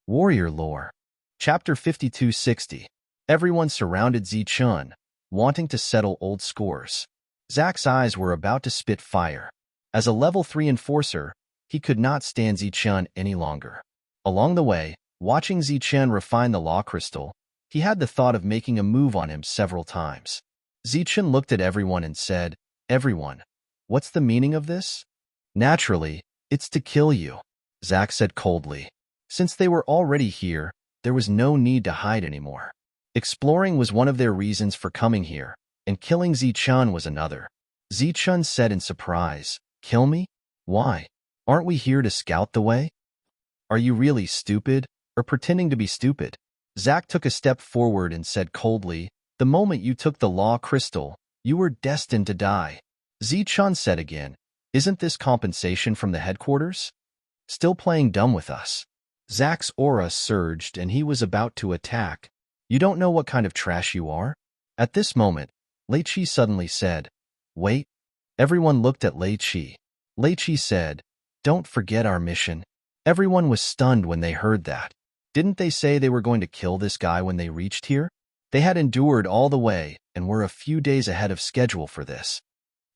Warrior Lore. Chapter 5260. Everyone surrounded Zichun, wanting to settle old scores. Zack's eyes were about to spit fire. As a level 3 enforcer, he could not stand Zichun any longer. Along the way, watching Zichun refine the law crystal, he had the thought of making a move on him several times. Zichun looked at everyone and said, "Everyone, what's the meaning of this?" "Naturally, it's to kill you," Zack said coldly. Since they were already here, there was no need to hide anymore. Exploring was one of their reasons for coming here, and killing Zichun was another. Zichun said in surprise, "Kill me? Why? Aren't we here to scout the way? Are you really stupid, or pretending to be stupid?" Zack took a step forward and said coldly, "The moment you took the law crystal, you were destined to die." Zichun said again, "Isn't this compensation from the headquarters? Still playing dumb with us?" Zack's aura surged and he was about to attack. "You don't know what kind of trash you are?" At this moment, Lei Chi suddenly said, "Wait." Everyone looked at Lei Chi. Lei Chi said, "Don't forget our mission." Everyone was stunned when they heard that. Didn't they say they were going to kill this guy when they reached here? They had endured all the way and were a few days ahead of schedule for this.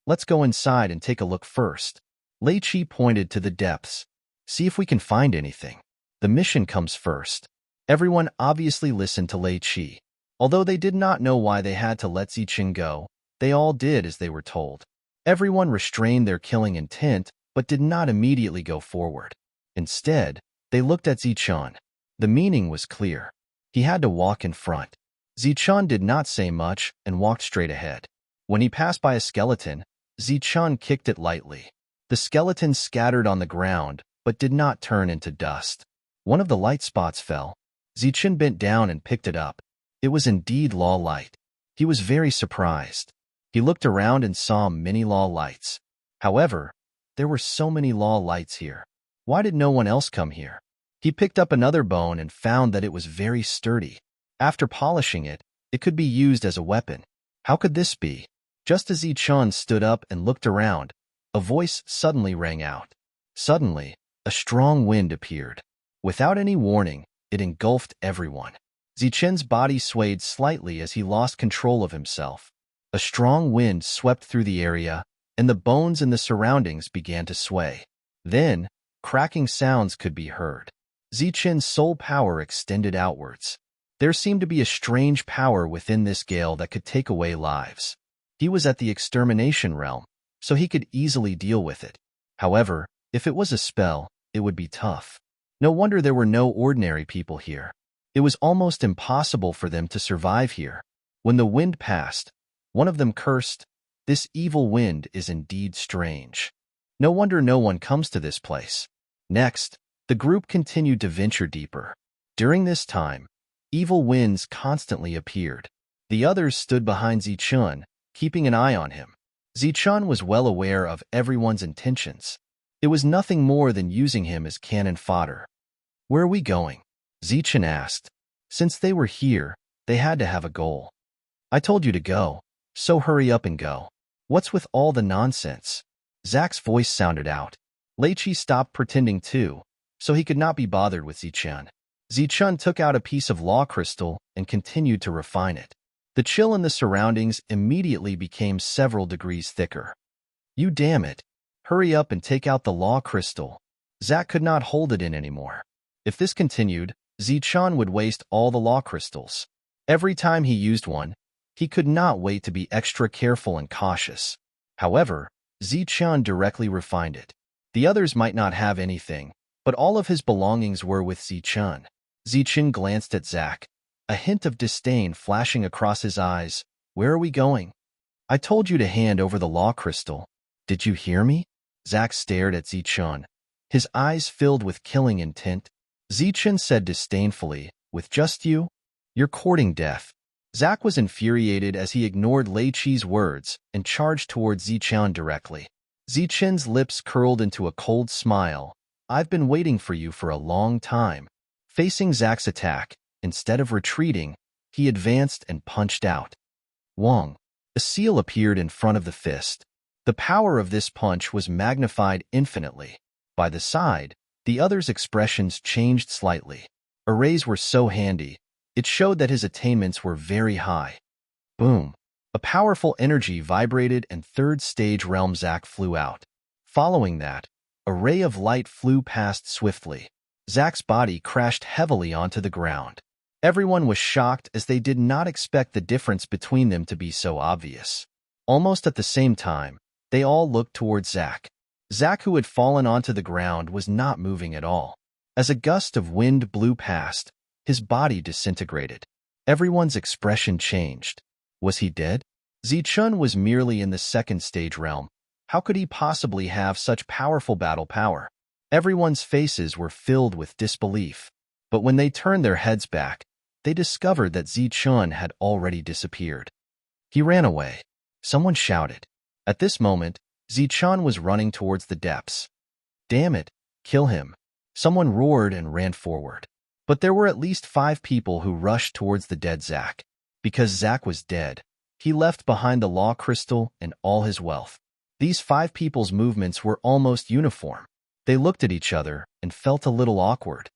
"Let's go inside and take a look first." Lei Chi pointed to the depths. "See if we can find anything. The mission comes first." Everyone obviously listened to Lei Chi. Although they did not know why they had to let Zichun go, they all did as they were told. Everyone restrained their killing intent, but did not immediately go forward. Instead, they looked at Zichun. The meaning was clear. He had to walk in front. Zichun did not say much and walked straight ahead. When he passed by a skeleton, Zichun kicked it lightly. The skeleton scattered on the ground, but did not turn into dust. One of the light spots fell. Zichun bent down and picked it up. It was indeed law light. He was very surprised. He looked around and saw many law lights. However, there were so many law lights here. Why did no one else come here? He picked up another bone and found that it was very sturdy. After polishing it, it could be used as a weapon. How could this be? Just as Zichun stood up and looked around, a voice suddenly rang out. Suddenly, a strong wind appeared. Without any warning, it engulfed everyone. Zichun's body swayed slightly as he lost control of himself. A strong wind swept through the area, and the bones in the surroundings began to sway. Then, cracking sounds could be heard. Zichun's soul power extended outwards. There seemed to be a strange power within this gale that could take away lives. He was at the extermination realm, so he could easily deal with it. However, if it was a spell, it would be tough. No wonder there were no ordinary people here. It was almost impossible for them to survive here. When the wind passed, one of them cursed, "This evil wind is indeed strange. No wonder no one comes to this place." Next, the group continued to venture deeper. During this time, evil winds constantly appeared. The others stood behind Zichun, keeping an eye on him. Zichun was well aware of everyone's intentions. It was nothing more than using him as cannon fodder. "Where are we going?" Zichun asked. Since they were here, they had to have a goal. "I told you to go, so hurry up and go. What's with all the nonsense?" Zack's voice sounded out. Lei Chi stopped pretending too, so he could not be bothered with Zichun. Zichun took out a piece of law crystal and continued to refine it. The chill in the surroundings immediately became several degrees thicker. "You damn it. Hurry up and take out the law crystal." Zack could not hold it in anymore. If this continued, Zichun would waste all the law crystals. Every time he used one, he could not wait to be extra careful and cautious. However, Zichun directly refined it. The others might not have anything, but all of his belongings were with Zichun. Zichun glanced at Zack, a hint of disdain flashing across his eyes. "Where are we going?" "I told you to hand over the law crystal. Did you hear me?" Zack stared at Zichun, his eyes filled with killing intent. Zichun said disdainfully, "With just you? You're courting death." Zack was infuriated as he ignored Lei Chi's words and charged towards Zichun directly. Zichun's lips curled into a cold smile. "I've been waiting for you for a long time." Facing Zack's attack, instead of retreating, he advanced and punched out. Wong. A seal appeared in front of the fist. The power of this punch was magnified infinitely. By the side, the others' expressions changed slightly. Arrays were so handy, it showed that his attainments were very high. Boom. A powerful energy vibrated and third stage realm Zack flew out. Following that, a ray of light flew past swiftly. Zack's body crashed heavily onto the ground. Everyone was shocked as they did not expect the difference between them to be so obvious. Almost at the same time, they all looked towards Zack. Zack, who had fallen onto the ground, was not moving at all. As a gust of wind blew past, his body disintegrated. Everyone's expression changed. Was he dead? Zichun was merely in the second stage realm. How could he possibly have such powerful battle power? Everyone's faces were filled with disbelief. But when they turned their heads back, they discovered that Zichun had already disappeared. He ran away. Someone shouted. At this moment, Zichun was running towards the depths. Damn it, kill him. Someone roared and ran forward. But there were at least 5 people who rushed towards the dead Zack. Because Zack was dead, he left behind the law crystal and all his wealth. These 5 people's movements were almost uniform. They looked at each other and felt a little awkward.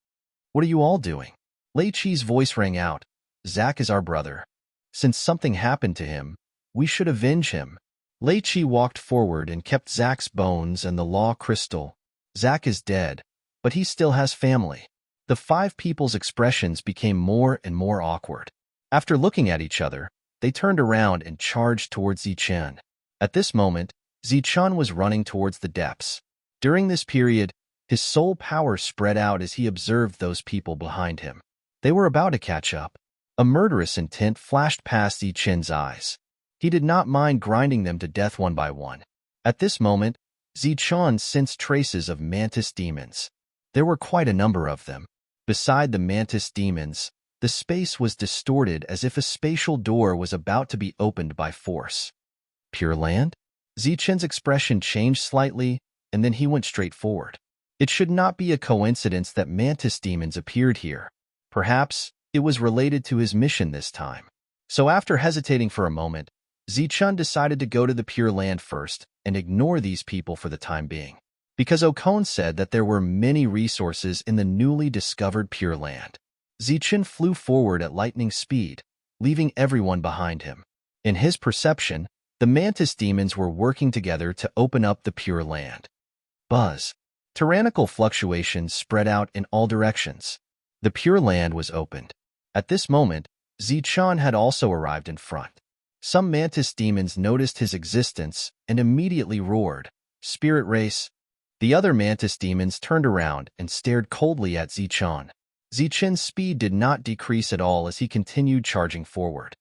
What are you all doing? Lei Chi's voice rang out. Zack is our brother. Since something happened to him, we should avenge him. Lei Chi walked forward and kept Zack's bones and the law crystal. Zack is dead, but he still has family. The 5 people's expressions became more and more awkward. After looking at each other, they turned around and charged towards Zichun. At this moment, Zichun was running towards the depths. During this period, his soul power spread out as he observed those people behind him. They were about to catch up. A murderous intent flashed past Zichun's eyes. He did not mind grinding them to death one by one. At this moment, Zichun sensed traces of mantis demons. There were quite a number of them. Beside the mantis demons, the space was distorted as if a spatial door was about to be opened by force. Pure land? Zichun's expression changed slightly, and then he went straight forward. It should not be a coincidence that mantis demons appeared here. Perhaps it was related to his mission this time. So after hesitating for a moment, Zichun decided to go to the Pure Land first and ignore these people for the time being. Because Okon said that there were many resources in the newly discovered Pure Land. Zichun flew forward at lightning speed, leaving everyone behind him. In his perception, the mantis demons were working together to open up the Pure Land. Buzz. Tyrannical fluctuations spread out in all directions. The Pure Land was opened. At this moment, Zichun had also arrived in front. Some mantis demons noticed his existence and immediately roared, "Spirit race!" The other mantis demons turned around and stared coldly at Zichun. Zichun's speed did not decrease at all as he continued charging forward.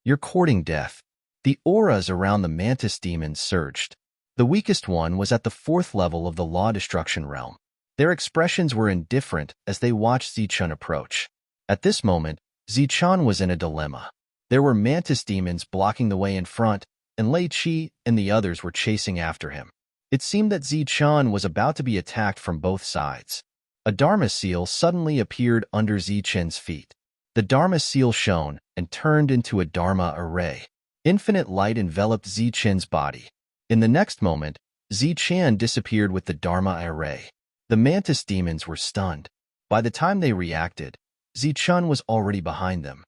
"You're courting death." The auras around the mantis demons surged. The weakest one was at the 4th level of the Law Destruction realm. Their expressions were indifferent as they watched Zichun approach. At this moment, Zichun was in a dilemma. There were mantis demons blocking the way in front, and Lei Chi and the others were chasing after him. It seemed that Zichun was about to be attacked from both sides. A Dharma seal suddenly appeared under Zichun's feet. The Dharma seal shone and turned into a Dharma array. Infinite light enveloped Zichun's body. In the next moment, Zichun disappeared with the Dharma array. The mantis demons were stunned. By the time they reacted, Zichun was already behind them.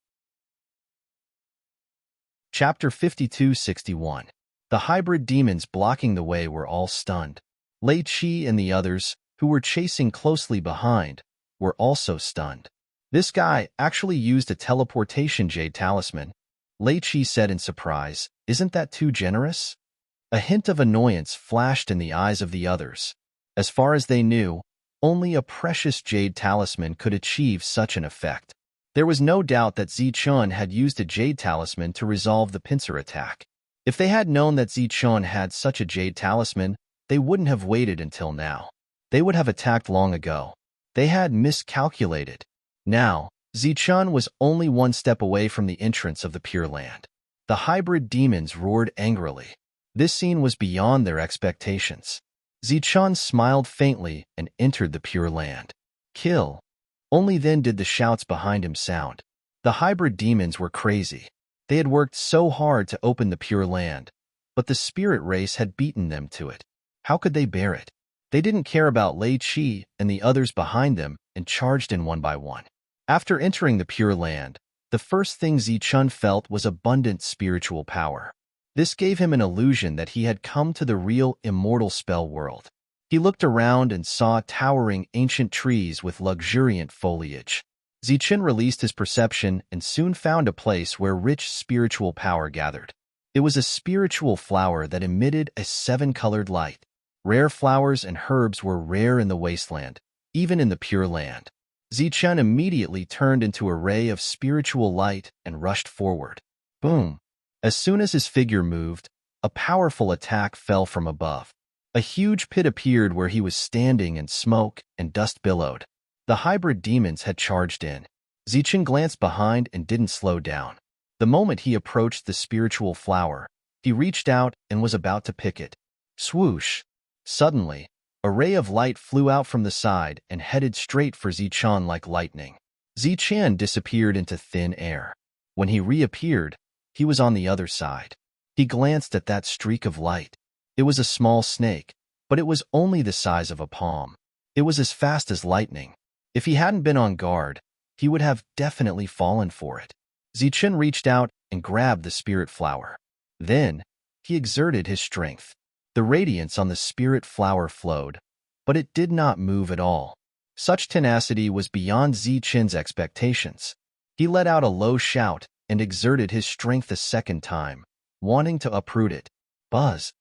Chapter 52-61. The hybrid demons blocking the way were all stunned. Lei Chi and the others, who were chasing closely behind, were also stunned. This guy actually used a teleportation jade talisman. Lei Chi said in surprise, "Isn't that too generous?" A hint of annoyance flashed in the eyes of the others. As far as they knew, only a precious jade talisman could achieve such an effect. There was no doubt that Zichun had used a jade talisman to resolve the pincer attack. If they had known that Zichun had such a jade talisman, they wouldn't have waited until now. They would have attacked long ago. They had miscalculated. Now, Zichun was only one step away from the entrance of the Pure Land. The hybrid demons roared angrily. This scene was beyond their expectations. Zichun smiled faintly and entered the Pure Land. "Kill." Only then did the shouts behind him sound. The hybrid demons were crazy. They had worked so hard to open the Pure Land, but the spirit race had beaten them to it. How could they bear it? They didn't care about Lei Chi and the others behind them and charged in one by one. After entering the Pure Land, the first thing Zichun felt was abundant spiritual power. This gave him an illusion that he had come to the real immortal spell world. He looked around and saw towering ancient trees with luxuriant foliage. Zichun released his perception and soon found a place where rich spiritual power gathered. It was a spiritual flower that emitted a seven-colored light. Rare flowers and herbs were rare in the wasteland, even in the Pure Land. Zichun immediately turned into a ray of spiritual light and rushed forward. Boom! As soon as his figure moved, a powerful attack fell from above. A huge pit appeared where he was standing and smoke and dust billowed. The hybrid demons had charged in. Zichun glanced behind and didn't slow down. The moment he approached the spiritual flower, he reached out and was about to pick it. Swoosh! Suddenly, a ray of light flew out from the side and headed straight for Zichun like lightning. Zichun disappeared into thin air. When he reappeared, he was on the other side. He glanced at that streak of light. It was a small snake, but it was only the size of a palm. It was as fast as lightning. If he hadn't been on guard, he would have definitely fallen for it. Zichun reached out and grabbed the spirit flower. Then, he exerted his strength. The radiance on the spirit flower flowed, but it did not move at all. Such tenacity was beyond Zichun's expectations. He let out a low shout and exerted his strength a second time, wanting to uproot it. Buzz!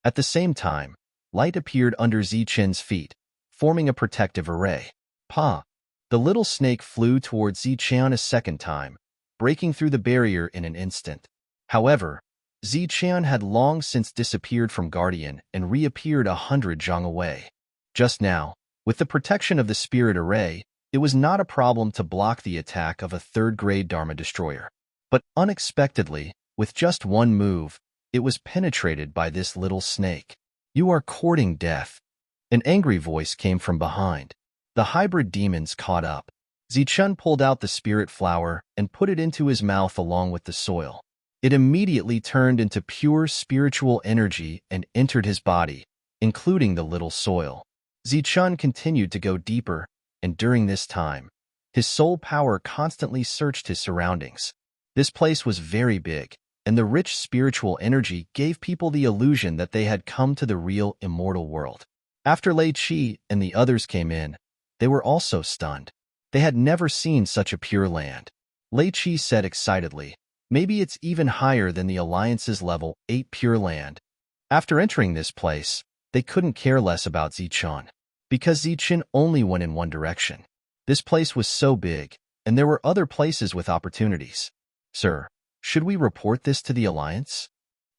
At the same time, light appeared under Zichun's feet, forming a protective array. Pa! The little snake flew towards Zichun a second time, breaking through the barrier in an instant. However, Zichun had long since disappeared from Guardian and reappeared 100 zhang away. Just now, with the protection of the spirit array, it was not a problem to block the attack of a third-grade Dharma destroyer. But unexpectedly, with just one move, it was penetrated by this little snake. You are courting death. An angry voice came from behind. The hybrid demons caught up. Zichun pulled out the spirit flower and put it into his mouth along with the soil. It immediately turned into pure spiritual energy and entered his body, including the little soil. Zichun continued to go deeper, and during this time, his soul power constantly searched his surroundings. This place was very big, and the rich spiritual energy gave people the illusion that they had come to the real immortal world. After Lei Qi and the others came in, they were also stunned. They had never seen such a pure land. Lei Qi said excitedly, maybe it's even higher than the Alliance's level 8 pure land. After entering this place, they couldn't care less about Zichun, because Zichun only went in one direction. This place was so big, and there were other places with opportunities. Sir, should we report this to the Alliance?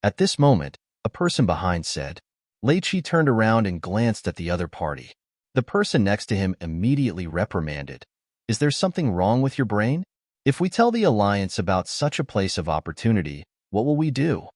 At this moment, a person behind said. Lei Qi turned around and glanced at the other party. The person next to him immediately reprimanded. Is there something wrong with your brain? If we tell the Alliance about such a place of opportunity, what will we do?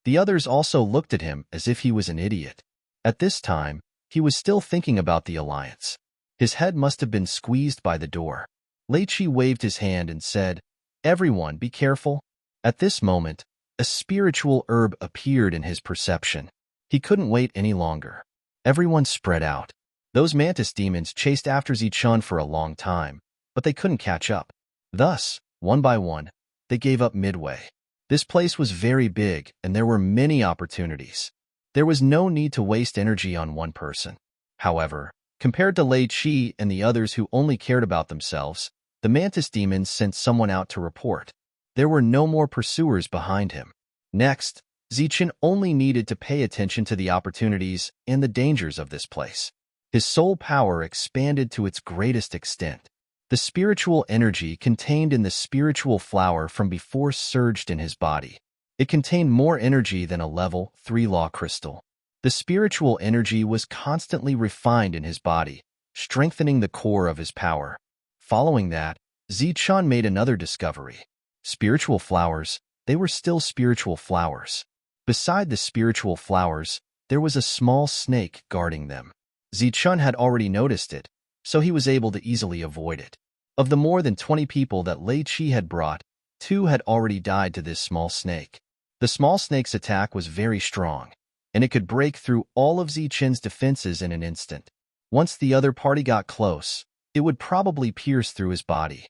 The others also looked at him as if he was an idiot. At this time, he was still thinking about the Alliance. His head must have been squeezed by the door. Lei Qi waved his hand and said, Everyone, be careful. At this moment, a spiritual herb appeared in his perception. He couldn't wait any longer. Everyone spread out. Those mantis demons chased after Zichun for a long time, but they couldn't catch up. Thus, one by one, they gave up midway. This place was very big, and there were many opportunities. There was no need to waste energy on one person. However, compared to Lei Qi and the others who only cared about themselves, the mantis demons sent someone out to report. There were no more pursuers behind him. Next, Zichun only needed to pay attention to the opportunities and the dangers of this place. His soul power expanded to its greatest extent. The spiritual energy contained in the spiritual flower from before surged in his body. It contained more energy than a level 3 law crystal. The spiritual energy was constantly refined in his body, strengthening the core of his power. Following that, Zichun made another discovery. Spiritual flowers, they were still spiritual flowers. Beside the spiritual flowers, there was a small snake guarding them. Zichun had already noticed it, so he was able to easily avoid it. Of the more than 20 people that Lei Qi had brought, 2 had already died to this small snake. The small snake's attack was very strong, and it could break through all of Zichun's defenses in an instant. Once the other party got close, it would probably pierce through his body.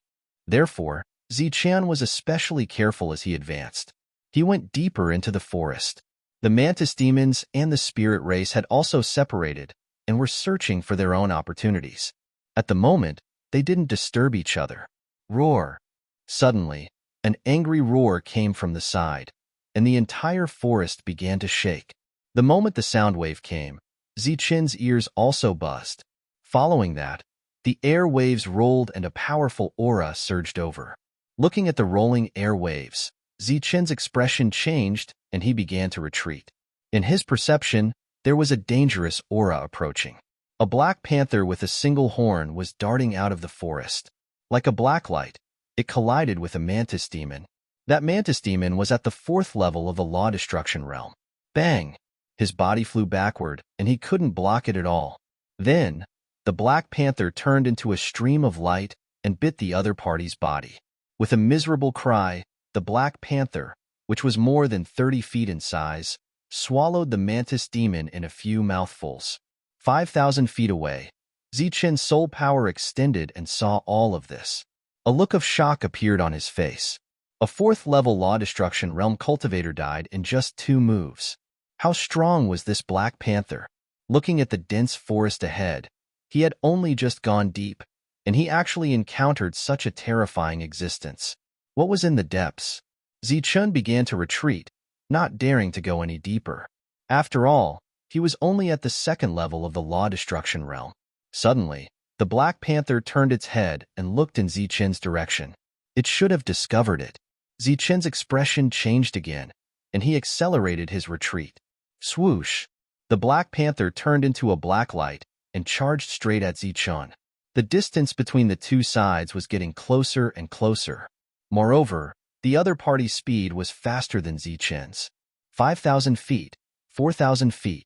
Therefore, Zichen was especially careful as he advanced. He went deeper into the forest. The mantis demons and the spirit race had also separated and were searching for their own opportunities. At the moment, they didn't disturb each other. Roar! Suddenly, an angry roar came from the side, and the entire forest began to shake. The moment the sound wave came, Zichen's ears also buzzed. Following that, the air waves rolled and a powerful aura surged over. Looking at the rolling air waves, Zichen's expression changed and he began to retreat. In his perception, there was a dangerous aura approaching. A black panther with a single horn was darting out of the forest. Like a black light, it collided with a mantis demon. That mantis demon was at the 4th level of the law destruction realm. Bang! His body flew backward, and he couldn't block it at all. Then, the black panther turned into a stream of light and bit the other party's body. With a miserable cry, the black panther, which was more than 30 feet in size, swallowed the mantis demon in a few mouthfuls. 5,000 feet away, Zichen's soul power extended and saw all of this. A look of shock appeared on his face. A 4th-level law destruction realm cultivator died in just 2 moves. How strong was this black panther? Looking at the dense forest ahead, he had only just gone deep, and he actually encountered such a terrifying existence. What was in the depths? Zichen began to retreat, not daring to go any deeper. After all, he was only at the 2nd level of the law destruction realm. Suddenly, the black panther turned its head and looked in Zichen's direction. It should have discovered it. Zichen's expression changed again, and he accelerated his retreat. Swoosh! The black panther turned into a black light and charged straight at Zichen. The distance between the two sides was getting closer and closer. Moreover, the other party's speed was faster than Zichen's. 5,000 feet, 4,000 feet.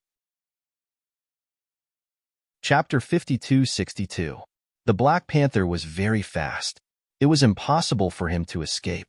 Chapter 52-62. The Black Panther was very fast. It was impossible for him to escape.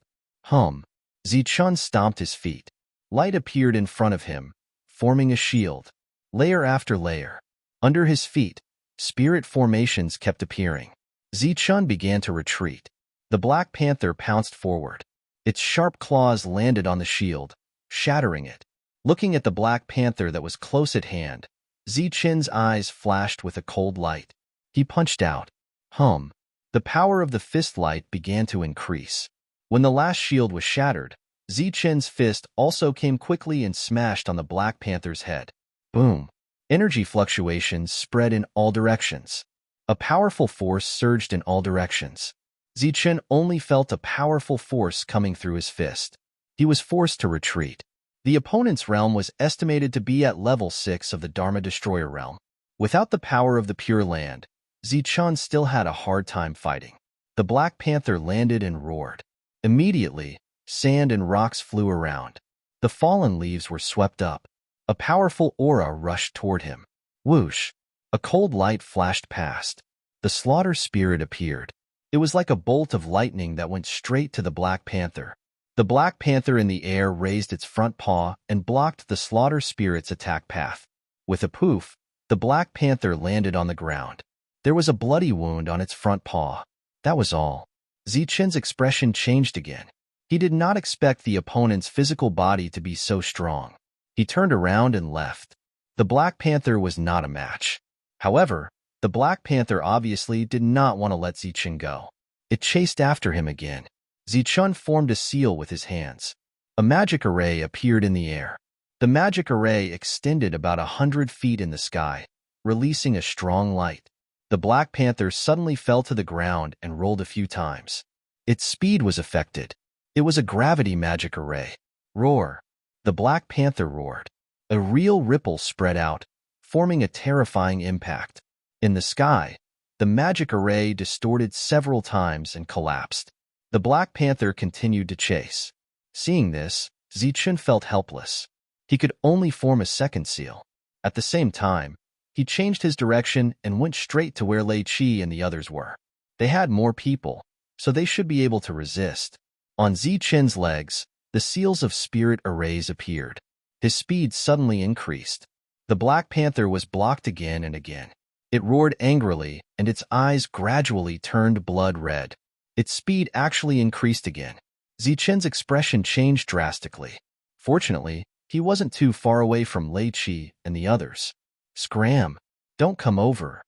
Zichen stomped his feet. Light appeared in front of him, forming a shield. Layer after layer. Under his feet, spirit formations kept appearing. Zichen began to retreat. The Black Panther pounced forward. Its sharp claws landed on the shield, shattering it. Looking at the Black Panther that was close at hand, Zichen's eyes flashed with a cold light. He punched out. The power of the fist light began to increase. When the last shield was shattered, Zichen's fist also came quickly and smashed on the Black Panther's head. Boom! Energy fluctuations spread in all directions. A powerful force surged in all directions. Zichen only felt a powerful force coming through his fist. He was forced to retreat. The opponent's realm was estimated to be at level 6 of the Dharma Destroyer realm. Without the power of the Pure Land, Zichen still had a hard time fighting. The Black Panther landed and roared. Immediately, sand and rocks flew around. The fallen leaves were swept up. A powerful aura rushed toward him. Whoosh! A cold light flashed past. The slaughter spirit appeared. It was like a bolt of lightning that went straight to the Black Panther. The Black Panther in the air raised its front paw and blocked the slaughter spirit's attack path. With a poof, the Black Panther landed on the ground. There was a bloody wound on its front paw. That was all. Zichen's expression changed again. He did not expect the opponent's physical body to be so strong. He turned around and left. The Black Panther was not a match. However, the Black Panther obviously did not want to let Zichen go. It chased after him again. Zichen formed a seal with his hands. A magic array appeared in the air. The magic array extended about 100 feet in the sky, releasing a strong light. The Black Panther suddenly fell to the ground and rolled a few times. Its speed was affected. It was a gravity magic array. Roar! The Black Panther roared. A real ripple spread out, forming a terrifying impact. In the sky, the magic array distorted several times and collapsed. The Black Panther continued to chase. Seeing this, Zichen felt helpless. He could only form a second seal. At the same time, he changed his direction and went straight to where Lei Qi and the others were. They had more people, so they should be able to resist. On Zichen's legs, the seals of spirit arrays appeared. His speed suddenly increased. The Black Panther was blocked again and again. It roared angrily, and its eyes gradually turned blood red. Its speed actually increased again. Zichen's expression changed drastically. Fortunately, he wasn't too far away from Lei Qi and the others. Scram! Don't come over.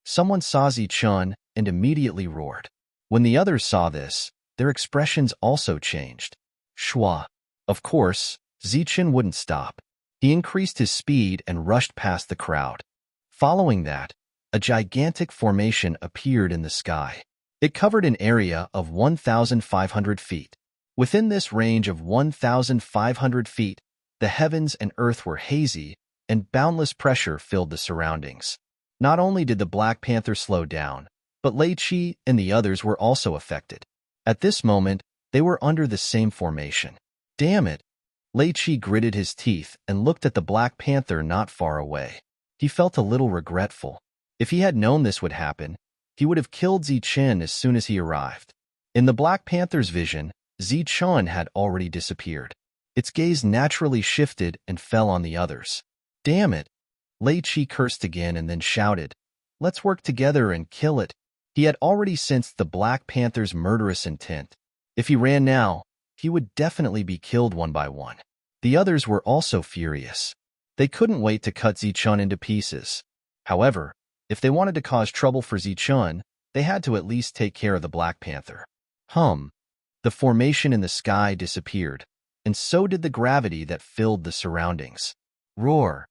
Someone saw Zichen and immediately roared. When the others saw this, their expressions also changed. Shua. Of course, Zichen wouldn't stop. He increased his speed and rushed past the crowd. Following that, a gigantic formation appeared in the sky. It covered an area of 1,500 feet. Within this range of 1,500 feet, the heavens and earth were hazy, and boundless pressure filled the surroundings. Not only did the Black Panther slow down, but Lei Qi and the others were also affected. At this moment, they were under the same formation. Damn it! Lei Qi gritted his teeth and looked at the Black Panther not far away. He felt a little regretful. If he had known this would happen, he would have killed Zichen as soon as he arrived. In the Black Panther's vision, Zichen had already disappeared. Its gaze naturally shifted and fell on the others. Damn it! Lei Qi cursed again and then shouted, "Let's work together and kill it." He had already sensed the Black Panther's murderous intent. If he ran now, he would definitely be killed one by one. The others were also furious. They couldn't wait to cut Zichen into pieces. However, if they wanted to cause trouble for Zichen, they had to at least take care of the Black Panther. The formation in the sky disappeared, and so did the gravity that filled the surroundings. Roar!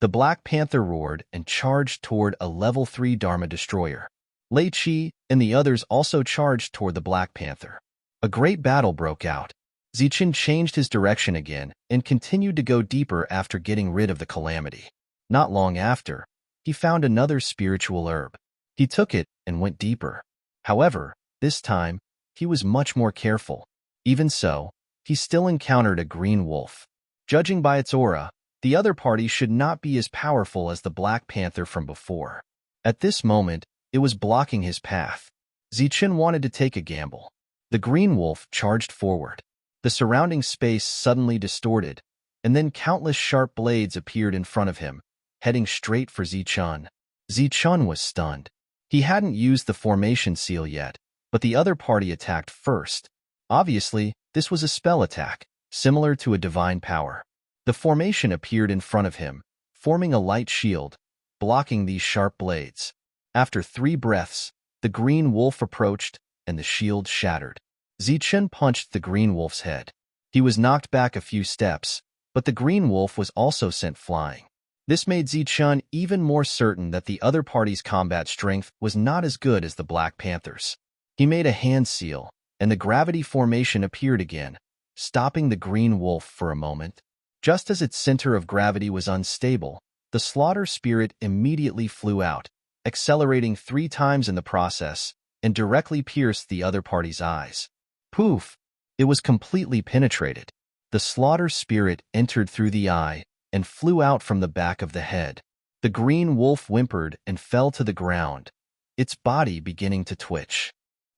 The Black Panther roared and charged toward a level 3 Dharma destroyer. Lei Qi and the others also charged toward the Black Panther. A great battle broke out. Zichen changed his direction again and continued to go deeper after getting rid of the calamity. Not long after, he found another spiritual herb. He took it and went deeper. However, this time, he was much more careful. Even so, he still encountered a green wolf. Judging by its aura, the other party should not be as powerful as the Black Panther from before. At this moment, it was blocking his path. Zichen wanted to take a gamble. The green wolf charged forward. The surrounding space suddenly distorted, and then countless sharp blades appeared in front of him, heading straight for Zichen. Zichen was stunned. He hadn't used the formation seal yet, but the other party attacked first. Obviously, this was a spell attack, similar to a divine power. The formation appeared in front of him, forming a light shield, blocking these sharp blades. After 3 breaths, the green wolf approached, and the shield shattered. Zichen punched the green wolf's head. He was knocked back a few steps, but the green wolf was also sent flying. This made Zichen even more certain that the other party's combat strength was not as good as the Black Panther's. He made a hand seal, and the gravity formation appeared again, stopping the green wolf for a moment. Just as its center of gravity was unstable, the slaughter spirit immediately flew out, accelerating 3 times in the process, and directly pierced the other party's eyes. Poof! It was completely penetrated. The slaughter spirit entered through the eye and flew out from the back of the head. The green wolf whimpered and fell to the ground, its body beginning to twitch.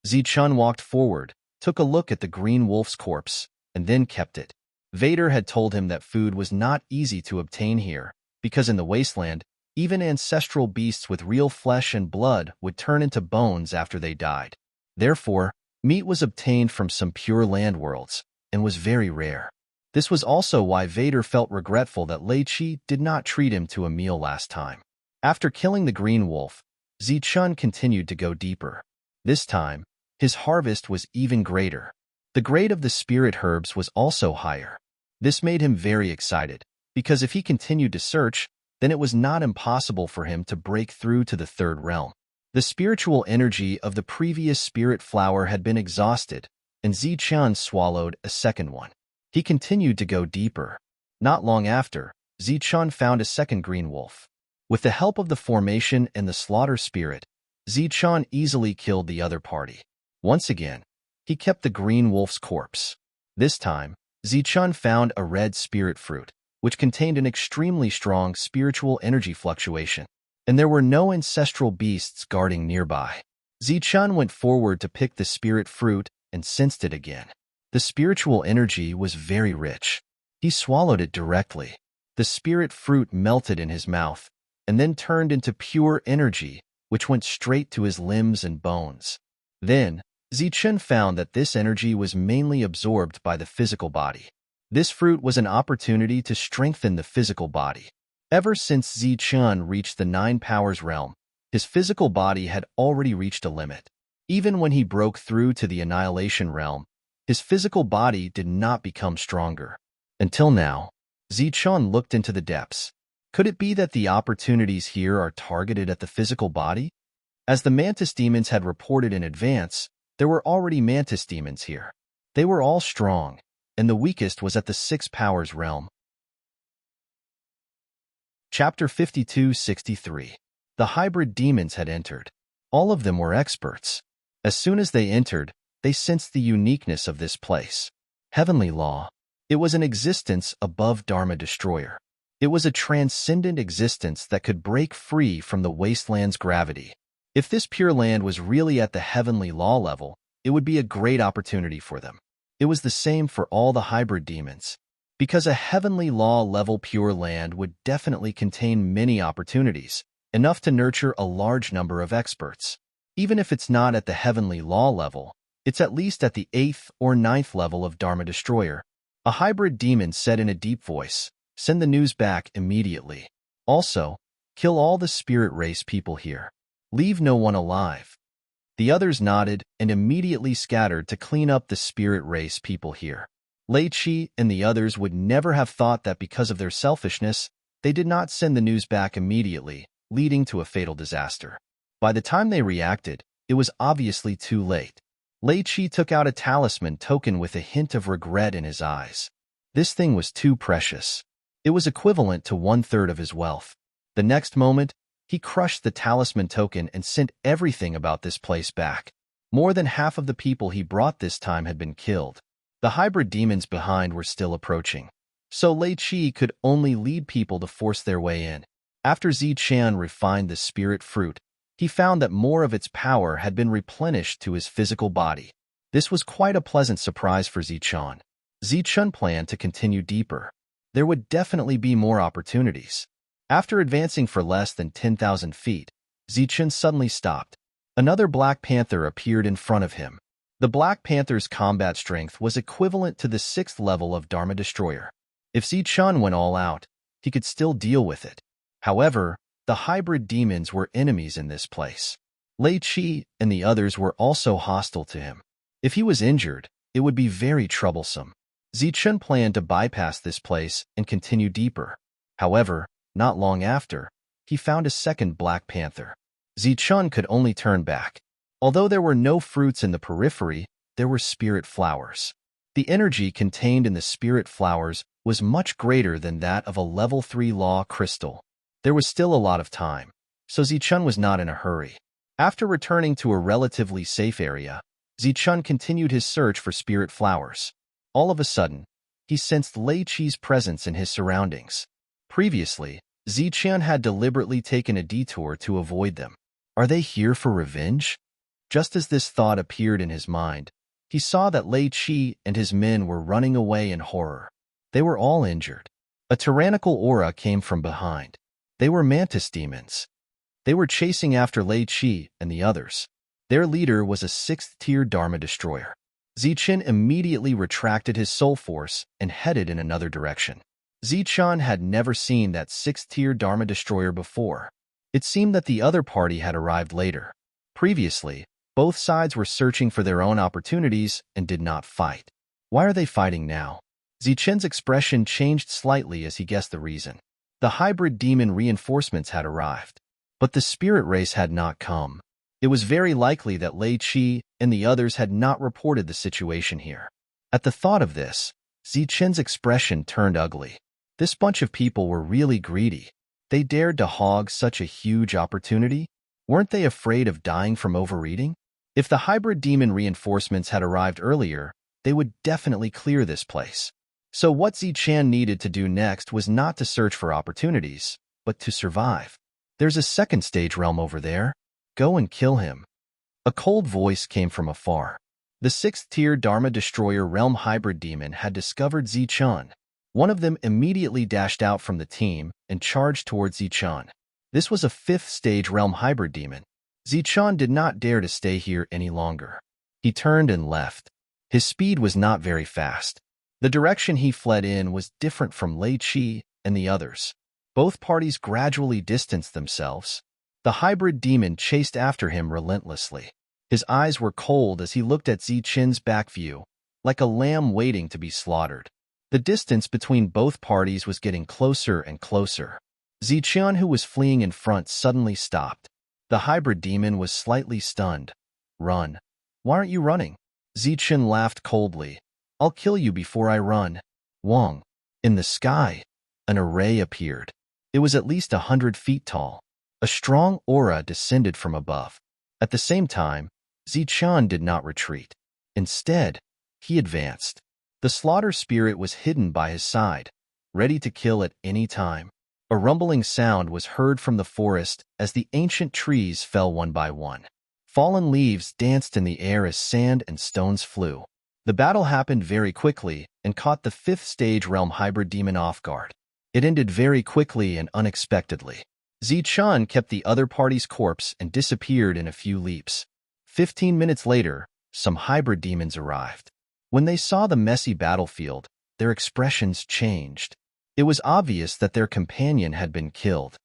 Zichen walked forward, took a look at the green wolf's corpse, and then kept it. Vader had told him that food was not easy to obtain here, because in the wasteland, even ancestral beasts with real flesh and blood would turn into bones after they died. Therefore, meat was obtained from some pure land worlds, and was very rare. This was also why Vader felt regretful that Lei Qi did not treat him to a meal last time. After killing the green wolf, Zichen continued to go deeper. This time, his harvest was even greater. The grade of the spirit herbs was also higher. This made him very excited, because if he continued to search, then it was not impossible for him to break through to the 3rd realm. The spiritual energy of the previous spirit flower had been exhausted, and Zichen swallowed a second one. He continued to go deeper. Not long after, Zichen found a second green wolf. With the help of the formation and the slaughter spirit, Zichen easily killed the other party. Once again, he kept the green wolf's corpse. This time, Zichen found a red spirit fruit, which contained an extremely strong spiritual energy fluctuation, and there were no ancestral beasts guarding nearby. Zichen went forward to pick the spirit fruit and sensed it again. The spiritual energy was very rich. He swallowed it directly. The spirit fruit melted in his mouth, and then turned into pure energy, which went straight to his limbs and bones. Then, Zichen found that this energy was mainly absorbed by the physical body. This fruit was an opportunity to strengthen the physical body. Ever since Zichen reached the Nine Powers realm, his physical body had already reached a limit. Even when he broke through to the Annihilation realm, his physical body did not become stronger. Until now, Zichen looked into the depths. Could it be that the opportunities here are targeted at the physical body? As the Mantis demons had reported in advance, there were already Mantis demons here. They were all strong, and the weakest was at the Six Powers realm. Chapter 52-63. The hybrid demons had entered. All of them were experts. As soon as they entered, they sensed the uniqueness of this place. Heavenly law. It was an existence above Dharma Destroyer. It was a transcendent existence that could break free from the wasteland's gravity. If this Pure Land was really at the heavenly law level, it would be a great opportunity for them. It was the same for all the hybrid demons. Because a heavenly law level Pure Land would definitely contain many opportunities, enough to nurture a large number of experts. Even if it's not at the heavenly law level, it's at least at the 8th or 9th level of Dharma Destroyer. A hybrid demon said in a deep voice, "Send the news back immediately. Also, kill all the spirit race people here. Leave no one alive." The others nodded and immediately scattered to clean up the spirit race people here. Lei Qi and the others would never have thought that because of their selfishness, they did not send the news back immediately, leading to a fatal disaster. By the time they reacted, it was obviously too late. Lei Qi took out a talisman token with a hint of regret in his eyes. This thing was too precious. It was equivalent to 1/3 of his wealth. The next moment, he crushed the talisman token and sent everything about this place back. More than half of the people he brought this time had been killed. The hybrid demons behind were still approaching, so Lei Qi could only lead people to force their way in. After Zichen refined the spirit fruit, he found that more of its power had been replenished to his physical body. This was quite a pleasant surprise for Zichen. Zichen planned to continue deeper. There would definitely be more opportunities. After advancing for less than 10,000 feet, Zichen suddenly stopped. Another Black Panther appeared in front of him. The Black Panther's combat strength was equivalent to the 6th level of Dharma Destroyer. If Zichen went all out, he could still deal with it. However, the hybrid demons were enemies in this place. Lei Qi and the others were also hostile to him. If he was injured, it would be very troublesome. Zichen planned to bypass this place and continue deeper. However, not long after, he found a second Black Panther. Zichen could only turn back. Although there were no fruits in the periphery, there were spirit flowers. The energy contained in the spirit flowers was much greater than that of a level 3 law crystal. There was still a lot of time, so Zichen was not in a hurry. After returning to a relatively safe area, Zichen continued his search for spirit flowers. All of a sudden, he sensed Lei Qi's presence in his surroundings. Previously, Zichen had deliberately taken a detour to avoid them. Are they here for revenge? Just as this thought appeared in his mind, he saw that Lei Qi and his men were running away in horror. They were all injured. A tyrannical aura came from behind. They were Mantis demons. They were chasing after Lei Qi and the others. Their leader was a 6th-tier Dharma Destroyer. Zichen immediately retracted his soul force and headed in another direction. Zichen had never seen that 6th-tier Dharma Destroyer before. It seemed that the other party had arrived later. Previously, both sides were searching for their own opportunities and did not fight. Why are they fighting now? Zichen's expression changed slightly as he guessed the reason. The hybrid demon reinforcements had arrived, but the spirit race had not come. It was very likely that Lei Qi and the others had not reported the situation here. At the thought of this, Zichen's expression turned ugly. This bunch of people were really greedy. They dared to hog such a huge opportunity? Weren't they afraid of dying from overeating? If the hybrid demon reinforcements had arrived earlier, they would definitely clear this place. So what Zichen needed to do next was not to search for opportunities, but to survive. There's a second stage realm over there. Go and kill him. A cold voice came from afar. The 6th-tier Dharma Destroyer realm hybrid demon had discovered Zichen. One of them immediately dashed out from the team and charged towards Zichen. This was a 5th-stage realm hybrid demon. Zichen did not dare to stay here any longer. He turned and left. His speed was not very fast. The direction he fled in was different from Lei Qi and the others. Both parties gradually distanced themselves. The hybrid demon chased after him relentlessly. His eyes were cold as he looked at Zichen's back view, like a lamb waiting to be slaughtered. The distance between both parties was getting closer and closer. Zichen, who was fleeing in front, suddenly stopped. The hybrid demon was slightly stunned. Run. Why aren't you running? Zichen laughed coldly. I'll kill you before I run. Wong. In the sky, an array appeared. It was at least 100 feet tall. A strong aura descended from above. At the same time, Zichen did not retreat. Instead, he advanced. The slaughter spirit was hidden by his side, ready to kill at any time. A rumbling sound was heard from the forest as the ancient trees fell one by one. Fallen leaves danced in the air as sand and stones flew. The battle happened very quickly and caught the 5th stage realm hybrid demon off guard. It ended very quickly and unexpectedly. Zichen kept the other party's corpse and disappeared in a few leaps. 15 minutes later, some hybrid demons arrived. When they saw the messy battlefield, their expressions changed. It was obvious that their companion had been killed.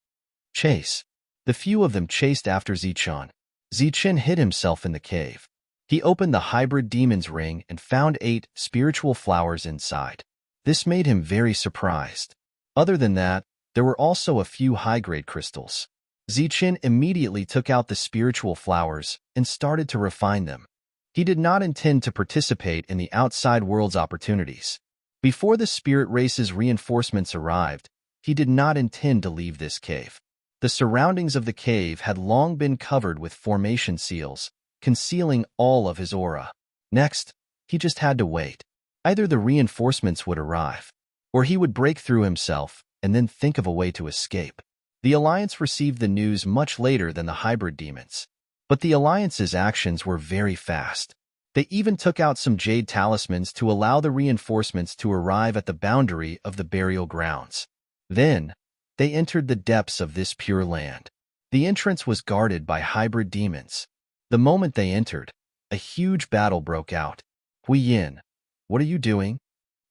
Chase. The few of them chased after Zichen. Zichen hid himself in the cave. He opened the hybrid demon's ring and found 8 spiritual flowers inside. This made him very surprised. Other than that, there were also a few high-grade crystals. Zichen immediately took out the spiritual flowers and started to refine them. He did not intend to participate in the outside world's opportunities. Before the spirit race's reinforcements arrived, he did not intend to leave this cave. The surroundings of the cave had long been covered with formation seals, concealing all of his aura. Next, he just had to wait. Either the reinforcements would arrive, or he would break through himself and then think of a way to escape. The Alliance received the news much later than the hybrid demons. But the Alliance's actions were very fast. They even took out some jade talismans to allow the reinforcements to arrive at the boundary of the burial grounds. Then, they entered the depths of this pure land. The entrance was guarded by hybrid demons. The moment they entered, a huge battle broke out. Huiyin, what are you doing?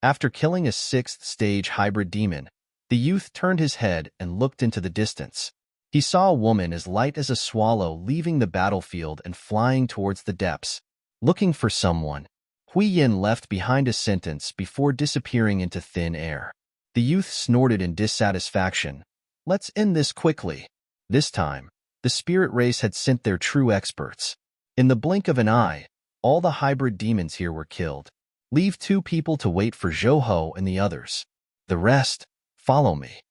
After killing a 6th stage hybrid demon, the youth turned his head and looked into the distance. He saw a woman as light as a swallow leaving the battlefield and flying towards the depths, looking for someone. Huiyin left behind a sentence before disappearing into thin air. The youth snorted in dissatisfaction. Let's end this quickly. This time, the spirit race had sent their true experts. In the blink of an eye, all the hybrid demons here were killed. Leave 2 people to wait for Zhouhou and the others. The rest, follow me.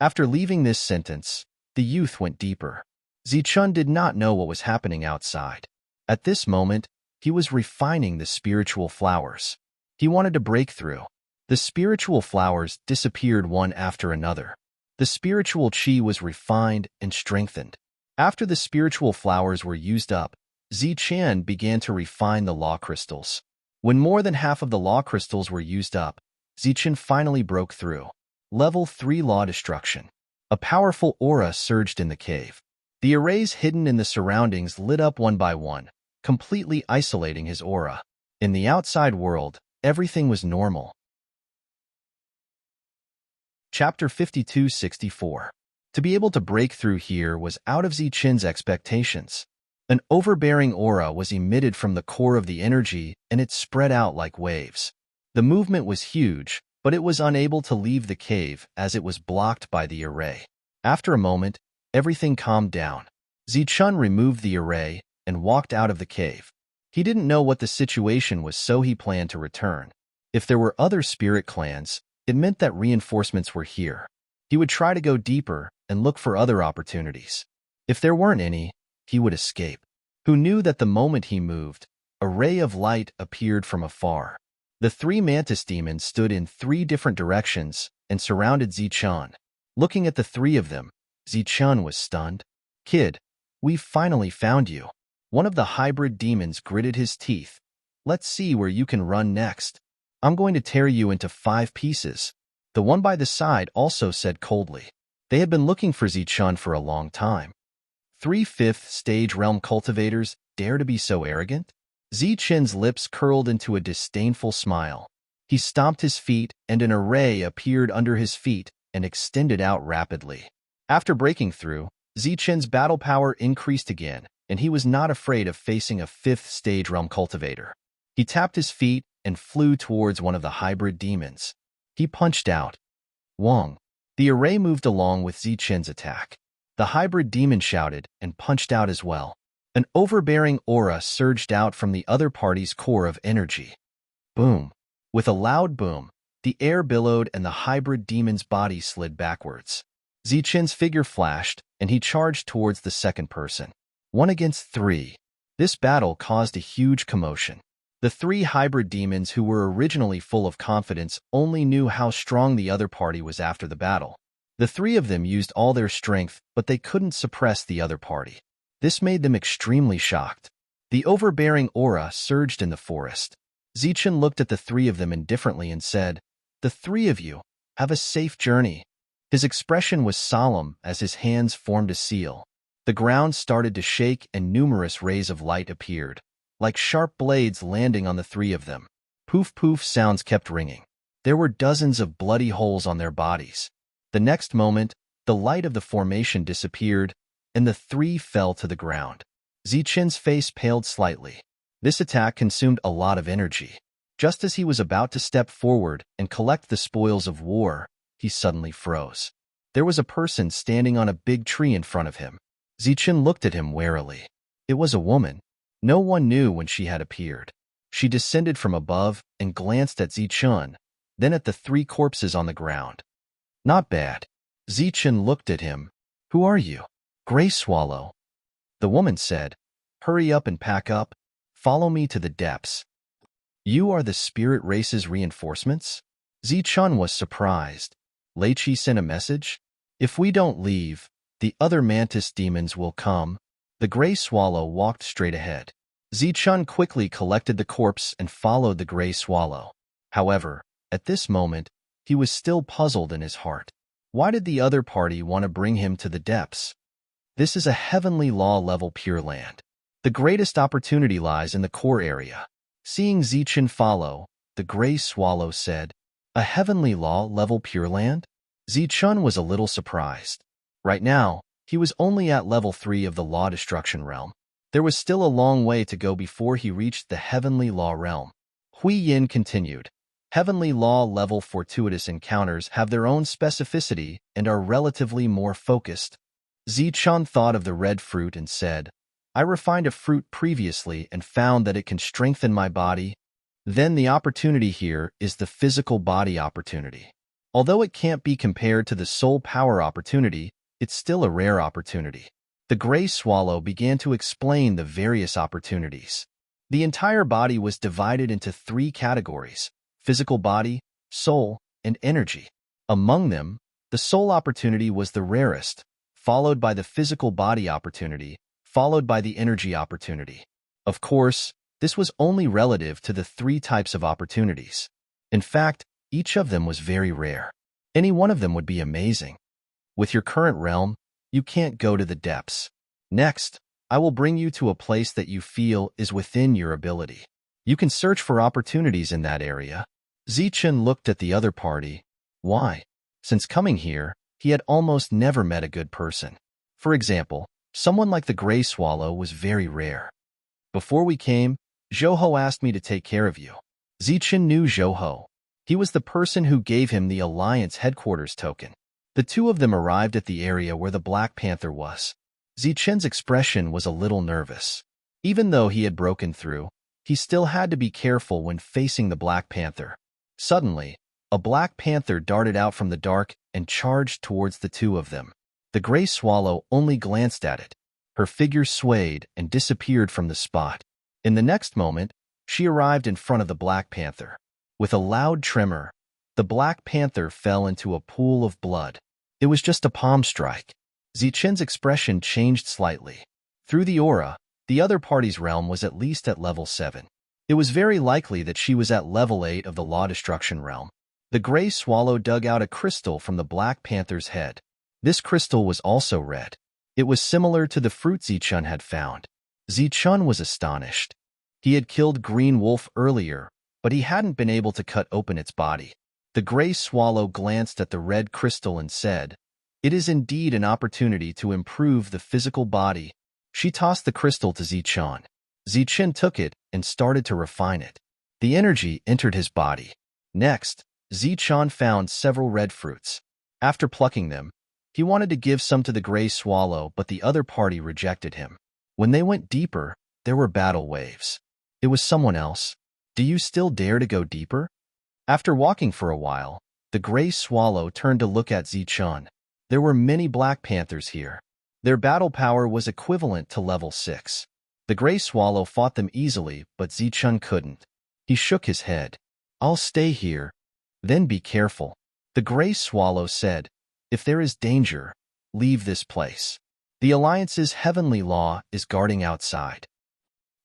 After leaving this sentence, the youth went deeper. Zichen did not know what was happening outside. At this moment, he was refining the spiritual flowers. He wanted to break through. The spiritual flowers disappeared one after another. The spiritual qi was refined and strengthened. After the spiritual flowers were used up, Zichen began to refine the law crystals. When more than half of the law crystals were used up, Zichen finally broke through. Level 3 Law Destruction. A powerful aura surged in the cave. The arrays hidden in the surroundings lit up one by one, completely isolating his aura. In the outside world, everything was normal. Chapter 52-64. To be able to break through here was out of Zichen's expectations. An overbearing aura was emitted from the core of the energy, and it spread out like waves. The movement was huge, but it was unable to leave the cave as it was blocked by the array. After a moment, everything calmed down. Zichen removed the array and walked out of the cave. He didn't know what the situation was, so he planned to return. If there were other spirit clans, it meant that reinforcements were here. He would try to go deeper and look for other opportunities. If there weren't any, he would escape. Who knew that the moment he moved, a ray of light appeared from afar. The 3 mantis demons stood in 3 different directions and surrounded Zichen. Looking at the 3 of them, Zichen was stunned. Kid, we've finally found you. One of the hybrid demons gritted his teeth. Let's see where you can run next. I'm going to tear you into 5 pieces. The one by the side also said coldly. They had been looking for Zichen for a long time. 3 5th stage realm cultivators dare to be so arrogant? Zichen's lips curled into a disdainful smile. He stomped his feet, and an array appeared under his feet and extended out rapidly. After breaking through, Zichen's battle power increased again, and he was not afraid of facing a 5th-stage realm cultivator. He tapped his feet and flew towards one of the hybrid demons. He punched out. Wong. The array moved along with Zichen's attack. The hybrid demon shouted and punched out as well. An overbearing aura surged out from the other party's core of energy. Boom. With a loud boom, the air billowed and the hybrid demon's body slid backwards. Zichen's figure flashed, and he charged towards the second person. 1 against 3. This battle caused a huge commotion. The 3 hybrid demons who were originally full of confidence only knew how strong the other party was after the battle. The 3 of them used all their strength, but they couldn't suppress the other party. This made them extremely shocked. The overbearing aura surged in the forest. Zichen looked at the 3 of them indifferently and said, "The 3 of you, have a safe journey." His expression was solemn as his hands formed a seal. The ground started to shake and numerous rays of light appeared, like sharp blades landing on the 3 of them. Poof poof sounds kept ringing. There were dozens of bloody holes on their bodies. The next moment, the light of the formation disappeared, and the 3 fell to the ground. Zichen's face paled slightly. This attack consumed a lot of energy. Just as he was about to step forward and collect the spoils of war, he suddenly froze. There was a person standing on a big tree in front of him. Zichen looked at him warily. It was a woman. No one knew when she had appeared. She descended from above and glanced at Zichen, then at the 3 corpses on the ground. Not bad. Zichen looked at him. Who are you? Gray Swallow. The woman said, Hurry up and pack up. Follow me to the depths. You are the spirit race's reinforcements? Zichen was surprised. Lei Qi sent a message? If we don't leave, the other mantis demons will come. The gray swallow walked straight ahead. Zichen quickly collected the corpse and followed the gray swallow. However, at this moment, he was still puzzled in his heart. Why did the other party want to bring him to the depths? This is a heavenly law level Pure Land. The greatest opportunity lies in the core area. Seeing Zichen follow, the gray swallow said, A heavenly law level Pure Land? Zichen was a little surprised. Right now, he was only at level 3 of the Law Destruction Realm. There was still a long way to go before he reached the Heavenly Law Realm. Hui Yin continued, Heavenly Law level fortuitous encounters have their own specificity and are relatively more focused. Zichen thought of the red fruit and said, I refined a fruit previously and found that it can strengthen my body. Then the opportunity here is the physical body opportunity. Although it can't be compared to the soul power opportunity, it's still a rare opportunity. The gray swallow began to explain the various opportunities. The entire body was divided into 3 categories: physical body, soul, and energy. Among them, the soul opportunity was the rarest, followed by the physical body opportunity, followed by the energy opportunity. Of course, this was only relative to the 3 types of opportunities. In fact, each of them was very rare. Any one of them would be amazing. With your current realm, you can't go to the depths. Next, I will bring you to a place that you feel is within your ability. You can search for opportunities in that area. Zichen looked at the other party. Why? Since coming here, he had almost never met a good person. For example, someone like the gray swallow was very rare. Before we came, Zhouho asked me to take care of you. Zichen knew Zhouho. He was the person who gave him the Alliance headquarters token. The 2 of them arrived at the area where the Black Panther was. Zichen's expression was a little nervous. Even though he had broken through, he still had to be careful when facing the Black Panther. Suddenly, a Black Panther darted out from the dark and charged towards the 2 of them. The gray swallow only glanced at it. Her figure swayed and disappeared from the spot. In the next moment, she arrived in front of the Black Panther. With a loud tremor, the Black Panther fell into a pool of blood. It was just a palm strike. Zichen's expression changed slightly. Through the aura, the other party's realm was at least at level 7. It was very likely that she was at level 8 of the Law Destruction Realm. The gray swallow dug out a crystal from the Black Panther's head. This crystal was also red. It was similar to the fruit Zichen had found. Zichen was astonished. He had killed Green Wolf earlier, but he hadn't been able to cut open its body. The gray swallow glanced at the red crystal and said, "It is indeed an opportunity to improve the physical body." She tossed the crystal to Zichun. Zichun took it and started to refine it. The energy entered his body. Next, Zichun found several red fruits. After plucking them, he wanted to give some to the gray swallow, but the other party rejected him. When they went deeper, there were battle waves. It was someone else. "Do you still dare to go deeper?" After walking for a while, the gray swallow turned to look at Zichun. There were many black panthers here. Their battle power was equivalent to level 6. The gray swallow fought them easily, but Zichun couldn't. He shook his head. "I'll stay here. Then be careful." The gray swallow said, "If there is danger, leave this place. The Alliance's heavenly law is guarding outside."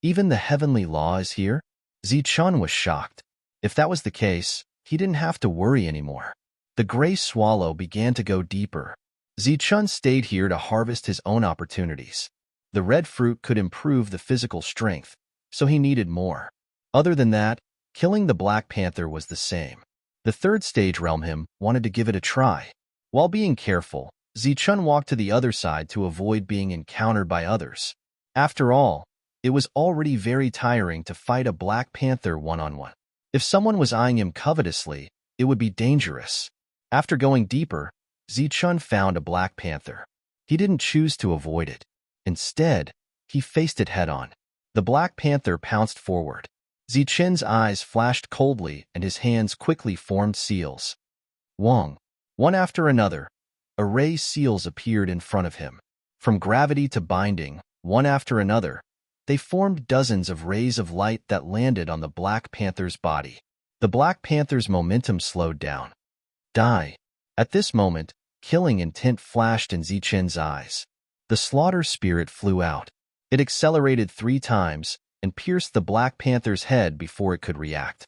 "Even the heavenly law is here?" Zichun was shocked. If that was the case, he didn't have to worry anymore. The gray swallow began to go deeper. Zichun stayed here to harvest his own opportunities. The red fruit could improve the physical strength, so he needed more. Other than that, killing the Black Panther was the same. The third stage realm him wanted to give it a try. While being careful, Zichun walked to the other side to avoid being encountered by others. After all, it was already very tiring to fight a Black Panther one-on-one. If someone was eyeing him covetously, it would be dangerous. After going deeper, Zichun found a Black Panther. He didn't choose to avoid it. Instead, he faced it head-on. The Black Panther pounced forward. Zichun's eyes flashed coldly and his hands quickly formed seals. Wong. One after another, array seals appeared in front of him. From gravity to binding, one after another, they formed dozens of rays of light that landed on the Black Panther's body. The Black Panther's momentum slowed down. Die. At this moment, killing intent flashed in Zichun's eyes. The slaughter spirit flew out. It accelerated 3 times and pierced the Black Panther's head before it could react.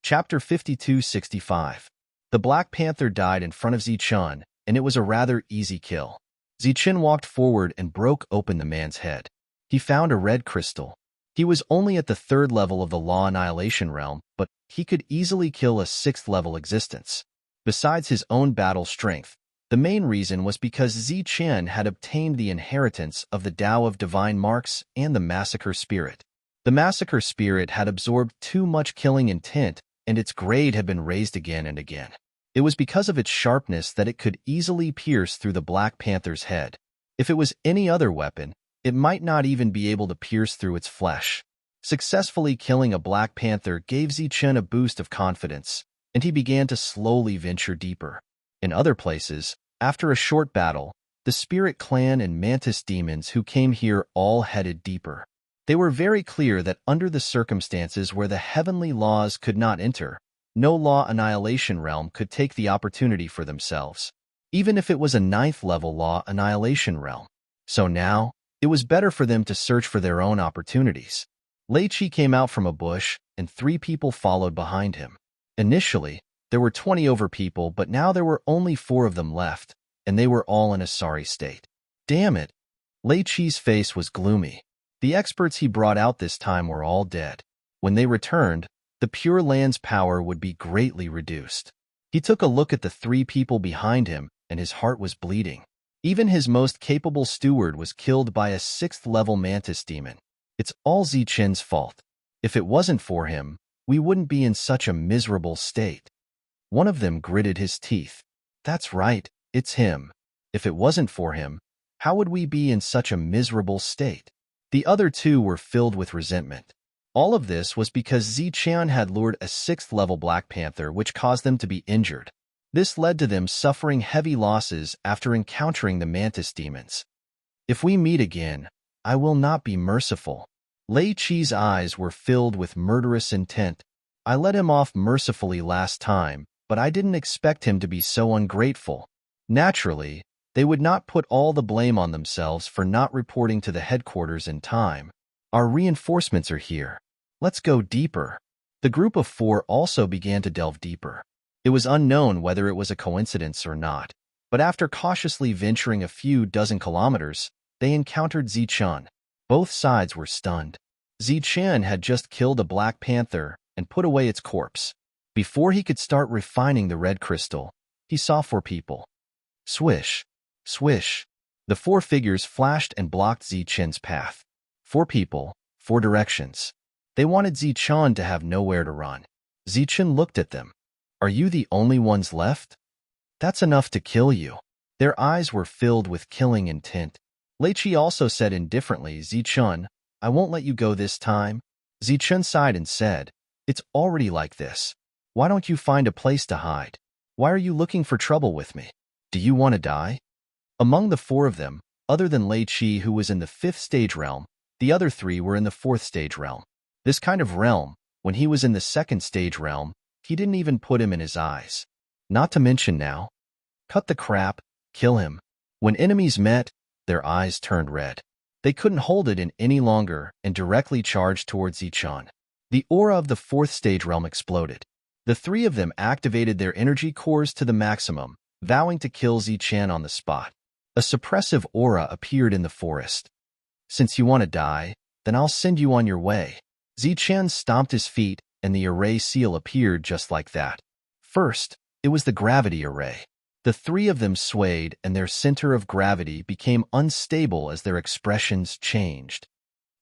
Chapter 5265. The Black Panther died in front of Zichun, and it was a rather easy kill. Zichun walked forward and broke open the man's head. He found a red crystal. He was only at the 3rd level of the Law Annihilation realm, but he could easily kill a 6th level existence. Besides his own battle strength, the main reason was because Zichun had obtained the inheritance of the Tao of Divine Marks and the Massacre Spirit. The Massacre Spirit had absorbed too much killing intent, and its grade had been raised again and again. It was because of its sharpness that it could easily pierce through the Black Panther's head. If it was any other weapon, it might not even be able to pierce through its flesh. Successfully killing a Black Panther gave Zichun a boost of confidence, and he began to slowly venture deeper. In other places, after a short battle, the Spirit Clan and Mantis demons who came here all headed deeper. They were very clear that under the circumstances where the heavenly laws could not enter, no Law Annihilation realm could take the opportunity for themselves, even if it was a 9th level Law Annihilation realm. So now, it was better for them to search for their own opportunities. Lei Chi came out from a bush, and 3 people followed behind him. Initially, there were 20 over people, but now there were only 4 of them left, and they were all in a sorry state. Damn it! Lei Chi's face was gloomy. The experts he brought out this time were all dead. When they returned, the Pure Land's power would be greatly reduced. He took a look at the 3 people behind him, and his heart was bleeding. Even his most capable steward was killed by a 6th level Mantis demon. It's all Zichun's fault. If it wasn't for him, we wouldn't be in such a miserable state. One of them gritted his teeth. That's right, it's him. If it wasn't for him, how would we be in such a miserable state? The other 2 were filled with resentment. All of this was because Zichun had lured a 6th level Black Panther, which caused them to be injured. This led to them suffering heavy losses after encountering the Mantis demons. If we meet again, I will not be merciful. Lei Chi's eyes were filled with murderous intent. I let him off mercifully last time, but I didn't expect him to be so ungrateful. Naturally, they would not put all the blame on themselves for not reporting to the headquarters in time. Our reinforcements are here. Let's go deeper. The group of 4 also began to delve deeper. It was unknown whether it was a coincidence or not, but after cautiously venturing a few dozen kilometers, they encountered Zichun. Both sides were stunned. Zichun had just killed a black panther and put away its corpse. Before he could start refining the red crystal, he saw 4 people. Swish, swish. The 4 figures flashed and blocked Zichun's path. 4 people, 4 directions. They wanted Zichun to have nowhere to run. Zichun looked at them. Are you the only ones left? That's enough to kill you. Their eyes were filled with killing intent. Lei Qi also said indifferently, Zichun, I won't let you go this time. Zichun sighed and said, it's already like this. Why don't you find a place to hide? Why are you looking for trouble with me? Do you want to die? Among the 4 of them, other than Lei Qi, who was in the 5th stage realm, the other 3 were in the 4th stage realm. This kind of realm, when he was in the 2nd stage realm, he didn't even put him in his eyes. Not to mention now. Cut the crap, kill him. When enemies met, their eyes turned red. They couldn't hold it in any longer and directly charged towards Zichun. The aura of the 4th stage realm exploded. The 3 of them activated their energy cores to the maximum, vowing to kill Zichun on the spot. A suppressive aura appeared in the forest. Since you want to die, then I'll send you on your way. Zichun stomped his feet, and the array seal appeared just like that. First, it was the gravity array. The 3 of them swayed, and their center of gravity became unstable as their expressions changed.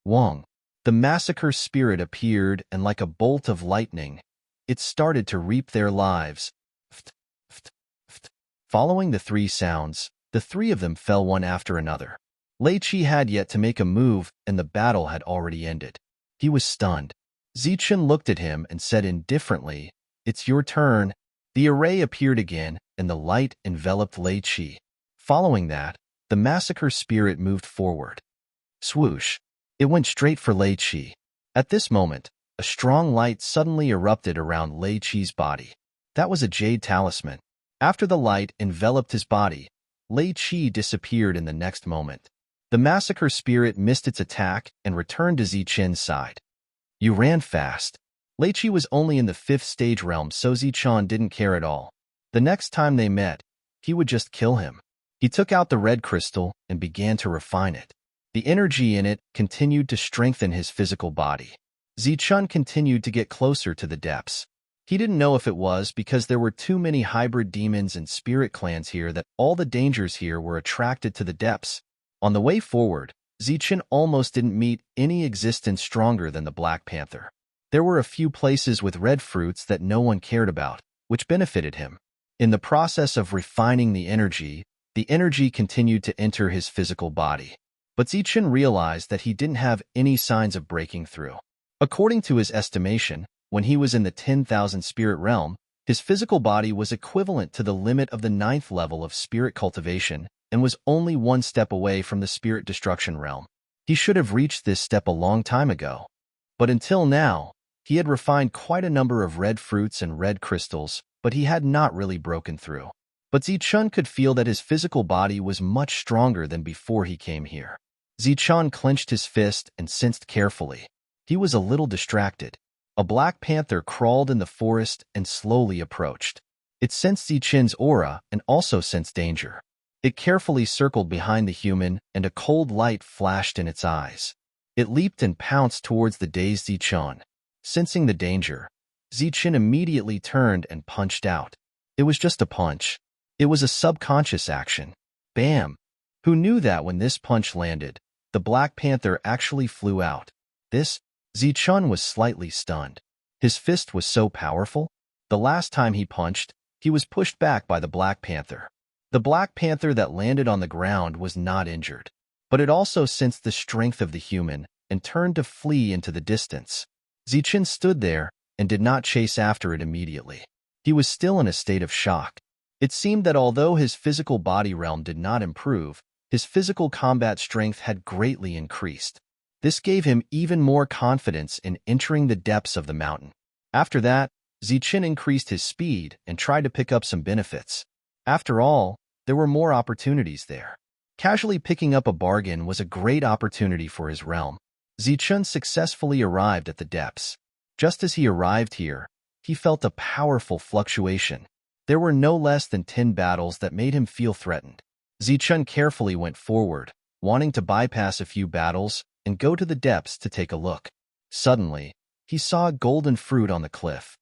Wong, the massacre spirit, appeared, and like a bolt of lightning, it started to reap their lives. Ft, ft, ft. Following the 3 sounds, the 3 of them fell one after another. Lei Qi had yet to make a move, and the battle had already ended. He was stunned. Zichun looked at him and said indifferently, it's your turn. The array appeared again, and the light enveloped Lei Qi. Following that, the massacre spirit moved forward. Swoosh! It went straight for Lei Qi. At this moment, a strong light suddenly erupted around Lei Qi's body. That was a jade talisman. After the light enveloped his body, Lei Qi disappeared in the next moment. The massacre spirit missed its attack and returned to Zichun's side. You ran fast. Lei Qi was only in the 5th stage realm, so Zichun didn't care at all. The next time they met, he would just kill him. He took out the red crystal and began to refine it. The energy in it continued to strengthen his physical body. Zichun continued to get closer to the depths. He didn't know if it was because there were too many hybrid demons and spirit clans here that all the dangers here were attracted to the depths. On the way forward, Zichun almost didn't meet any existence stronger than the Black Panther. There were a few places with red fruits that no one cared about, which benefited him. In the process of refining the energy continued to enter his physical body. But Zichun realized that he didn't have any signs of breaking through. According to his estimation, when he was in the 10,000 spirit realm, his physical body was equivalent to the limit of the 9th level of spirit cultivation and was only 1 step away from the spirit destruction realm. He should have reached this step a long time ago. But until now, he had refined quite a number of red fruits and red crystals, but he had not really broken through. But Zichun could feel that his physical body was much stronger than before he came here. Zichun clenched his fist and sensed carefully. He was a little distracted. A black panther crawled in the forest and slowly approached. It sensed Zichun's aura and also sensed danger. It carefully circled behind the human, and a cold light flashed in its eyes. It leaped and pounced towards the dazed Zichun. Sensing the danger, Zichun immediately turned and punched out. It was just a punch. It was a subconscious action. Bam! Who knew that when this punch landed, the Black Panther actually flew out? Zichun was slightly stunned. His fist was so powerful. The last time he punched, he was pushed back by the Black Panther. The Black Panther that landed on the ground was not injured, but it also sensed the strength of the human and turned to flee into the distance. Zichun stood there and did not chase after it immediately. He was still in a state of shock. It seemed that although his physical body realm did not improve, his physical combat strength had greatly increased. This gave him even more confidence in entering the depths of the mountain. After that, Zichun increased his speed and tried to pick up some benefits. After all, there were more opportunities there. Casually picking up a bargain was a great opportunity for his realm. Zichun successfully arrived at the depths. Just as he arrived here, he felt a powerful fluctuation. There were no less than 10 battles that made him feel threatened. Zichun carefully went forward, wanting to bypass a few battles and go to the depths to take a look. Suddenly, he saw a golden fruit on the cliff.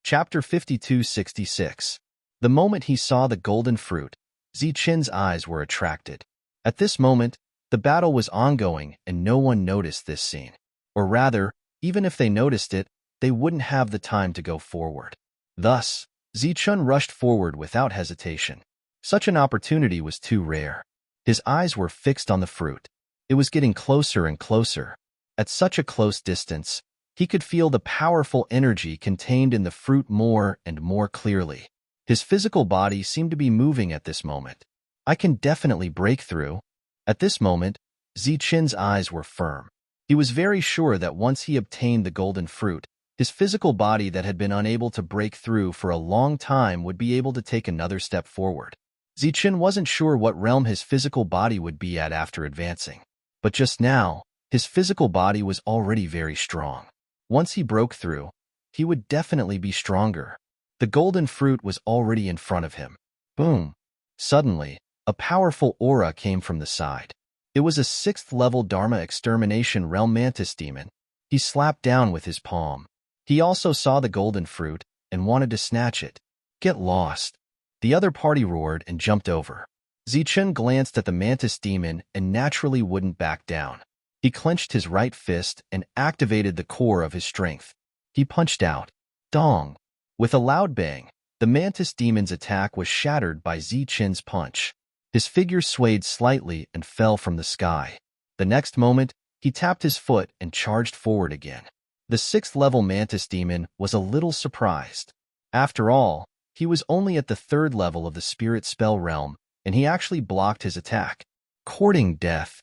Chapter 5266. The moment he saw the golden fruit, Zichen's eyes were attracted. At this moment, the battle was ongoing and no one noticed this scene. Or rather, even if they noticed it, they wouldn't have the time to go forward. Thus, Zichen rushed forward without hesitation. Such an opportunity was too rare. His eyes were fixed on the fruit. It was getting closer and closer. At such a close distance, he could feel the powerful energy contained in the fruit more and more clearly. His physical body seemed to be moving at this moment. I can definitely break through. At this moment, Zichen's eyes were firm. He was very sure that once he obtained the golden fruit, his physical body that had been unable to break through for a long time would be able to take another step forward. Zichen wasn't sure what realm his physical body would be at after advancing. But just now, his physical body was already very strong. Once he broke through, he would definitely be stronger. The golden fruit was already in front of him. Boom! Suddenly, a powerful aura came from the side. It was a 6th-level Dharma Extermination Realm Mantis Demon. He slapped down with his palm. He also saw the golden fruit and wanted to snatch it. Get lost! The other party roared and jumped over. Zichen glanced at the Mantis Demon and naturally wouldn't back down. He clenched his right fist and activated the core of his strength. He punched out. Dong! With a loud bang, the Mantis Demon's attack was shattered by Zichen's punch. His figure swayed slightly and fell from the sky. The next moment, he tapped his foot and charged forward again. The 6th-level Mantis Demon was a little surprised. After all, he was only at the 3rd level of the Spirit Spell Realm, and he actually blocked his attack. Courting death.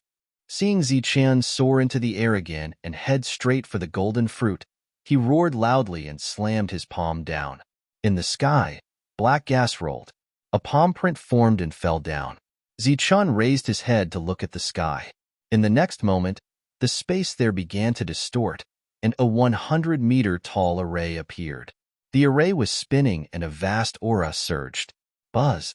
Seeing Zichen soar into the air again and head straight for the golden fruit, he roared loudly and slammed his palm down. In the sky, black gas rolled. A palm print formed and fell down. Zichen raised his head to look at the sky. In the next moment, the space there began to distort, and a 100-meter-tall array appeared. The array was spinning and a vast aura surged. Buzz!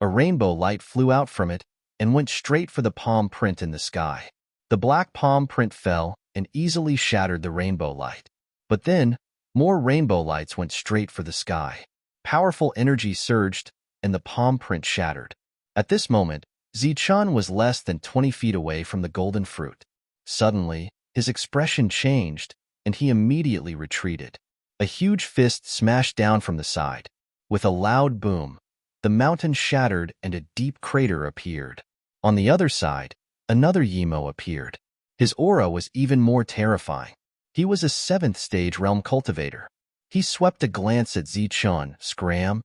A rainbow light flew out from it and went straight for the palm print in the sky. The black palm print fell and easily shattered the rainbow light. But then, more rainbow lights went straight for the sky. Powerful energy surged, and the palm print shattered. At this moment, Zichen was less than 20 feet away from the golden fruit. Suddenly, his expression changed, and he immediately retreated. A huge fist smashed down from the side. With a loud boom, the mountain shattered and a deep crater appeared. On the other side, another Yimo appeared. His aura was even more terrifying. He was a 7th-stage realm cultivator. He swept a glance at Zichen, scram.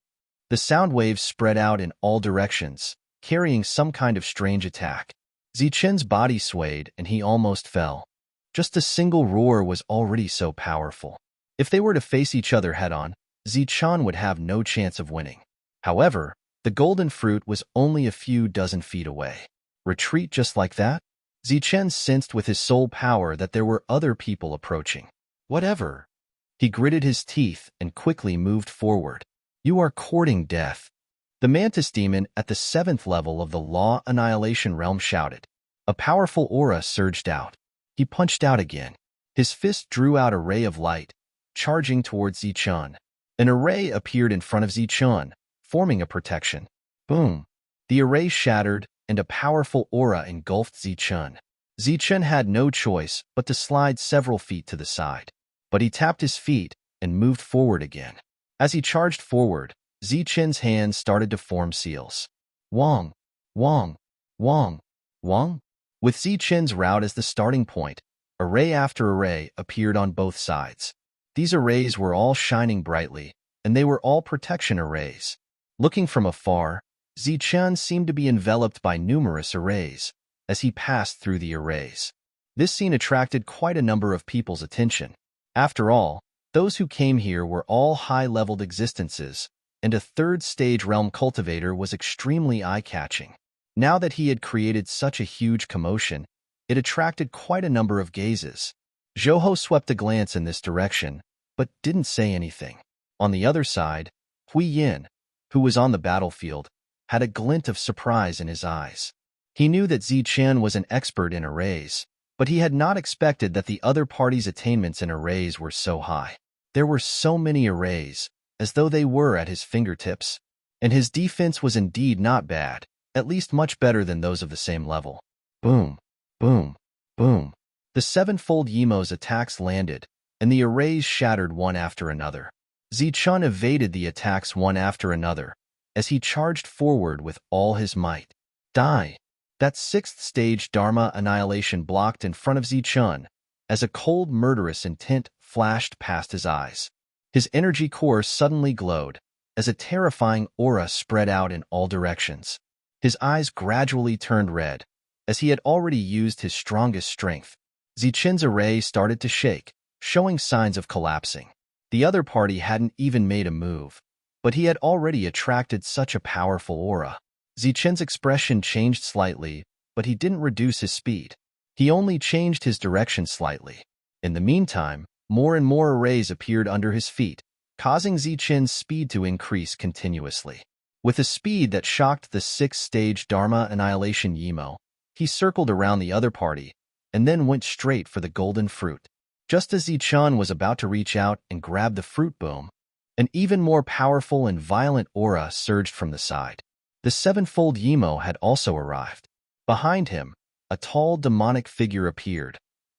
The sound waves spread out in all directions, carrying some kind of strange attack. Zichen's body swayed and he almost fell. Just a single roar was already so powerful. If they were to face each other head-on, Zichen would have no chance of winning. However, the golden fruit was only a few dozen feet away. Retreat just like that? Zichen sensed with his soul power that there were other people approaching. Whatever. He gritted his teeth and quickly moved forward. You are courting death. The Mantis Demon at the 7th level of the Law Annihilation Realm shouted. A powerful aura surged out. He punched out again. His fist drew out a ray of light, charging towards Zichen. An array appeared in front of Zichen, forming a protection. Boom! The array shattered, and a powerful aura engulfed Zichen. Zichen had no choice but to slide several feet to the side. But he tapped his feet and moved forward again. As he charged forward, Zichen's hands started to form seals. Wong! Wong! Wong! Wong! With Zichen's route as the starting point, array after array appeared on both sides. These arrays were all shining brightly, and they were all protection arrays. Looking from afar, Zichen seemed to be enveloped by numerous arrays as he passed through the arrays. This scene attracted quite a number of people's attention. After all, those who came here were all high-leveled existences, and a 3rd-stage realm cultivator was extremely eye-catching. Now that he had created such a huge commotion, it attracted quite a number of gazes. Zhouho swept a glance in this direction, but didn't say anything. On the other side, Hui Yin, who was on the battlefield, had a glint of surprise in his eyes. He knew that Zichen was an expert in arrays, but he had not expected that the other party's attainments in arrays were so high. There were so many arrays, as though they were at his fingertips, and his defense was indeed not bad, at least much better than those of the same level. Boom, boom, boom. The sevenfold Yimo's attacks landed, and the arrays shattered one after another. Zichen evaded the attacks one after another, as he charged forward with all his might. Die! That sixth stage Dharma annihilation blocked in front of Zichen, as a cold, murderous intent flashed past his eyes. His energy core suddenly glowed, as a terrifying aura spread out in all directions. His eyes gradually turned red, as he had already used his strongest strength. Zichen's array started to shake, showing signs of collapsing. The other party hadn't even made a move, but he had already attracted such a powerful aura. Zichen's expression changed slightly, but he didn't reduce his speed. He only changed his direction slightly. In the meantime, more and more arrays appeared under his feet, causing Zichen's speed to increase continuously. With a speed that shocked the sixth-stage Dharma Annihilation Yimo, he circled around the other party, and then went straight for the golden fruit. Just as Zichen was about to reach out and grab the fruit boom, an even more powerful and violent aura surged from the side. The sevenfold Yimo had also arrived. Behind him, a tall demonic figure appeared,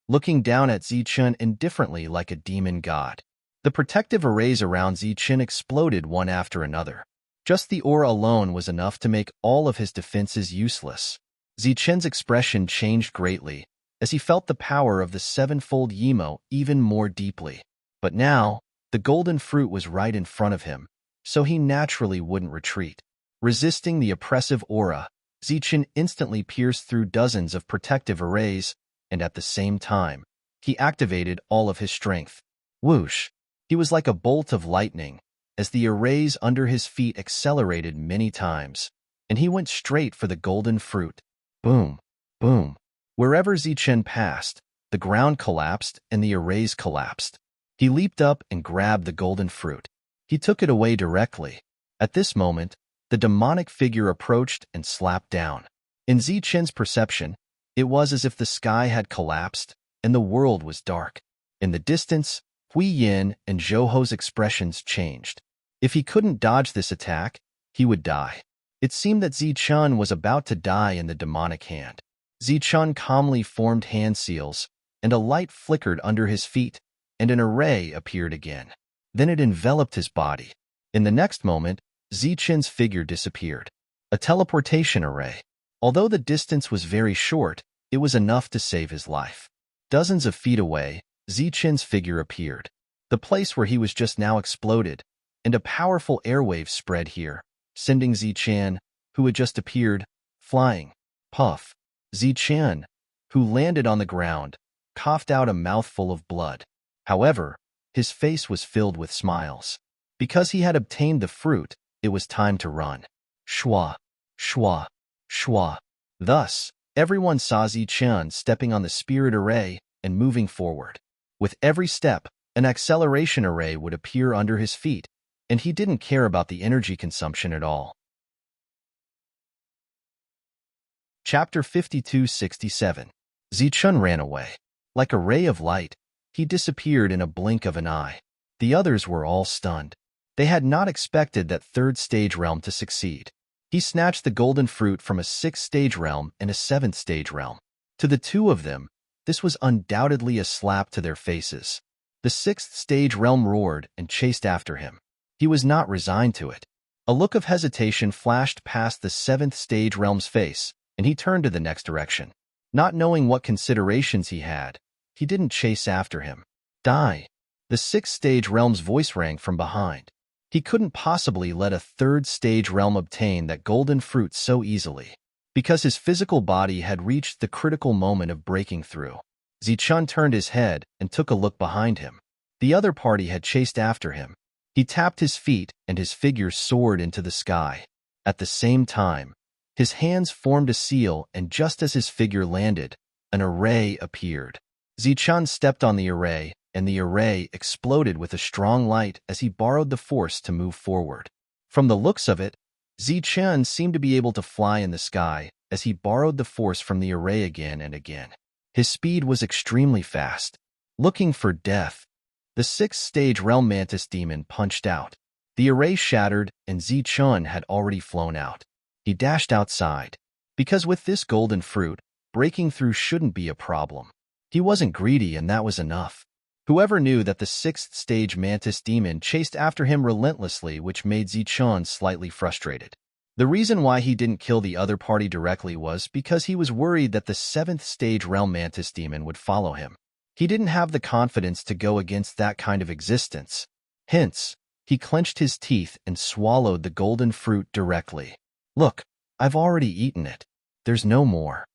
looking down at Zichen indifferently like a demon god. The protective arrays around Zichen exploded one after another. Just the aura alone was enough to make all of his defenses useless. Zichen's expression changed greatly, as he felt the power of the sevenfold Yimo even more deeply. But now, the golden fruit was right in front of him, so he naturally wouldn't retreat. Resisting the oppressive aura, Zichen instantly pierced through dozens of protective arrays, and at the same time, he activated all of his strength. Whoosh! He was like a bolt of lightning, as the arrays under his feet accelerated many times, and he went straight for the golden fruit. Boom! Boom! Wherever Zichen passed, the ground collapsed and the arrays collapsed. He leaped up and grabbed the golden fruit. He took it away directly. At this moment, the demonic figure approached and slapped down. In Zichen's perception, it was as if the sky had collapsed and the world was dark. In the distance, Hui Yin and Zhouho's expressions changed. If he couldn't dodge this attack, he would die. It seemed that Zichen was about to die in the demonic hand. Zichen calmly formed hand seals, and a light flickered under his feet, and an array appeared again. Then it enveloped his body. In the next moment, Zichen's figure disappeared. A teleportation array. Although the distance was very short, it was enough to save his life. Dozens of feet away, Zichen's figure appeared. The place where he was just now exploded, and a powerful airwave spread here, sending Zichen, who had just appeared, flying. Puff! Zichen, who landed on the ground, coughed out a mouthful of blood. However, his face was filled with smiles. Because he had obtained the fruit, it was time to run. Shwa, shwa, shwa. Thus, everyone saw Zichen stepping on the spirit array and moving forward. With every step, an acceleration array would appear under his feet, and he didn't care about the energy consumption at all. Chapter 52-67. Zichen ran away. Like a ray of light, he disappeared in a blink of an eye. The others were all stunned. They had not expected that third-stage realm to succeed. He snatched the golden fruit from a sixth-stage realm and a seventh-stage realm. To the two of them, this was undoubtedly a slap to their faces. The sixth-stage realm roared and chased after him. He was not resigned to it. A look of hesitation flashed past the seventh-stage realm's face, and he turned to the next direction. Not knowing what considerations he had, he didn't chase after him. Die! The sixth-stage realm's voice rang from behind. He couldn't possibly let a third-stage realm obtain that golden fruit so easily, because his physical body had reached the critical moment of breaking through. Zichen turned his head and took a look behind him. The other party had chased after him. He tapped his feet and his figure soared into the sky. At the same time, his hands formed a seal, and just as his figure landed, an array appeared. Zichen stepped on the array, and the array exploded with a strong light as he borrowed the force to move forward. From the looks of it, Zichen seemed to be able to fly in the sky as he borrowed the force from the array again and again. His speed was extremely fast. Looking for death, the sixth-stage realm mantis demon punched out. The array shattered, and Zichen had already flown out. He dashed outside. Because with this golden fruit, breaking through shouldn't be a problem. He wasn't greedy, and that was enough. Whoever knew that the sixth-stage mantis demon chased after him relentlessly, which made Zichen slightly frustrated. The reason why he didn't kill the other party directly was because he was worried that the seventh-stage realm mantis demon would follow him. He didn't have the confidence to go against that kind of existence. Hence, he clenched his teeth and swallowed the golden fruit directly. Look, I've already eaten it. There's no more.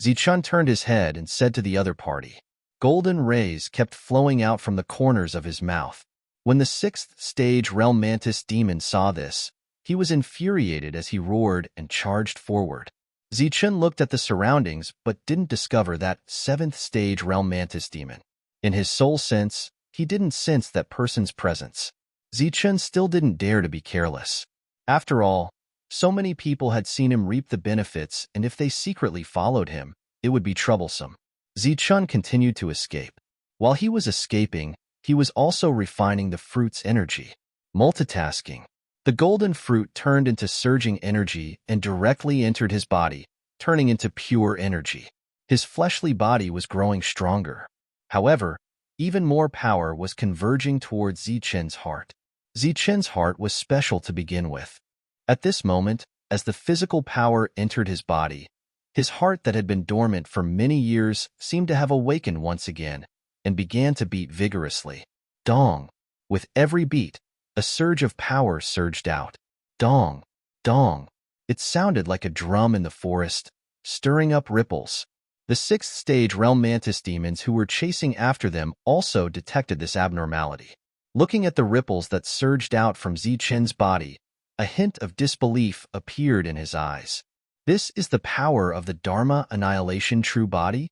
Zichen turned his head and said to the other party. Golden rays kept flowing out from the corners of his mouth. When the sixth-stage realm mantis demon saw this, he was infuriated as he roared and charged forward. Zichen looked at the surroundings but didn't discover that seventh-stage realm mantis demon. In his soul sense, he didn't sense that person's presence. Zichen still didn't dare to be careless. After all, so many people had seen him reap the benefits, and if they secretly followed him, it would be troublesome. Zichen continued to escape. While he was escaping, he was also refining the fruit's energy. Multitasking. The golden fruit turned into surging energy and directly entered his body, turning into pure energy. His fleshly body was growing stronger. However, even more power was converging towards Zichen's heart. Zichen's heart was special to begin with. At this moment, as the physical power entered his body, his heart that had been dormant for many years seemed to have awakened once again and began to beat vigorously. Dong! With every beat, a surge of power surged out. Dong! Dong! It sounded like a drum in the forest, stirring up ripples. The sixth-stage realm mantis demons who were chasing after them also detected this abnormality. Looking at the ripples that surged out from Zichen's body, a hint of disbelief appeared in his eyes. This is the power of the Dharma Annihilation True Body?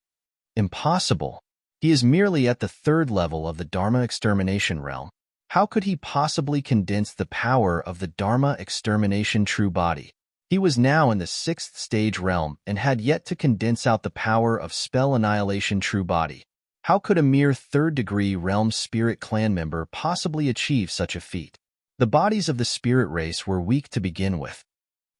Impossible. He is merely at the third level of the Dharma Extermination realm. How could he possibly condense the power of the Dharma Extermination True Body? He was now in the sixth stage realm and had yet to condense out the power of Spell Annihilation True Body. How could a mere third-degree realm spirit clan member possibly achieve such a feat? The bodies of the spirit race were weak to begin with.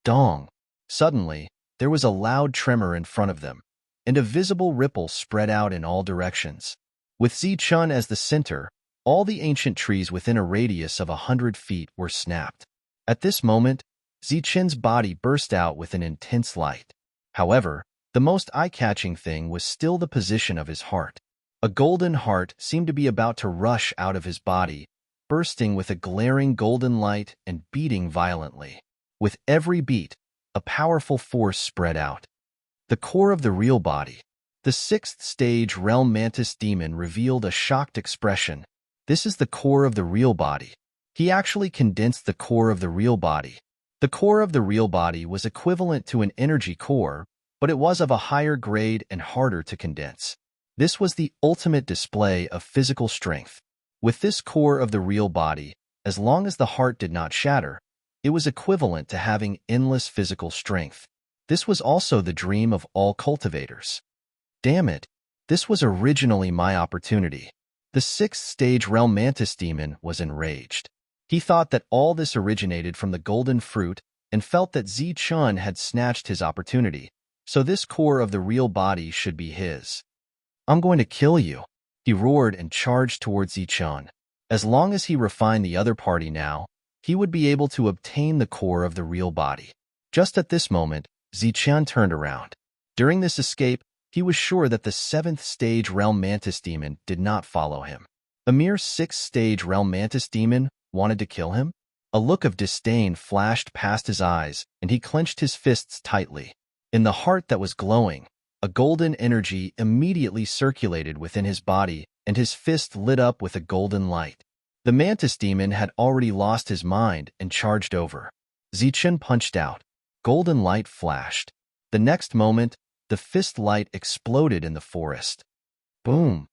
Dong! Suddenly, there was a loud tremor in front of them, and a visible ripple spread out in all directions. With Zichen as the center, all the ancient trees within a radius of 100 feet were snapped. At this moment, Zichen's body burst out with an intense light. However, the most eye-catching thing was still the position of his heart. A golden heart seemed to be about to rush out of his body, bursting with a glaring golden light and beating violently. With every beat, a powerful force spread out. The core of the real body. The sixth stage realm mantis demon revealed a shocked expression. This is the core of the real body. He actually condensed the core of the real body. The core of the real body was equivalent to an energy core, but it was of a higher grade and harder to condense. This was the ultimate display of physical strength. With this core of the real body, as long as the heart did not shatter, it was equivalent to having endless physical strength. This was also the dream of all cultivators. Damn it, this was originally my opportunity. The sixth stage realm mantis demon was enraged. He thought that all this originated from the golden fruit and felt that Zichen had snatched his opportunity, so this core of the real body should be his. I'm going to kill you, he roared and charged towards Zichen. As long as he refined the other party now, he would be able to obtain the core of the real body. Just at this moment, Zichen turned around. During this escape, he was sure that the seventh stage realm mantis demon did not follow him. A mere sixth stage realm mantis demon wanted to kill him? A look of disdain flashed past his eyes, and he clenched his fists tightly. In the heart that was glowing, a golden energy immediately circulated within his body, and his fist lit up with a golden light. The mantis demon had already lost his mind and charged over. Zichen punched out. Golden light flashed. The next moment, the fist light exploded in the forest. Boom!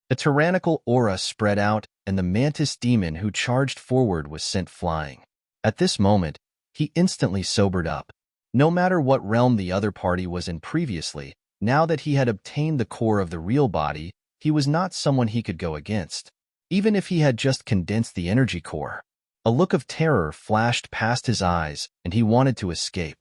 A tyrannical aura spread out, and the mantis demon who charged forward was sent flying. At this moment, He instantly sobered up. No matter what realm the other party was in previously, now that he had obtained the core of the real body, he was not someone he could go against, even if he had just condensed the energy core. A look of terror flashed past his eyes, and he wanted to escape.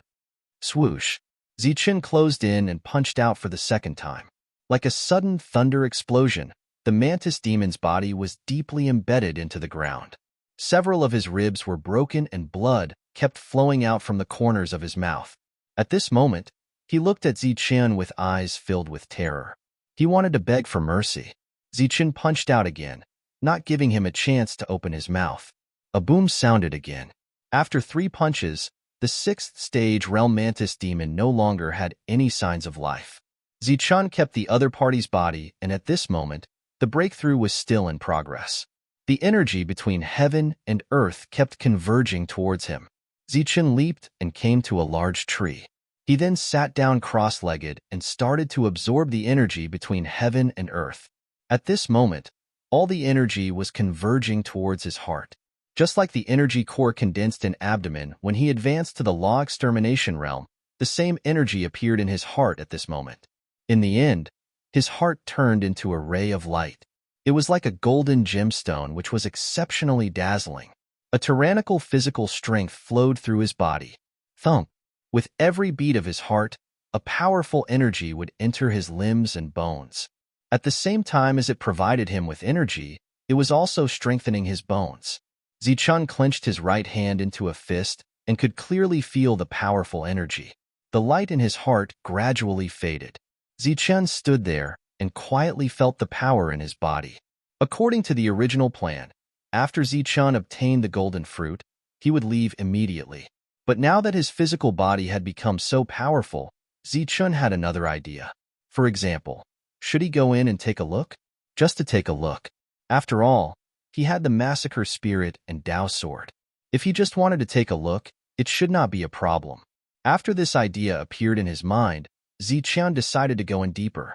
Swoosh! Zichen closed in and punched out for the second time. Like a sudden thunder explosion, the mantis demon's body was deeply embedded into the ground. Several of his ribs were broken and blood kept flowing out from the corners of his mouth. At this moment, he looked at Zichen with eyes filled with terror. He wanted to beg for mercy. Zichen punched out again, not giving him a chance to open his mouth. A boom sounded again. After 3 punches, the 6th stage realm mantis demon no longer had any signs of life. Zichen kept the other party's body, and at this moment, the breakthrough was still in progress. The energy between heaven and earth kept converging towards him. Zichen leaped and came to a large tree. He then sat down cross-legged and started to absorb the energy between heaven and earth. At this moment, all the energy was converging towards his heart. Just like the energy core condensed in abdomen when he advanced to the law extermination realm, the same energy appeared in his heart at this moment. In the end, his heart turned into a ray of light. It was like a golden gemstone which was exceptionally dazzling. A tyrannical physical strength flowed through his body. Thump! With every beat of his heart, a powerful energy would enter his limbs and bones. At the same time as it provided him with energy, it was also strengthening his bones. Zichen clenched his right hand into a fist and could clearly feel the powerful energy. The light in his heart gradually faded. Zichen stood there and quietly felt the power in his body. According to the original plan, after Zichen obtained the golden fruit, he would leave immediately. But now that his physical body had become so powerful, Zichen had another idea. For example, should he go in and take a look? Just to take a look. After all, he had the massacre spirit and Dao sword. If he just wanted to take a look, it should not be a problem. After this idea appeared in his mind, Zichen decided to go in deeper.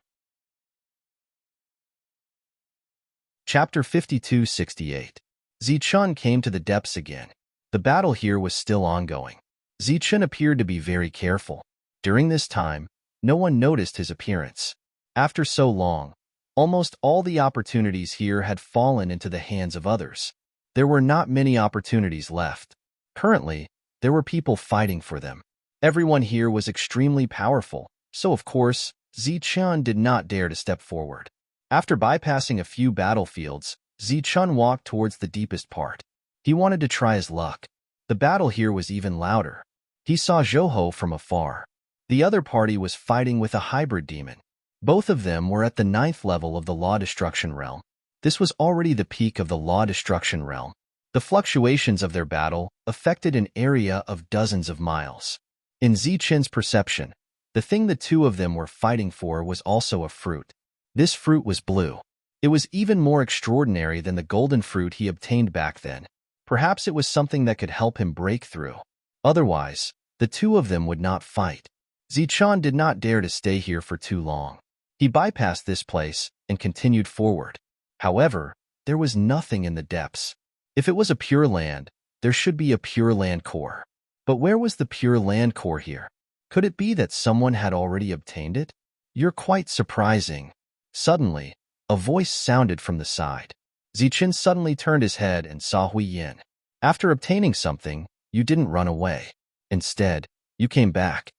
Chapter 5268. Zichen came to the depths again. The battle here was still ongoing. Zichen appeared to be very careful. During this time, no one noticed his appearance. After so long, almost all the opportunities here had fallen into the hands of others. There were not many opportunities left. Currently, there were people fighting for them. Everyone here was extremely powerful, so of course, Zichen did not dare to step forward. After bypassing a few battlefields, Zichen walked towards the deepest part. He wanted to try his luck. The battle here was even louder. He saw Zhouhou from afar. The other party was fighting with a hybrid demon. Both of them were at the 9th level of the Law Destruction Realm. This was already the peak of the Law Destruction Realm. The fluctuations of their battle affected an area of dozens of miles. In Zichen's perception, the thing the two of them were fighting for was also a fruit. This fruit was blue. It was even more extraordinary than the golden fruit he obtained back then. Perhaps it was something that could help him break through. Otherwise, the two of them would not fight. Zichen did not dare to stay here for too long. He bypassed this place and continued forward. However, there was nothing in the depths. If it was a pure land, there should be a pure land core. But where was the pure land core here? Could it be that someone had already obtained it? You're quite surprising. Suddenly, a voice sounded from the side. Zichen suddenly turned his head and saw Hui Yin. After obtaining something, you didn't run away. Instead, you came back.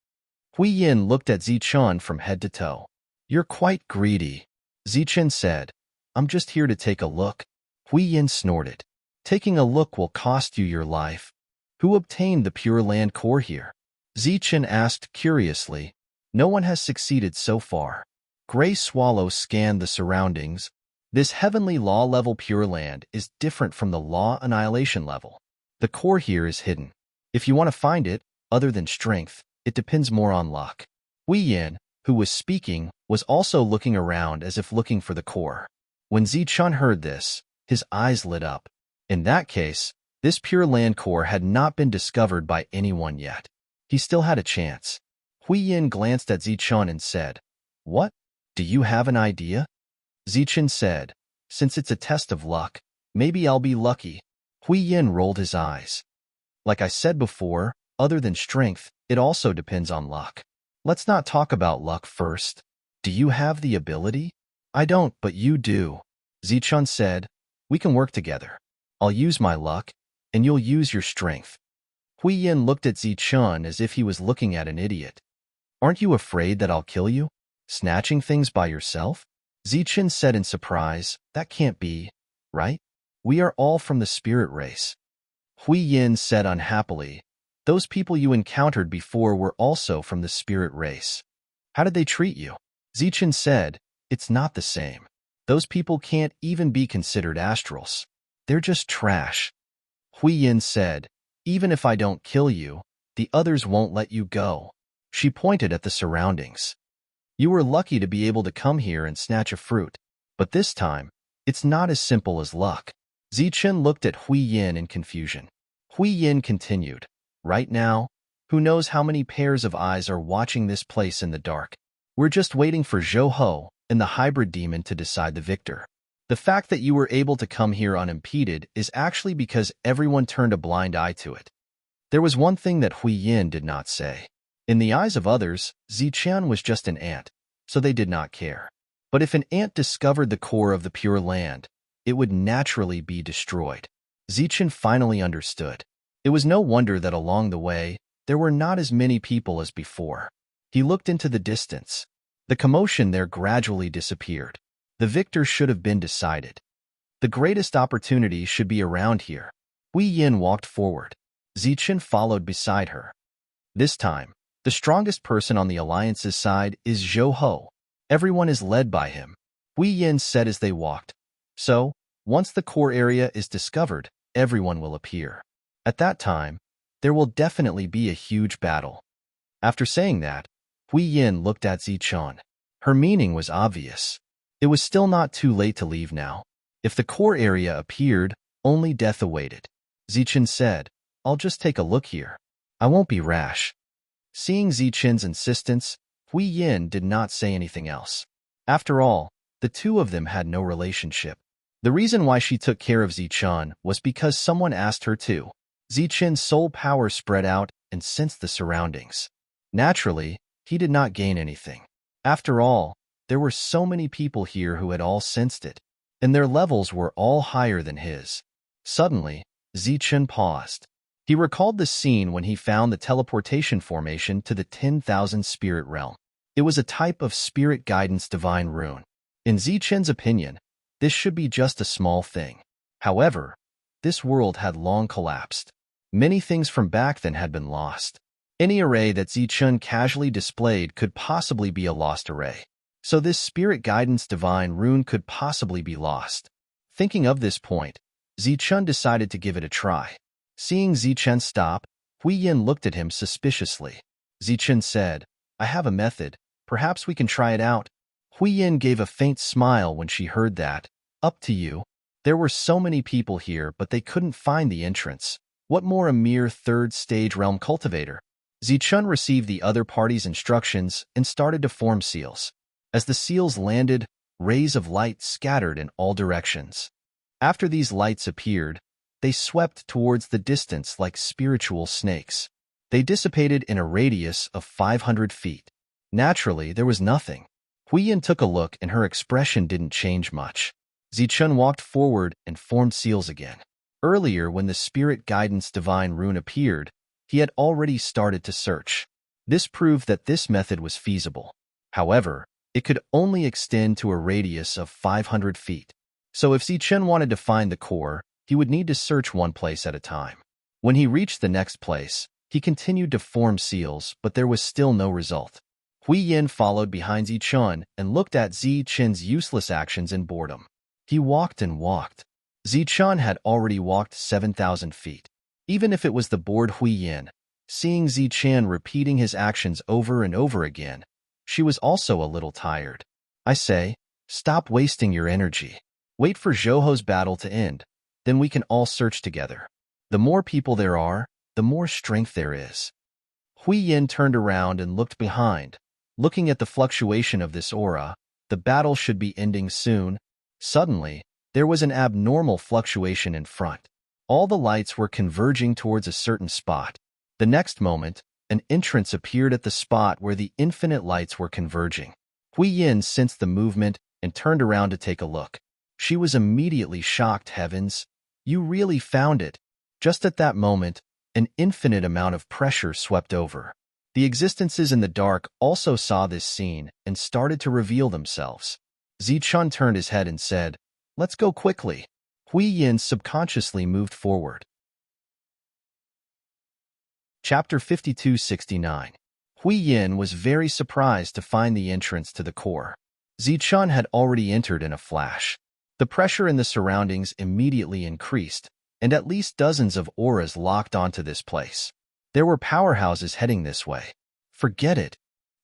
Hui Yin looked at Zichen from head to toe. You're quite greedy. Zichen said, I'm just here to take a look. Hui Yin snorted. Taking a look will cost you your life. Who obtained the Pure Land core here? Zichen asked curiously. No one has succeeded so far. Gray Swallow scanned the surroundings. This heavenly law level Pure Land is different from the law annihilation level. The core here is hidden. If you want to find it, other than strength, it depends more on luck. Hui Yin, who was speaking, was also looking around as if looking for the core. When Zichen heard this, his eyes lit up. In that case, this Pure Land core had not been discovered by anyone yet. He still had a chance. Hui Yin glanced at Zichen and said, What? Do you have an idea? Zichen said, Since it's a test of luck, maybe I'll be lucky. Hui Yin rolled his eyes. Like I said before, other than strength, it also depends on luck. Let's not talk about luck first. Do you have the ability? I don't, but you do. Zichun said, we can work together. I'll use my luck, and you'll use your strength. Hui Yin looked at Zichun as if he was looking at an idiot. Aren't you afraid that I'll kill you? Snatching things by yourself? Zichun said in surprise, that can't be, right? We are all from the spirit race. Hui Yin said unhappily, those people you encountered before were also from the spirit race. How did they treat you? Zichun said, it's not the same. Those people can't even be considered astrals. They're just trash. Hui Yin said, even if I don't kill you, the others won't let you go. She pointed at the surroundings. You were lucky to be able to come here and snatch a fruit, but this time, it's not as simple as luck. Zichun looked at Hui Yin in confusion. Hui Yin continued, right now, who knows how many pairs of eyes are watching this place in the dark? We're just waiting for Zhou Ho and the hybrid demon to decide the victor. The fact that you were able to come here unimpeded is actually because everyone turned a blind eye to it. There was one thing that Hui Yin did not say. In the eyes of others, Zichun was just an ant, so they did not care. But if an ant discovered the core of the Pure Land, it would naturally be destroyed. Zichun finally understood. It was no wonder that along the way, there were not as many people as before. He looked into the distance. The commotion there gradually disappeared. The victor should have been decided. The greatest opportunity should be around here. Hui Yin walked forward. Zichun followed beside her. This time, the strongest person on the Alliance's side is Zhou Ho. Everyone is led by him. Hui Yin said as they walked. So, once the core area is discovered, everyone will appear. At that time, there will definitely be a huge battle. After saying that, Hui Yin looked at Zichun. Her meaning was obvious. It was still not too late to leave now. If the core area appeared, only death awaited. Zichun said, I'll just take a look here. I won't be rash. Seeing Zichun's insistence, Hui Yin did not say anything else. After all, the two of them had no relationship. The reason why she took care of Zichun was because someone asked her to. Zichun's soul power spread out and sensed the surroundings. Naturally, he did not gain anything. After all, there were so many people here who had all sensed it, and their levels were all higher than his. Suddenly, Zichun paused. He recalled the scene when he found the teleportation formation to the 10,000 spirit realm. It was a type of spirit guidance divine rune. In Zichun's opinion, this should be just a small thing. However, this world had long collapsed. Many things from back then had been lost. Any array that Zichun casually displayed could possibly be a lost array. So this spirit guidance divine rune could possibly be lost. Thinking of this point, Zichun decided to give it a try. Seeing Zichun stop, Hui Yin looked at him suspiciously. Zichun said, I have a method. Perhaps we can try it out. Hui Yin gave a faint smile when she heard that. Up to you. There were so many people here, but they couldn't find the entrance. What more a mere third-stage realm cultivator? Zichun received the other party's instructions and started to form seals. As the seals landed, rays of light scattered in all directions. After these lights appeared, they swept towards the distance like spiritual snakes. They dissipated in a radius of 500 feet. Naturally, there was nothing. Hui Yin took a look and her expression didn't change much. Zichun walked forward and formed seals again. Earlier, when the spirit guidance divine rune appeared, he had already started to search. This proved that this method was feasible. However, it could only extend to a radius of 500 feet. So if Zichun wanted to find the core, he would need to search one place at a time. When he reached the next place, he continued to form seals, but there was still no result. Hui Yin followed behind Zichun and looked at Zichun's useless actions in boredom. He walked and walked. Zichun had already walked 7,000 feet. Even if it was the bored Hui Yin, seeing Zichun repeating his actions over and over again, she was also a little tired. I say, stop wasting your energy. Wait for Zhou Ho's battle to end. Then we can all search together. The more people there are, the more strength there is. Hui Yin turned around and looked behind. Looking at the fluctuation of this aura, the battle should be ending soon. Suddenly, there was an abnormal fluctuation in front. All the lights were converging towards a certain spot. The next moment, an entrance appeared at the spot where the infinite lights were converging. Hui Yin sensed the movement and turned around to take a look. She was immediately shocked. Heavens, you really found it. Just at that moment, an infinite amount of pressure swept over. The existences in the dark also saw this scene and started to reveal themselves. Zichun turned his head and said, "Let's go quickly." Hui Yin subconsciously moved forward. Chapter 5269. Hui Yin was very surprised to find the entrance to the core. Zichun had already entered in a flash. The pressure in the surroundings immediately increased, and at least dozens of auras locked onto this place. There were powerhouses heading this way. Forget it.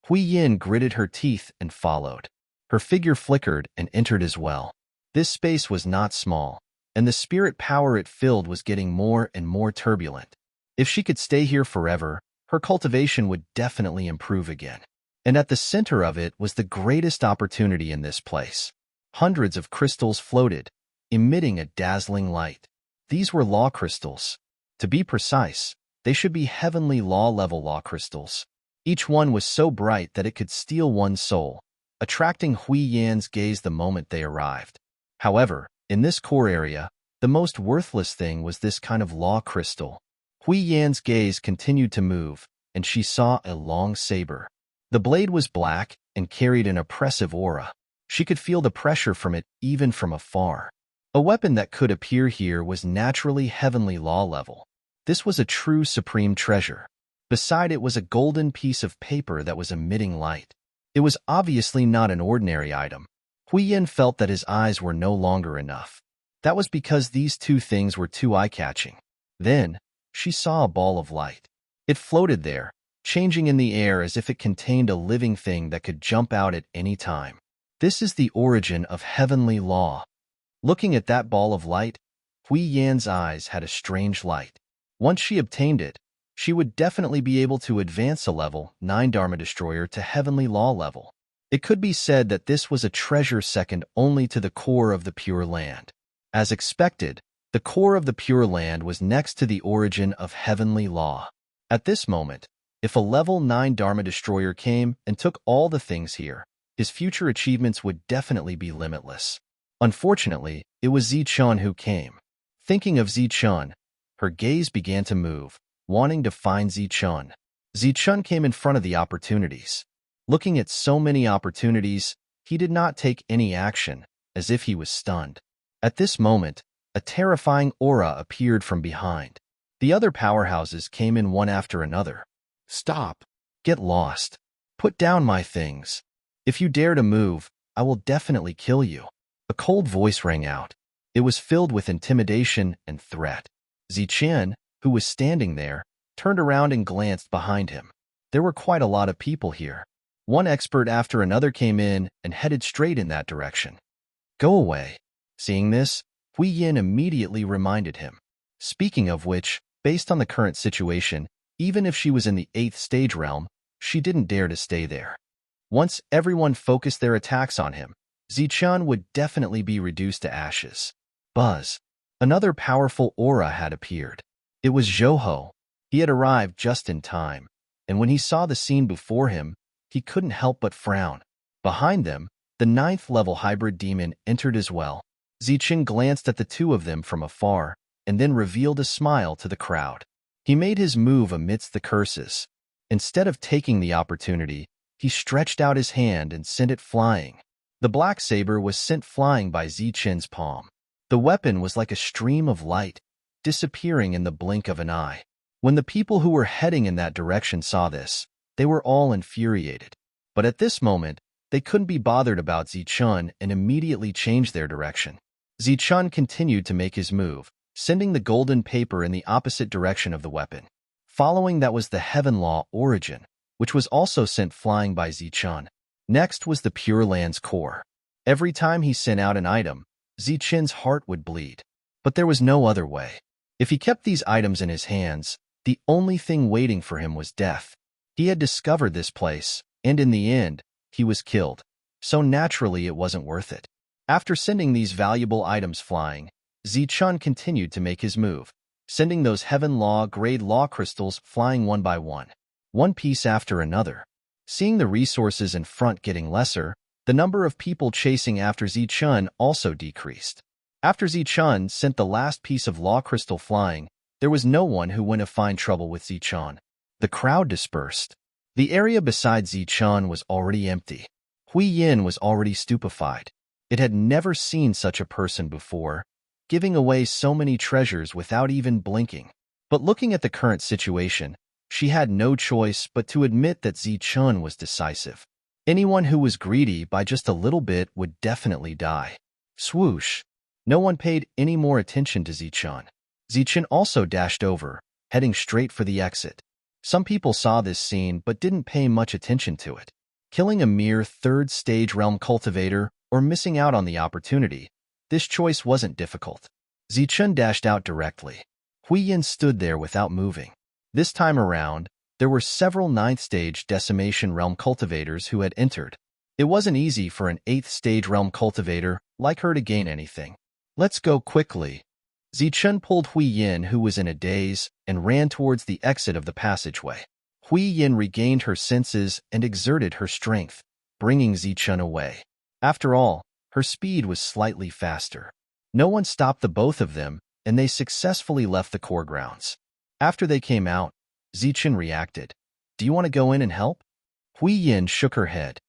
Hui Yin gritted her teeth and followed. Her figure flickered and entered as well. This space was not small, and the spirit power it filled was getting more and more turbulent. If she could stay here forever, her cultivation would definitely improve again. And at the center of it was the greatest opportunity in this place. Hundreds of crystals floated, emitting a dazzling light. These were law crystals. To be precise, they should be heavenly law-level law crystals. Each one was so bright that it could steal one's soul, attracting Hui Yan's gaze the moment they arrived. However, in this core area, the most worthless thing was this kind of law crystal. Hui Yan's gaze continued to move, and she saw a long saber. The blade was black and carried an oppressive aura. She could feel the pressure from it even from afar. A weapon that could appear here was naturally heavenly law level. This was a true supreme treasure. Beside it was a golden piece of paper that was emitting light. It was obviously not an ordinary item. Hui Yin felt that his eyes were no longer enough. That was because these two things were too eye-catching. Then, she saw a ball of light. It floated there, changing in the air as if it contained a living thing that could jump out at any time. This is the origin of heavenly law. Looking at that ball of light, Hui Yan's eyes had a strange light. Once she obtained it, she would definitely be able to advance a level 9 Dharma Destroyer to heavenly law level. It could be said that this was a treasure second only to the core of the Pure Land. As expected, the core of the Pure Land was next to the origin of heavenly law. At this moment, if a level 9 Dharma Destroyer came and took all the things here, his future achievements would definitely be limitless. Unfortunately, it was Zichun who came. Thinking of Zichun, her gaze began to move, wanting to find Zichun. Zichun came in front of the opportunities. Looking at so many opportunities, he did not take any action, as if he was stunned. At this moment, a terrifying aura appeared from behind. The other powerhouses came in one after another. "Stop. Get lost. Put down my things. If you dare to move, I will definitely kill you." A cold voice rang out. It was filled with intimidation and threat. Zichun, who was standing there, turned around and glanced behind him. There were quite a lot of people here. One expert after another came in and headed straight in that direction. "Go away." Seeing this, Hui Yin immediately reminded him. Speaking of which, based on the current situation, even if she was in the 8th stage realm, she didn't dare to stay there. Once everyone focused their attacks on him, Zichun would definitely be reduced to ashes. Buzz. Another powerful aura had appeared. It was Zhouho. He had arrived just in time, and when he saw the scene before him, he couldn't help but frown. Behind them, the 9th level hybrid demon entered as well. Zichun glanced at the two of them from afar, and then revealed a smile to the crowd. He made his move amidst the curses. Instead of taking the opportunity, he stretched out his hand and sent it flying. The black saber was sent flying by Zichun's palm. The weapon was like a stream of light, disappearing in the blink of an eye. When the people who were heading in that direction saw this, they were all infuriated. But at this moment, they couldn't be bothered about Zichun and immediately changed their direction. Zichun continued to make his move, sending the golden paper in the opposite direction of the weapon. Following that was the Heaven Law Origin, which was also sent flying by Zichun. Next was the Pure Land's core. Every time he sent out an item, Zichun's heart would bleed. But there was no other way. If he kept these items in his hands, the only thing waiting for him was death. He had discovered this place, and in the end, he was killed. So naturally it wasn't worth it. After sending these valuable items flying, Zichun continued to make his move, sending those heaven law-grade law crystals flying one by one piece after another. Seeing the resources in front getting lesser, the number of people chasing after Zichun also decreased. After Zichun sent the last piece of law crystal flying, there was no one who wouldn't find trouble with Zichun. The crowd dispersed. The area beside Zichun was already empty. Hui Yin was already stupefied. It had never seen such a person before, giving away so many treasures without even blinking. But looking at the current situation, she had no choice but to admit that Zichun was decisive. Anyone who was greedy by just a little bit would definitely die. Swoosh! No one paid any more attention to Zichun. Zichun also dashed over, heading straight for the exit. Some people saw this scene but didn't pay much attention to it. Killing a mere third-stage realm cultivator or missing out on the opportunity, this choice wasn't difficult. Zichun dashed out directly. Hui Yin stood there without moving. This time around, there were several 9th-stage decimation realm cultivators who had entered. It wasn't easy for an 8th-stage realm cultivator like her to gain anything. Let's go quickly. Zichun pulled Hui Yin, who was in a daze, and ran towards the exit of the passageway. Hui Yin regained her senses and exerted her strength, bringing Zichun away. After all, her speed was slightly faster. No one stopped the both of them, and they successfully left the core grounds. After they came out, Zichun reacted. Do you want to go in and help? Hui Yin shook her head.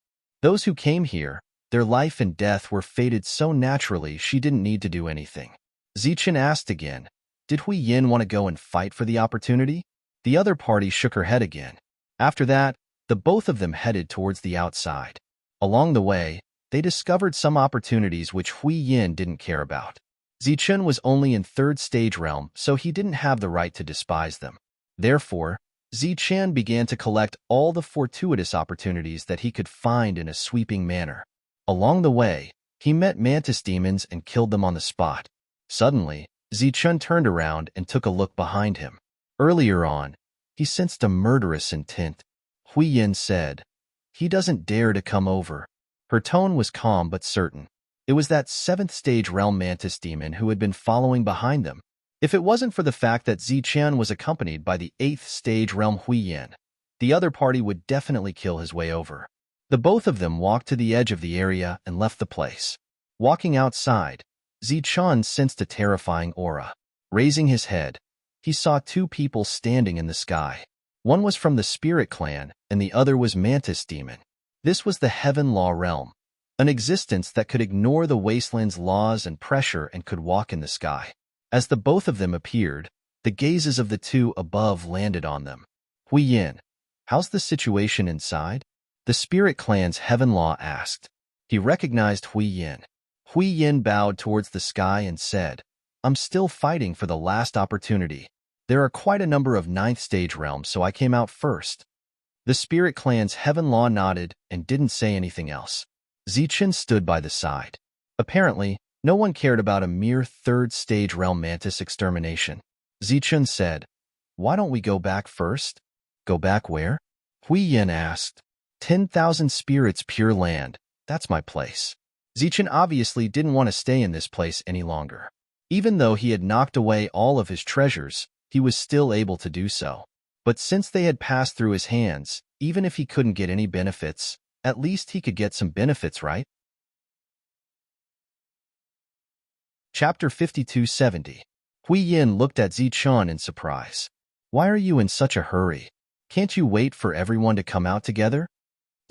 Those who came here, their life and death were fated so naturally she didn't need to do anything. Zichun asked again, did Hui Yin want to go and fight for the opportunity? The other party shook her head again. After that, the both of them headed towards the outside. Along the way, they discovered some opportunities which Hui Yin didn't care about. Zichun was only in 3rd-stage realm, so he didn't have the right to despise them. Therefore, Zichun began to collect all the fortuitous opportunities that he could find in a sweeping manner. Along the way, he met mantis demons and killed them on the spot. Suddenly, Zichun turned around and took a look behind him. Earlier on, he sensed a murderous intent. Hui Yin said, he doesn't dare to come over. Her tone was calm but certain. It was that 7th-stage realm mantis demon who had been following behind them. If it wasn't for the fact that Zichun was accompanied by the 8th-stage realm Hui Yin, the other party would definitely kill his way over. The both of them walked to the edge of the area and left the place. Walking outside, Zichun sensed a terrifying aura. Raising his head, he saw 2 people standing in the sky. One was from the spirit clan, and the other was Mantis Demon. This was the Heaven Law realm, an existence that could ignore the wasteland's laws and pressure and could walk in the sky. As the both of them appeared, the gazes of the 2 above landed on them. Hui Yin, how's the situation inside? The spirit clan's Heaven Law asked. He recognized Hui Yin. Hui Yin bowed towards the sky and said, I'm still fighting for the last opportunity. There are quite a number of 9th-stage realms, so I came out first. The spirit clan's Heaven Law nodded and didn't say anything else. Zichun stood by the side. Apparently, no one cared about a mere 3rd-stage realm mantis extermination. Zichun said, why don't we go back first? Go back where? Hui Yin asked. 10,000 spirits pure land. That's my place. Zichun obviously didn't want to stay in this place any longer. Even though he had knocked away all of his treasures, he was still able to do so. But since they had passed through his hands, even if he couldn't get any benefits, at least he could get some benefits, right? Chapter 5270. Hui Yin looked at Zichun in surprise. Why are you in such a hurry? Can't you wait for everyone to come out together?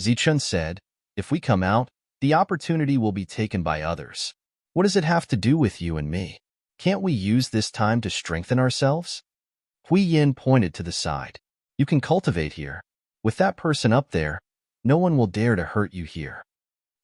Zichun said, if we come out, the opportunity will be taken by others. What does it have to do with you and me? Can't we use this time to strengthen ourselves? Hui Yin pointed to the side. You can cultivate here. With that person up there, no one will dare to hurt you here.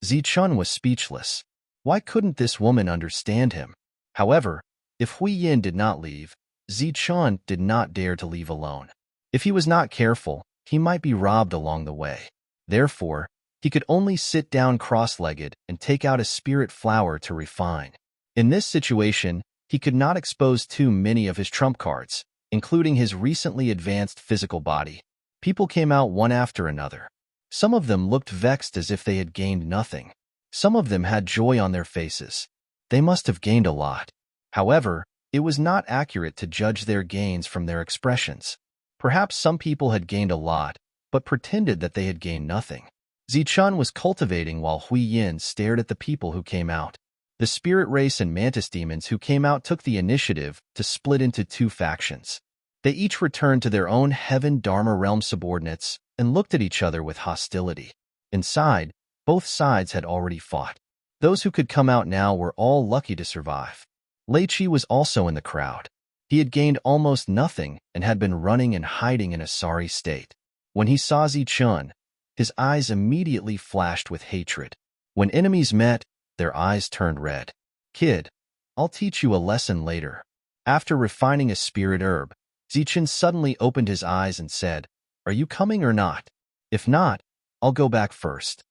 Zichun was speechless. Why couldn't this woman understand him? However, if Hui Yin did not leave, Zichun did not dare to leave alone. If he was not careful, he might be robbed along the way. Therefore, he could only sit down cross-legged and take out a spirit flower to refine. In this situation, he could not expose too many of his trump cards, including his recently advanced physical body. People came out one after another. Some of them looked vexed as if they had gained nothing. Some of them had joy on their faces. They must have gained a lot. However, It was not accurate to judge their gains from their expressions. Perhaps some people had gained a lot, but pretended that they had gained nothing. Zichun was cultivating while Hui Yin stared at the people who came out. The spirit race and mantis demons who came out took the initiative to split into two factions. They each returned to their own heaven Dharma realm subordinates and looked at each other with hostility. Inside, both sides had already fought. Those who could come out now were all lucky to survive. Lei Qi was also in the crowd. He had gained almost nothing and had been running and hiding in a sorry state. When he saw Zichun, his eyes immediately flashed with hatred. When enemies met, their eyes turned red. "Kid, I'll teach you a lesson later." After refining a spirit herb, Zichun suddenly opened his eyes and said, "Are you coming or not? If not, I'll go back first."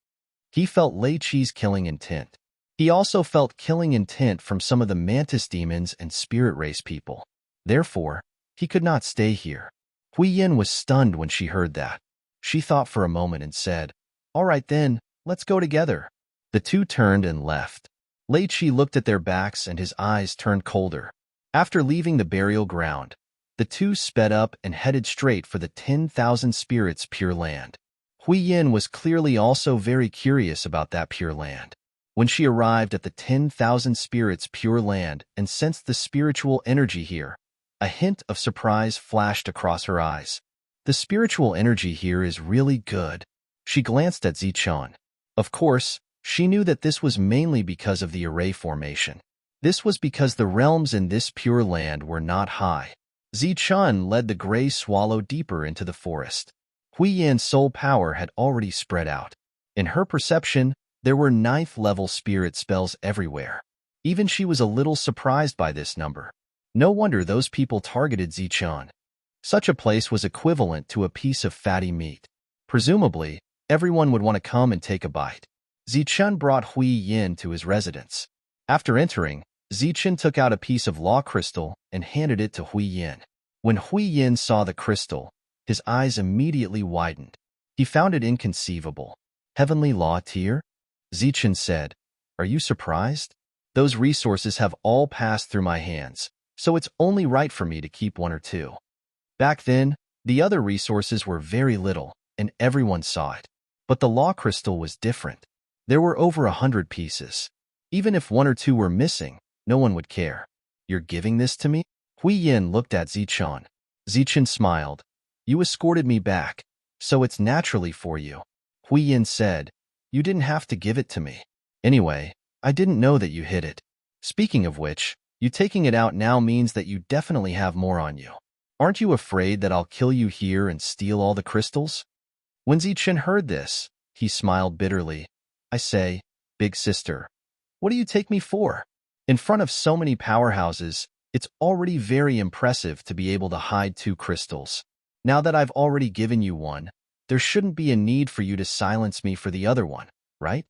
He felt Lei Qi's killing intent. He also felt killing intent from some of the mantis demons and spirit race people. Therefore, he could not stay here. Hui Yin was stunned when she heard that. She thought for a moment and said, "All right then, let's go together." The two turned and left. Lei Qi looked at their backs and his eyes turned colder. After leaving the burial ground, the two sped up and headed straight for the 10,000 spirits Pure Land. Hui Yin was clearly also very curious about that Pure Land. When she arrived at the 10,000 spirits Pure Land and sensed the spiritual energy here, a hint of surprise flashed across her eyes. The spiritual energy here is really good. She glanced at Zichun. Of course, she knew that this was mainly because of the array formation. This was because the realms in this Pure Land were not high. Zichun led the gray swallow deeper into the forest. Hui Yin's soul power had already spread out. In her perception, there were 9th-level spirit spells everywhere. Even she was a little surprised by this number. No wonder those people targeted Zichun. Such a place was equivalent to a piece of fatty meat. Presumably, everyone would want to come and take a bite. Zichun brought Hui Yin to his residence. After entering, Zichun took out a piece of law crystal and handed it to Hui Yin. When Hui Yin saw the crystal, his eyes immediately widened. He found it inconceivable. "Heavenly law tier?" Zichun said, "Are you surprised? Those resources have all passed through my hands, so it's only right for me to keep one or two." Back then, the other resources were very little, and everyone saw it. But the law crystal was different. There were over 100 pieces. Even if one or two were missing, no one would care. "You're giving this to me?" Hui Yin looked at Zichun. Zichun smiled. "You escorted me back, so it's naturally for you." Hui Yin said, "You didn't have to give it to me. Anyway, I didn't know that you hid it. Speaking of which, you taking it out now means that you definitely have more on you. Aren't you afraid that I'll kill you here and steal all the crystals?" When Zichun heard this, he smiled bitterly. "I say, big sister, what do you take me for? In front of so many powerhouses, it's already very impressive to be able to hide 2 crystals. Now that I've already given you one, there shouldn't be a need for you to silence me for the other one, right?"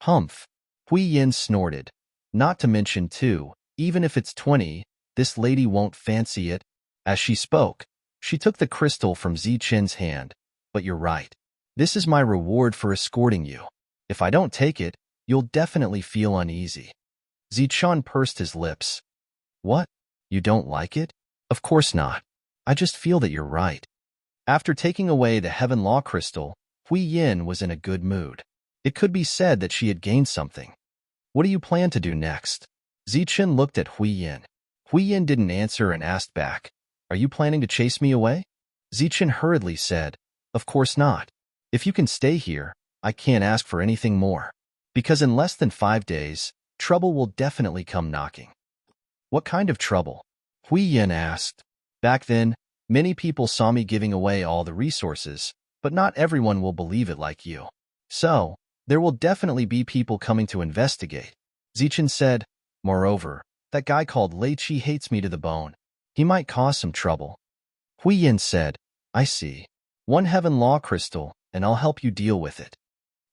"Humph." Hui Yin snorted. "Not to mention 2, even if it's 20, this lady won't fancy it." As she spoke, she took the crystal from Zichun's hand. "But you're right. This is my reward for escorting you. If I don't take it, you'll definitely feel uneasy." Zichun pursed his lips. "What? You don't like it?" "Of course not. I just feel that you're right." After taking away the Heaven Law Crystal, Hui Yin was in a good mood. It could be said that she had gained something. "What do you plan to do next?" Zichun looked at Hui Yin. Hui Yin didn't answer and asked back, "Are you planning to chase me away?" Zichun hurriedly said, "Of course not. If you can stay here, I can't ask for anything more. Because in less than 5 days, trouble will definitely come knocking." "What kind of trouble?" Hui Yin asked. "Back then, many people saw me giving away all the resources, but not everyone will believe it like you. So, there will definitely be people coming to investigate." Zichun said, "Moreover, that guy called Lei Qi hates me to the bone. He might cause some trouble." Hui Yin said, "I see. 1 Heaven Law Crystal, and I'll help you deal with it."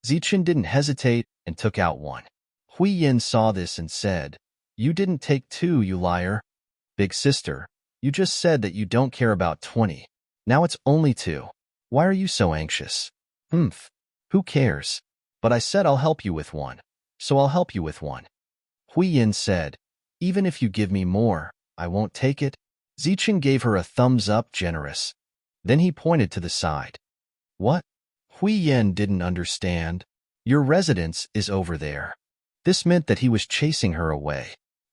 Zichun didn't hesitate and took out 1. Hui Yin saw this and said, "You didn't take 2, you liar." "Big sister, you just said that you don't care about 20. Now it's only 2. Why are you so anxious?" "Humph. Who cares? But I said I'll help you with 1, so I'll help you with 1." Hui Yin said, "Even if you give me more, I won't take it. Zichen gave her a thumbs up, generous. Then he pointed to the side. What? Hui Yen didn't understand. Your residence is over there. This meant that he was chasing her away.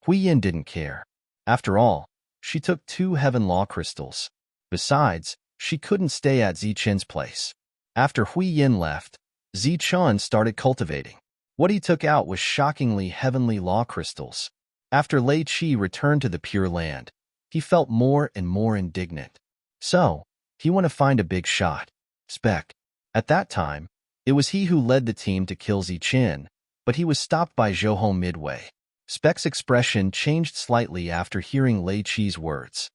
Hui Yen didn't care. After all, she took 2 heaven law crystals. Besides, she couldn't stay at Zichen's place. After Hui Yen left, Zichen started cultivating. What he took out was shockingly heavenly law crystals. After Lei Qi returned to the Pure Land, he felt more and more indignant. So, he wanted to find a big shot. Spec. At that time, it was he who led the team to kill Zichen, but he was stopped by Zhou midway. Spec's expression changed slightly after hearing Lei Qi's words.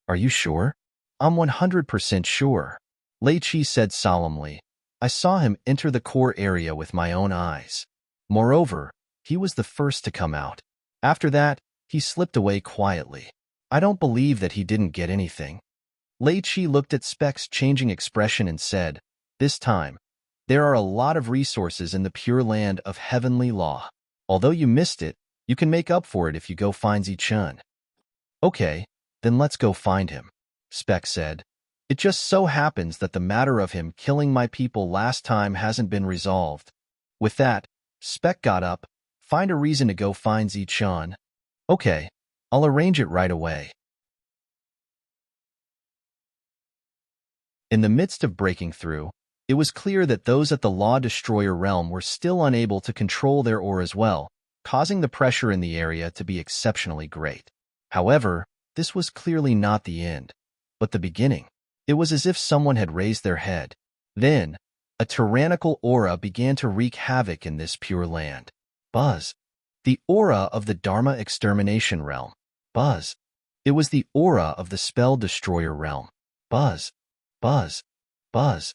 Are you sure? I'm 100% sure. Lei Qi said solemnly. I saw him enter the core area with my own eyes. Moreover, he was the first to come out. After that, he slipped away quietly. I don't believe that he didn't get anything. Lei Qi looked at Spec's changing expression and said, this time, there are a lot of resources in the Pure Land of heavenly law. Although you missed it, you can make up for it if you go find Zichen. Okay, then let's go find him, Spec said. It just so happens that the matter of him killing my people last time hasn't been resolved. With that, Spec got up. Find a reason to go find Zichen. Okay, I'll arrange it right away. In the midst of breaking through, it was clear that those at the Law Destroyer realm were still unable to control their ore as well, causing the pressure in the area to be exceptionally great. However, this was clearly not the end, but the beginning. It was as if someone had raised their head. Then, a tyrannical aura began to wreak havoc in this Pure Land. Buzz. The aura of the Dharma Extermination realm. Buzz. It was the aura of the Spell Destroyer realm. Buzz. Buzz. Buzz.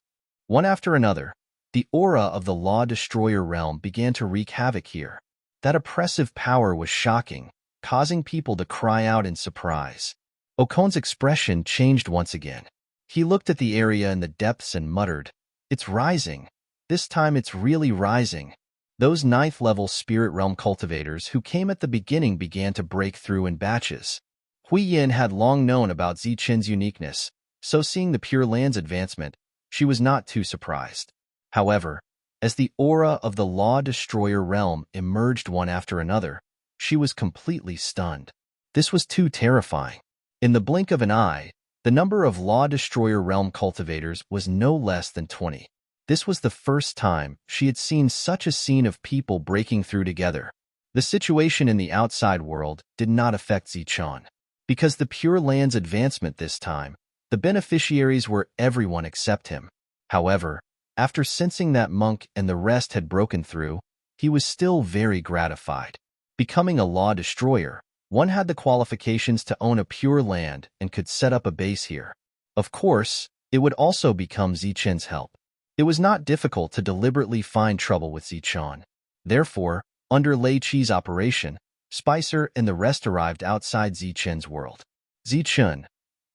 One after another, the aura of the Law Destroyer realm began to wreak havoc here. That oppressive power was shocking, causing people to cry out in surprise. Okon's expression changed once again. He looked at the area in the depths and muttered, It's rising. This time it's really rising. Those 9th-level Spirit Realm cultivators who came at the beginning began to break through in batches. Hui Yin had long known about Zichen's uniqueness, so seeing the Pure Land's advancement, she was not too surprised. However, as the aura of the Law Destroyer realm emerged one after another, she was completely stunned. This was too terrifying. In the blink of an eye, the number of Law Destroyer realm cultivators was no less than 20. This was the first time she had seen such a scene of people breaking through together. The situation in the outside world did not affect Zichen. Because the Pure Land's advancement this time, the beneficiaries were everyone except him. However, after sensing that monk and the rest had broken through, he was still very gratified. Becoming a Law Destroyer, one had the qualifications to own a Pure Land and could set up a base here. Of course, it would also become Zichen's help. It was not difficult to deliberately find trouble with Zichen. Therefore, under Lei Qi's operation, Spicer and the rest arrived outside Zichen's world. Zichen,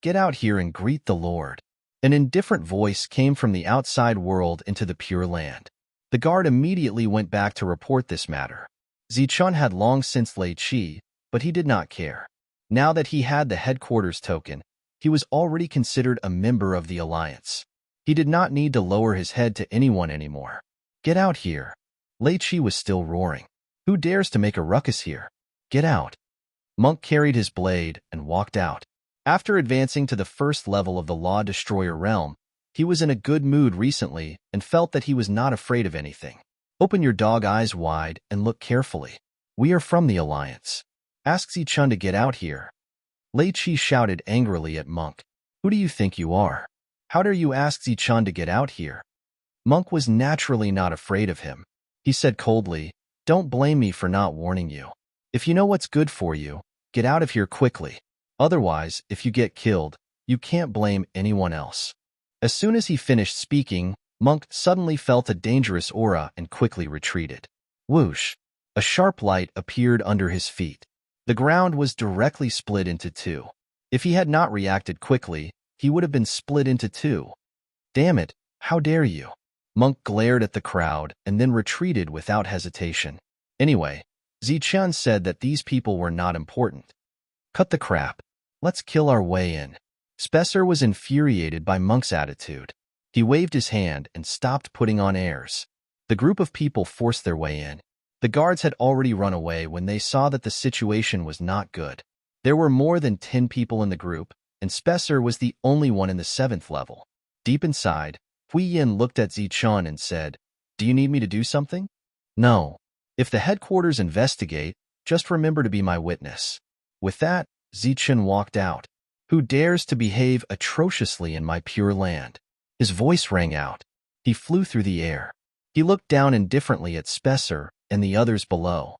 get out here and greet the Lord. An indifferent voice came from the outside world into the Pure Land. The guard immediately went back to report this matter. Zichen had long since Lei Qi, but he did not care. Now that he had the headquarters token, he was already considered a member of the Alliance. He did not need to lower his head to anyone anymore. Get out here. Lei Qi was still roaring. Who dares to make a ruckus here? Get out. Monk carried his blade and walked out. After advancing to the first level of the Law Destroyer realm, he was in a good mood recently and felt that he was not afraid of anything. Open your dog eyes wide and look carefully. We are from the Alliance. Ask Zichen to get out here. Lei Qi shouted angrily at Monk. Who do you think you are? How dare you ask Zichen to get out here? Monk was naturally not afraid of him. He said coldly, Don't blame me for not warning you. If you know what's good for you, get out of here quickly. Otherwise, if you get killed, you can't blame anyone else. As soon as he finished speaking, Monk suddenly felt a dangerous aura and quickly retreated. Whoosh! A sharp light appeared under his feet. The ground was directly split into two. If he had not reacted quickly, he would have been split into two. Damn it, how dare you? Monk glared at the crowd and then retreated without hesitation. Anyway, Zichen said that these people were not important. Cut the crap. Let's kill our way in. Spencer was infuriated by Monk's attitude. He waved his hand and stopped putting on airs. The group of people forced their way in. The guards had already run away when they saw that the situation was not good. There were more than 10 people in the group, and Spencer was the only one in the 7th level. Deep inside, Hui Yin looked at Zichun and said, "Do you need me to do something?" "No. If the headquarters investigate, just remember to be my witness." With that, Zichun walked out. "Who dares to behave atrociously in my pure land?" His voice rang out. He flew through the air. He looked down indifferently at Spencer and the others below.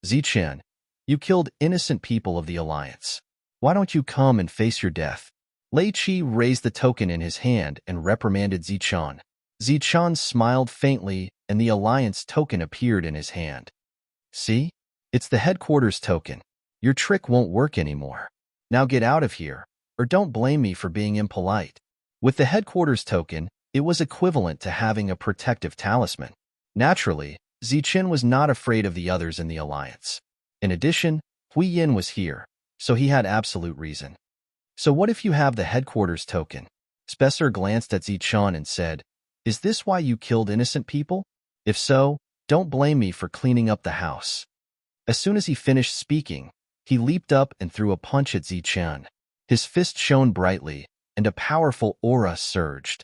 "Zichun, you killed innocent people of the Alliance. Why don't you come and face your death?" Lei Qi raised the token in his hand and reprimanded Zichun. Zichun smiled faintly, and the Alliance token appeared in his hand. "See? It's the headquarters token. Your trick won't work anymore. Now get out of here, or don't blame me for being impolite." With the headquarters token, it was equivalent to having a protective talisman. Naturally, Zichun was not afraid of the others in the Alliance. In addition, Hui Yin was here, so he had absolute reason. "So what if you have the headquarters token?" Spencer glanced at Zichun and said, "Is this why you killed innocent people? If so, don't blame me for cleaning up the house." As soon as he finished speaking, he leaped up and threw a punch at Zichun. His fist shone brightly, and a powerful aura surged.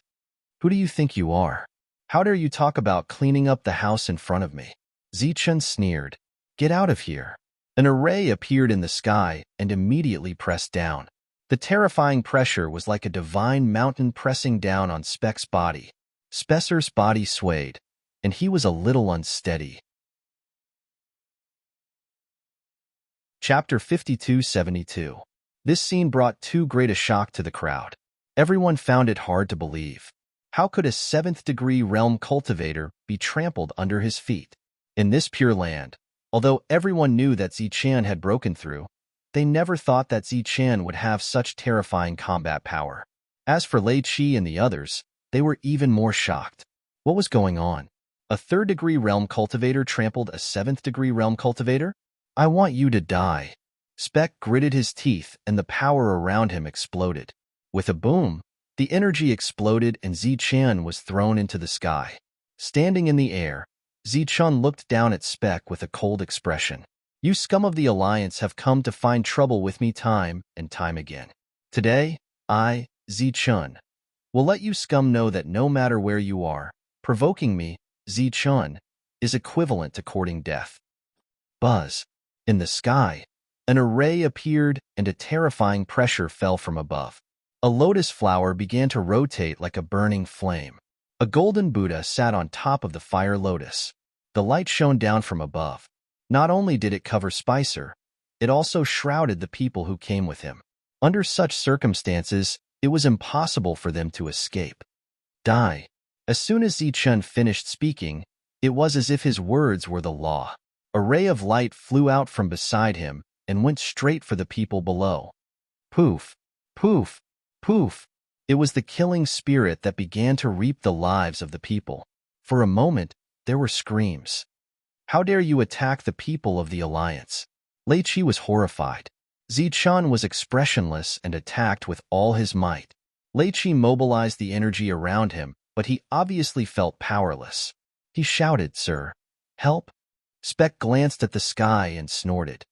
"Who do you think you are? How dare you talk about cleaning up the house in front of me?" Zichun sneered. "Get out of here." An array appeared in the sky and immediately pressed down. The terrifying pressure was like a divine mountain pressing down on Speck's body. Spencer's body swayed, and he was a little unsteady. Chapter 5272. This scene brought too great a shock to the crowd. Everyone found it hard to believe. How could a 7th-degree realm cultivator be trampled under his feet? In this pure land, although everyone knew that Zichun had broken through, they never thought that Zichun would have such terrifying combat power. As for Lei Qi and the others, they were even more shocked. What was going on? A 3rd-degree realm cultivator trampled a 7th-degree realm cultivator? "I want you to die." Speck gritted his teeth and the power around him exploded. With a boom, the energy exploded and Zichun was thrown into the sky. Standing in the air, Zichun looked down at Speck with a cold expression. "You scum of the Alliance have come to find trouble with me time and time again. Today, I, Zichun, will let you scum know that no matter where you are, provoking me, Zichun, is equivalent to courting death." Buzz. In the sky, an array appeared and a terrifying pressure fell from above. A lotus flower began to rotate like a burning flame. A golden Buddha sat on top of the fire lotus. The light shone down from above. Not only did it cover Spicer, it also shrouded the people who came with him. Under such circumstances, it was impossible for them to escape. Die. As soon as Zichun finished speaking, it was as if his words were the law. A ray of light flew out from beside him and went straight for the people below. Poof, poof, poof. It was the killing spirit that began to reap the lives of the people. For a moment, there were screams. "How dare you attack the people of the Alliance?" Lei Qi was horrified. Zichun was expressionless and attacked with all his might. Lei Qi mobilized the energy around him, but he obviously felt powerless. He shouted, "Sir, help!" Speck glanced at the sky and snorted.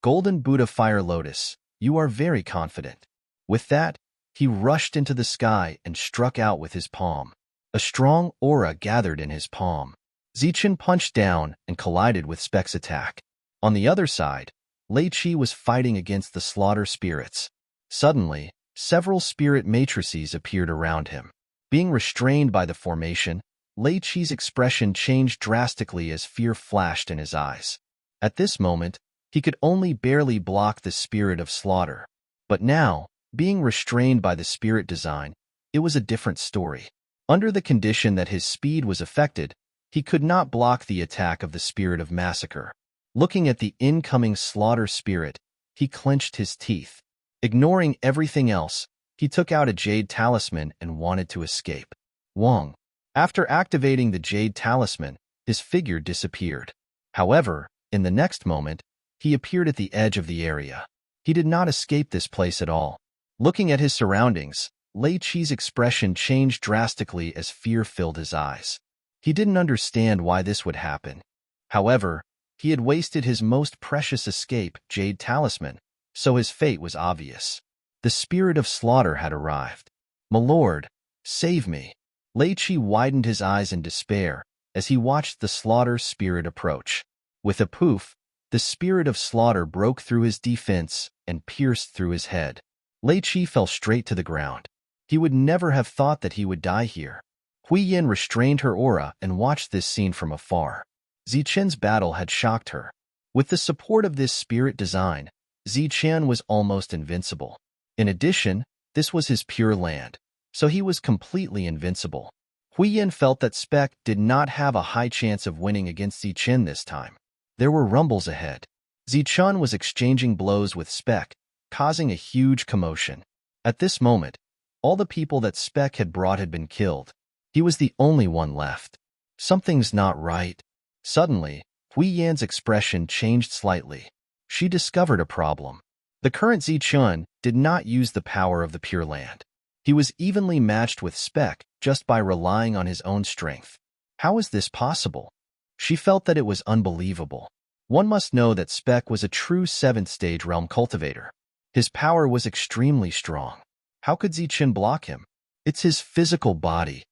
"Golden Buddha Fire Lotus, you are very confident." With that, he rushed into the sky and struck out with his palm. A strong aura gathered in his palm. Zichun punched down and collided with Speck's attack. On the other side, Lei Qi was fighting against the slaughter spirits. Suddenly, several spirit matrices appeared around him. Being restrained by the formation, Lei Qi's expression changed drastically as fear flashed in his eyes. At this moment, he could only barely block the spirit of slaughter. But now, being restrained by the spirit design, it was a different story. Under the condition that his speed was affected, he could not block the attack of the spirit of massacre. Looking at the incoming slaughter spirit, he clenched his teeth. Ignoring everything else, he took out a jade talisman and wanted to escape. Wong. After activating the jade talisman, his figure disappeared. However, in the next moment, he appeared at the edge of the area. He did not escape this place at all. Looking at his surroundings, Lei Chi's expression changed drastically as fear filled his eyes. He didn't understand why this would happen. However, he had wasted his most precious escape, Jade Talisman, so his fate was obvious. The spirit of slaughter had arrived. "My lord, save me." Lei Chi widened his eyes in despair as he watched the slaughter spirit approach. With a poof, the spirit of slaughter broke through his defense and pierced through his head. Lei Chi fell straight to the ground. He would never have thought that he would die here. Hui Yin restrained her aura and watched this scene from afar. Zichen's battle had shocked her. With the support of this spirit design, Zichen was almost invincible. In addition, this was his pure land, so he was completely invincible. Hui Yin felt that Spec did not have a high chance of winning against Zichen this time. There were rumbles ahead. Zichen was exchanging blows with Spec, causing a huge commotion. At this moment, all the people that Spec had brought had been killed. He was the only one left. Something's not right. Suddenly, Hui Yan's expression changed slightly. She discovered a problem. The current Zichun did not use the power of the Pure Land. He was evenly matched with Spec just by relying on his own strength. How is this possible? She felt that it was unbelievable. One must know that Spec was a true 7th-stage realm cultivator. His power was extremely strong. How could Zichen block him? It's his physical body,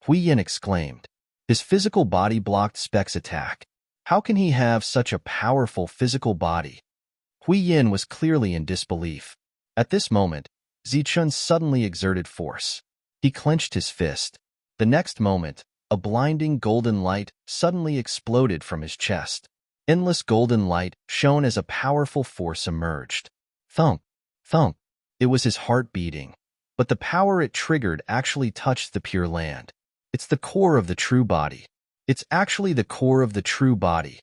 Hui Yin exclaimed. His physical body blocked Spec's attack. How can he have such a powerful physical body? Hui Yin was clearly in disbelief. At this moment, Zichun suddenly exerted force. He clenched his fist. The next moment, a blinding golden light suddenly exploded from his chest. Endless golden light shone as a powerful force emerged. Thump, thump. It was his heart beating. But the power it triggered actually touched the Pure Land. It's the core of the true body. It's actually the core of the true body.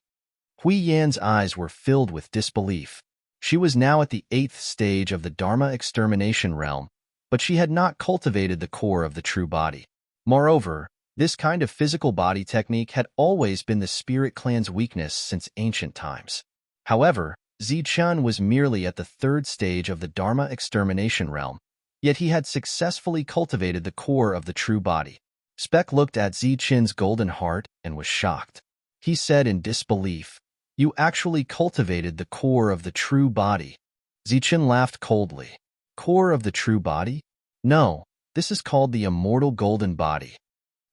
Hui Yan's eyes were filled with disbelief. She was now at the 8th stage of the Dharma extermination realm, but she had not cultivated the core of the true body. Moreover, this kind of physical body technique had always been the spirit clan's weakness since ancient times. However, Zichun was merely at the 3rd stage of the Dharma extermination realm, yet he had successfully cultivated the core of the true body. Spec looked at Zichen's golden heart and was shocked. He said in disbelief, "You actually cultivated the core of the true body." Zichen laughed coldly. Core of the true body? No, this is called the immortal golden body.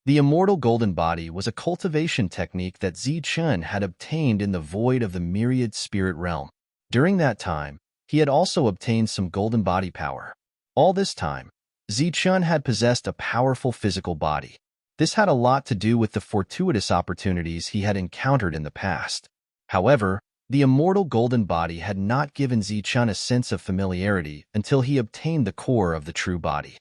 The immortal golden body was a cultivation technique that Zichen had obtained in the void of the myriad spirit realm. During that time, he had also obtained some golden body power. All this time, Zichen had possessed a powerful physical body. This had a lot to do with the fortuitous opportunities he had encountered in the past. However, the immortal golden body had not given Zichen a sense of familiarity until he obtained the core of the true body.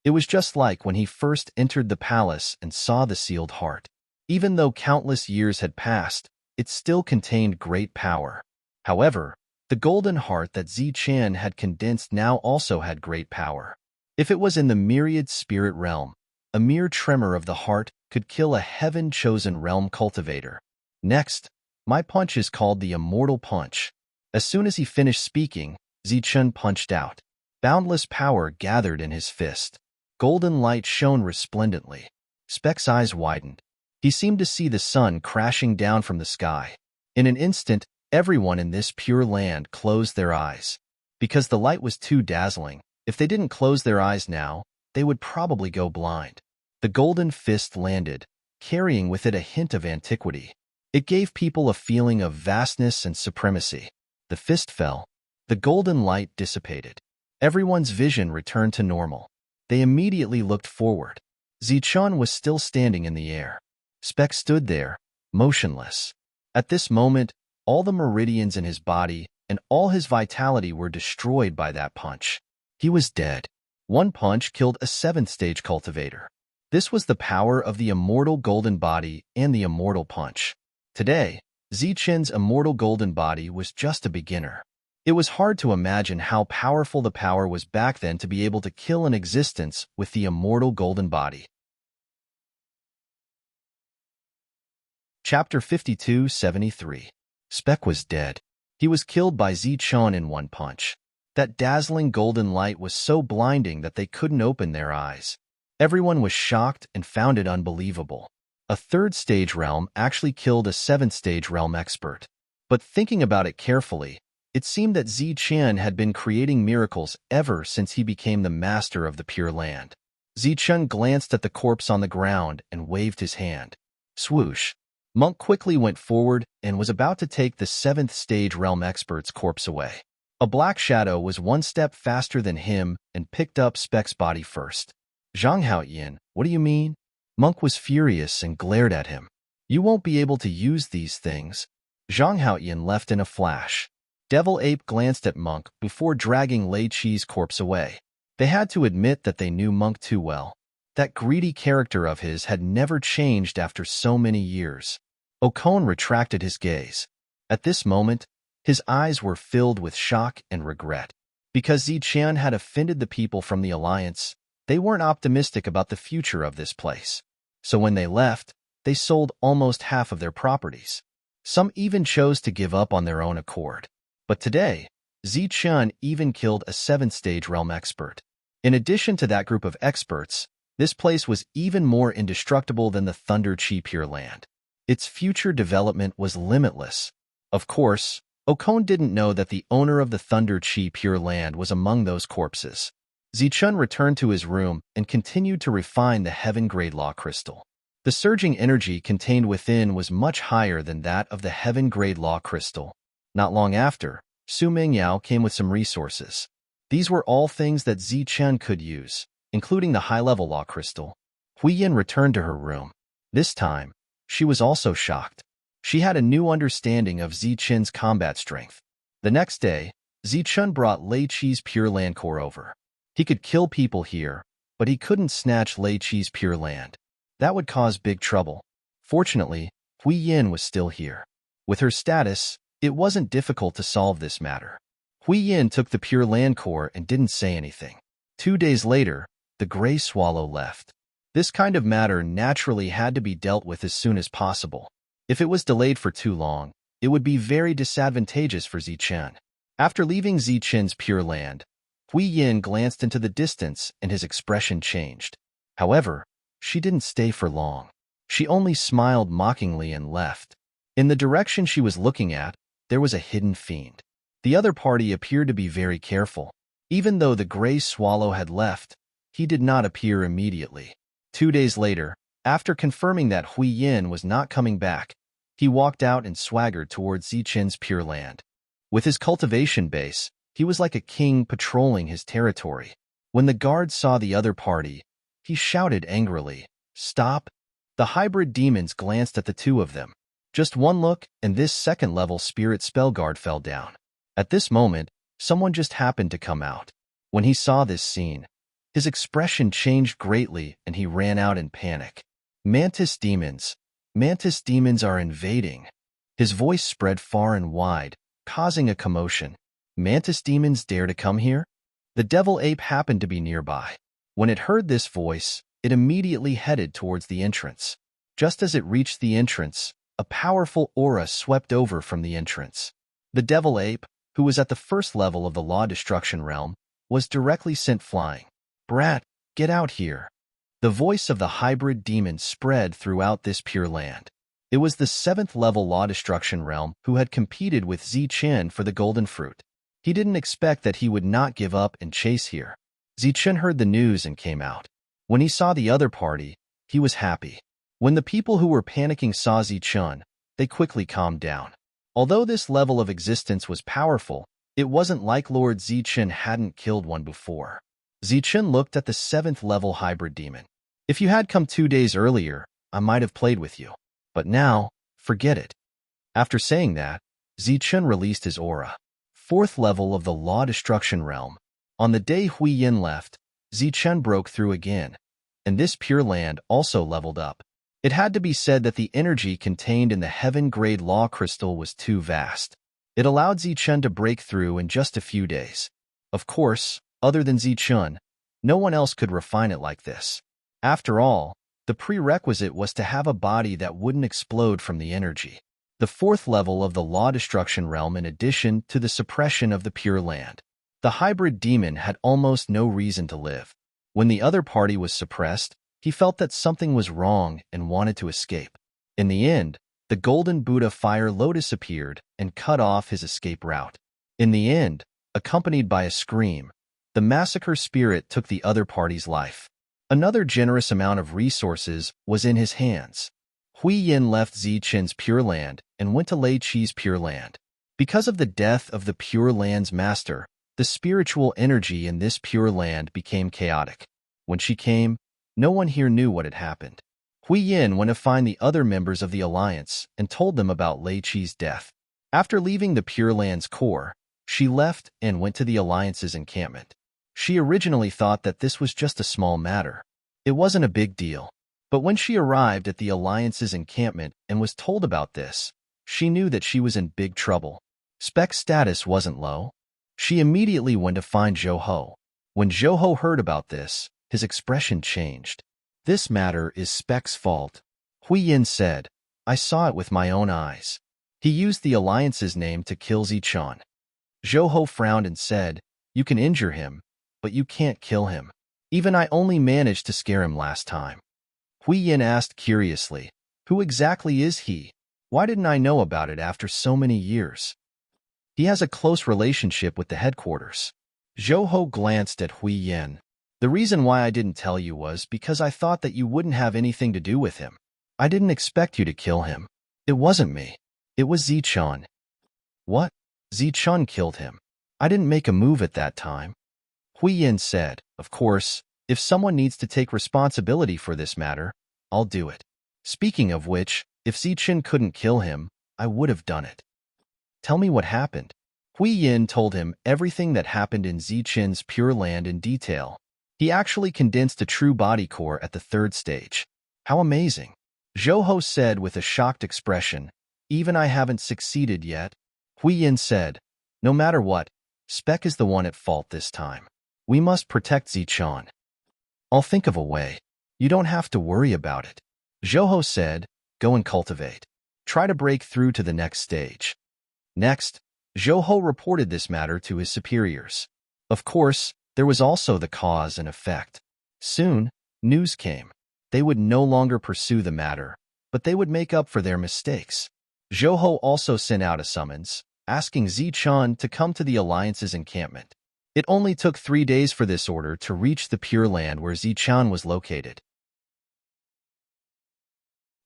It was just like when he first entered the palace and saw the sealed heart. Even though countless years had passed, it still contained great power. However, the golden heart that Zichen had condensed now also had great power. If it was in the myriad spirit realm, a mere tremor of the heart could kill a heaven-chosen realm cultivator. Next, my punch is called the Immortal Punch. As soon as he finished speaking, Zichen punched out. Boundless power gathered in his fist. Golden light shone resplendently. Spec's eyes widened. He seemed to see the sun crashing down from the sky. In an instant, everyone in this pure land closed their eyes. Because the light was too dazzling, if they didn't close their eyes now, they would probably go blind. The golden fist landed, carrying with it a hint of antiquity. It gave people a feeling of vastness and supremacy. The fist fell. The golden light dissipated. Everyone's vision returned to normal. They immediately looked forward. Zichun was still standing in the air. Spec stood there, motionless. At this moment, all the meridians in his body and all his vitality were destroyed by that punch. He was dead. One punch killed a 7th-stage cultivator. This was the power of the immortal golden body and the immortal punch. Today, Zichen's immortal golden body was just a beginner. It was hard to imagine how powerful the power was back then to be able to kill an existence with the immortal golden body. Chapter 52-73. Spec was dead. He was killed by Zichen in one punch. That dazzling golden light was so blinding that they couldn't open their eyes. Everyone was shocked and found it unbelievable. A third-stage realm actually killed a seventh-stage realm expert. But thinking about it carefully, it seemed that Zichen had been creating miracles ever since he became the master of the Pure Land. Zichen glanced at the corpse on the ground and waved his hand. Swoosh! Monk quickly went forward and was about to take the seventh-stage realm expert's corpse away. A black shadow was one step faster than him and picked up Speck's body first. Zhang Haoyin, what do you mean? Monk was furious and glared at him. You won't be able to use these things. Zhang Haoyin left in a flash. Devil Ape glanced at Monk before dragging Lei Qi's corpse away. They had to admit that they knew Monk too well. That greedy character of his had never changed after so many years. Okon retracted his gaze. At this moment, his eyes were filled with shock and regret. Because Zichen had offended the people from the Alliance, they weren't optimistic about the future of this place. So when they left, they sold almost half of their properties. Some even chose to give up on their own accord. But today, Zichen even killed a seventh-stage realm expert. In addition to that group of experts, this place was even more indestructible than the Thunder Chi Pure Land. Its future development was limitless. Of course, Okon didn't know that the owner of the Thunder Chi Pure Land was among those corpses. Zichen returned to his room and continued to refine the Heaven-grade Law Crystal. The surging energy contained within was much higher than that of the Heaven-grade Law Crystal. Not long after, Su Mingyao came with some resources. These were all things that Zichen could use, including the high-level Law Crystal. Huiyin returned to her room. This time, she was also shocked. She had a new understanding of Zichen's combat strength. The next day, Zichen brought Lei Qi's Pure Land core over. He could kill people here, but he couldn't snatch Lei Qi's Pure Land. That would cause big trouble. Fortunately, Huiyin was still here. With her status, it wasn't difficult to solve this matter. Huiyin took the Pure Land core and didn't say anything. 2 days later, the gray swallow left. This kind of matter naturally had to be dealt with as soon as possible. If it was delayed for too long, it would be very disadvantageous for Zichen. After leaving Zichen's Pure Land, Huiyin glanced into the distance and his expression changed. However, she didn't stay for long. She only smiled mockingly and left. In the direction she was looking at, there was a hidden fiend. The other party appeared to be very careful. Even though the gray swallow had left, he did not appear immediately. 2 days later, after confirming that Huiyin was not coming back, he walked out and swaggered towards Zichen's Pure Land. With his cultivation base, he was like a king patrolling his territory. When the guard saw the other party, he shouted angrily, "Stop!" The hybrid demons glanced at the two of them. Just one look, and this second-level spirit spell guard fell down. At this moment, someone just happened to come out. When he saw this scene, his expression changed greatly and he ran out in panic. Mantis demons are invading. His voice spread far and wide, causing a commotion. Mantis demons dare to come here? The devil ape happened to be nearby. When it heard this voice, it immediately headed towards the entrance. Just as it reached the entrance, a powerful aura swept over from the entrance. The devil ape, who was at the first level of the Law Destruction realm, was directly sent flying. "Brat, get out here." The voice of the hybrid demon spread throughout this Pure Land. It was the 7th level Law Destruction realm who had competed with Zichen for the Golden Fruit. He didn't expect that he would not give up and chase here. Zichen heard the news and came out. When he saw the other party, he was happy. When the people who were panicking saw Zichen, they quickly calmed down. Although this level of existence was powerful, it wasn't like Lord Zichen hadn't killed one before. Zichen looked at the 7th level hybrid demon. "If you had come 2 days earlier, I might have played with you. But now, forget it." After saying that, Zichen released his aura. 4th level of the Law Destruction realm. On the day Huiyin left, Zichen broke through again, and this Pure Land also leveled up. It had to be said that the energy contained in the Heaven-grade Law Crystal was too vast. It allowed Zichen to break through in just a few days. Of course, other than Zichen, no one else could refine it like this. After all, the prerequisite was to have a body that wouldn't explode from the energy. The 4th level of the Law Destruction realm in addition to the suppression of the Pure Land. The hybrid demon had almost no reason to live. When the other party was suppressed, he felt that something was wrong and wanted to escape. In the end, the golden Buddha fire lotus appeared and cut off his escape route. In the end, accompanied by a scream, the massacre spirit took the other party's life. Another generous amount of resources was in his hands. Hui Yin left Zichen's Pure Land and went to Lei Qi's Pure Land. Because of the death of the Pure Land's master, the spiritual energy in this Pure Land became chaotic. When she came, no one here knew what had happened. Hui Yin went to find the other members of the Alliance and told them about Lei Qi's death. After leaving the Pure Land's core, she left and went to the Alliance's encampment. She originally thought that this was just a small matter. It wasn't a big deal. But when she arrived at the Alliance's encampment and was told about this, she knew that she was in big trouble. Speck's status wasn't low. She immediately went to find Zhou Ho. When Zhou Ho heard about this, his expression changed. "This matter is Speck's fault," Hui Yin said. "I saw it with my own eyes. He used the Alliance's name to kill Zichun." Zhou Ho frowned and said, "You can injure him, but you can't kill him. Even I only managed to scare him last time." Hui Yin asked curiously, "Who exactly is he? Why didn't I know about it after so many years?" "He has a close relationship with the headquarters." Zhou Ho glanced at Hui Yin. "The reason why I didn't tell you was because I thought that you wouldn't have anything to do with him. I didn't expect you to kill him. It wasn't me. It was Zichun." "What? Zichun killed him? I didn't make a move at that time." Hui Yin said, "Of course, if someone needs to take responsibility for this matter, I'll do it. Speaking of which, if Zichun couldn't kill him, I would have done it." "Tell me what happened." Hui Yin told him everything that happened in Zichun's Pure Land in detail. He actually condensed a true body core at the 3rd stage. "How amazing." Zhou Ho said with a shocked expression, "Even I haven't succeeded yet." Hui Yin said, "No matter what, Speck is the one at fault this time. We must protect Zichun. I'll think of a way. You don't have to worry about it." Zhou Ho said, "Go and cultivate. Try to break through to the next stage." Next, Zhou Ho reported this matter to his superiors. Of course, there was also the cause and effect. Soon, news came. They would no longer pursue the matter, but they would make up for their mistakes. Zhou Ho also sent out a summons, asking Zichun to come to the Alliance's encampment. It only took 3 days for this order to reach the Pure Land where Zichun was located.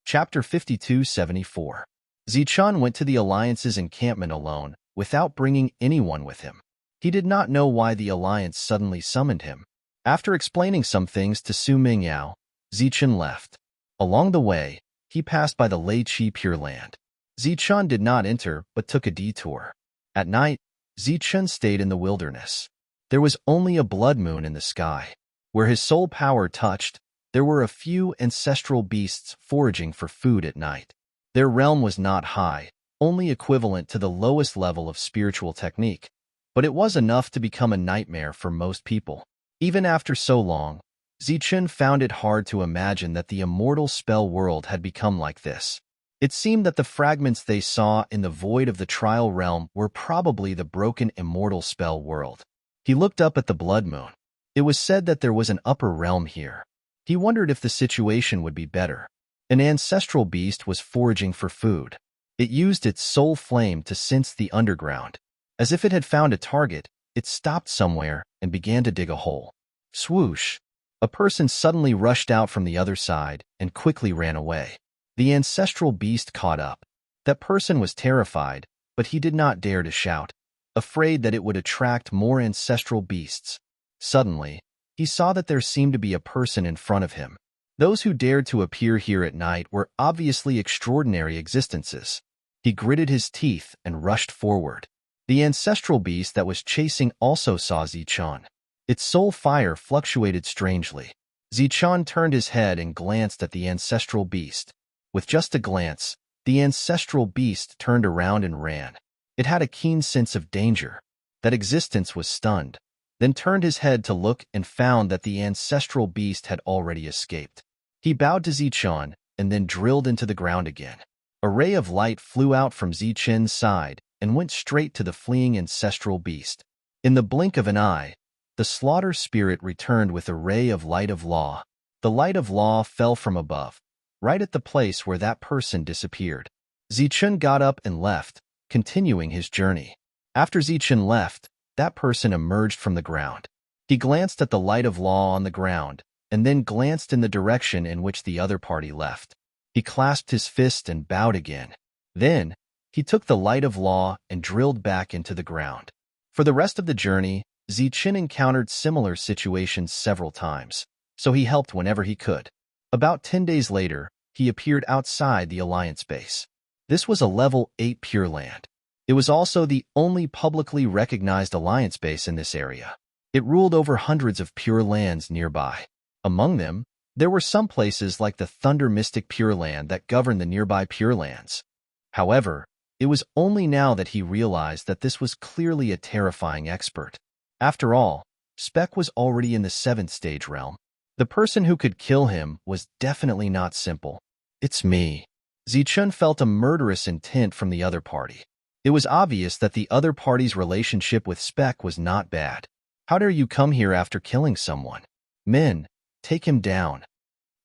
Chapter 5274. Zichun went to the Alliance's encampment alone, without bringing anyone with him. He did not know why the Alliance suddenly summoned him. After explaining some things to Su Mingyao, Zichun left. Along the way, he passed by the Lei Qi Pure Land. Zichun did not enter, but took a detour. At night, Zichun stayed in the wilderness. There was only a blood moon in the sky. Where his soul power touched, there were a few ancestral beasts foraging for food at night. Their realm was not high, only equivalent to the lowest level of spiritual technique, but it was enough to become a nightmare for most people. Even after so long, Zichun found it hard to imagine that the immortal spell world had become like this. It seemed that the fragments they saw in the void of the trial realm were probably the broken immortal spell world. He looked up at the blood moon. It was said that there was an upper realm here. He wondered if the situation would be better. An ancestral beast was foraging for food. It used its soul flame to sense the underground. As if it had found a target, it stopped somewhere and began to dig a hole. Swoosh! A person suddenly rushed out from the other side and quickly ran away. The ancestral beast caught up. That person was terrified, but he did not dare to shout, afraid that it would attract more ancestral beasts. Suddenly, he saw that there seemed to be a person in front of him. Those who dared to appear here at night were obviously extraordinary existences. He gritted his teeth and rushed forward. The ancestral beast that was chasing also saw Zichun. Its soul fire fluctuated strangely. Zichun turned his head and glanced at the ancestral beast. With just a glance, the ancestral beast turned around and ran. It had a keen sense of danger. That existence was stunned, then turned his head to look and found that the ancestral beast had already escaped. He bowed to Zichun and then drilled into the ground again. A ray of light flew out from Zichun's side and went straight to the fleeing ancestral beast. In the blink of an eye, the slaughter spirit returned with a ray of light of law. The light of law fell from above, right at the place where that person disappeared. Zichun got up and left, continuing his journey. After Zichun left, that person emerged from the ground. He glanced at the light of law on the ground, and then glanced in the direction in which the other party left. He clasped his fist and bowed again. Then, he took the light of law and drilled back into the ground. For the rest of the journey, Zichun encountered similar situations several times, so he helped whenever he could. About 10 days later, he appeared outside the Alliance base. This was a level 8 Pure Land. It was also the only publicly recognized Alliance base in this area. It ruled over hundreds of Pure Lands nearby. Among them, there were some places like the Thunder Mystic Pure Land that governed the nearby Pure Lands. However, it was only now that he realized that this was clearly a terrifying expert. After all, Spec was already in the 7th stage realm. The person who could kill him was definitely not simple. It's me. Zichun felt a murderous intent from the other party. It was obvious that the other party's relationship with Spec was not bad. How dare you come here after killing someone? Men, take him down.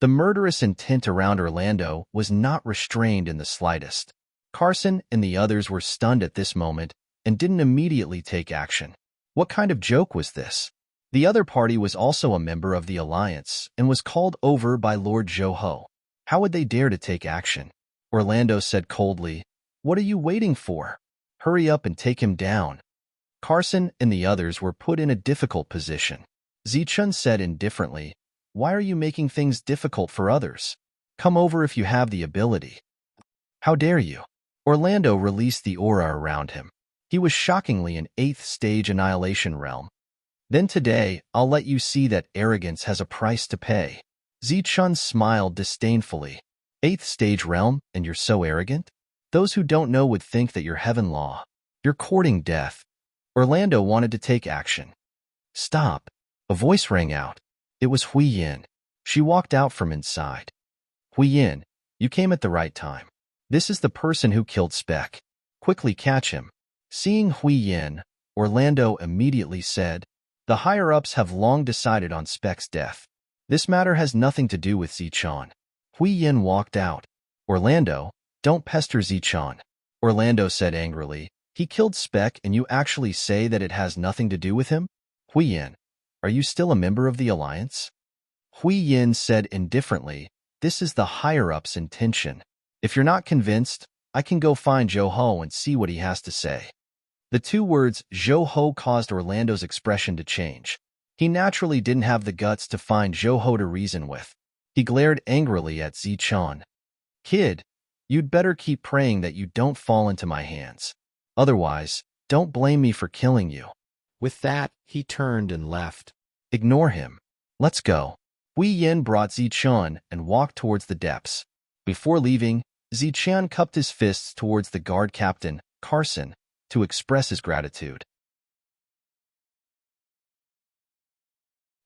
The murderous intent around Orlando was not restrained in the slightest. Carson and the others were stunned at this moment and didn't immediately take action. What kind of joke was this? The other party was also a member of the Alliance and was called over by Lord Zhou. How would they dare to take action? Orlando said coldly, "What are you waiting for? Hurry up and take him down." Carson and the others were put in a difficult position. Zichun said indifferently, "Why are you making things difficult for others? Come over if you have the ability." "How dare you?" Orlando released the aura around him. He was shockingly an 8th stage annihilation realm. "Then today, I'll let you see that arrogance has a price to pay." Zichun smiled disdainfully. 8th stage realm, and you're so arrogant? Those who don't know would think that you're heaven law. You're courting death. Orlando wanted to take action. "Stop." A voice rang out. It was Hui Yin. She walked out from inside. "Hui Yin, you came at the right time. This is the person who killed Spec. Quickly catch him." Seeing Hui Yin, Orlando immediately said, "The higher-ups have long decided on Spec's death. This matter has nothing to do with Zichun." Hui Yin walked out. "Orlando, don't pester Zichun." Orlando said angrily, "He killed Spec and you actually say that it has nothing to do with him? Hui Yin, are you still a member of the Alliance?" Hui Yin said indifferently, "This is the higher-up's intention. If you're not convinced, I can go find Zhou and see what he has to say." The two words Zhou caused Orlando's expression to change. He naturally didn't have the guts to find Zhou to reason with. He glared angrily at Zichun. "Kid, you'd better keep praying that you don't fall into my hands. Otherwise, don't blame me for killing you." With that, he turned and left. "Ignore him. Let's go." Hui Yin brought Zichun and walked towards the depths. Before leaving, Zichun cupped his fists towards the guard captain, Carson, to express his gratitude.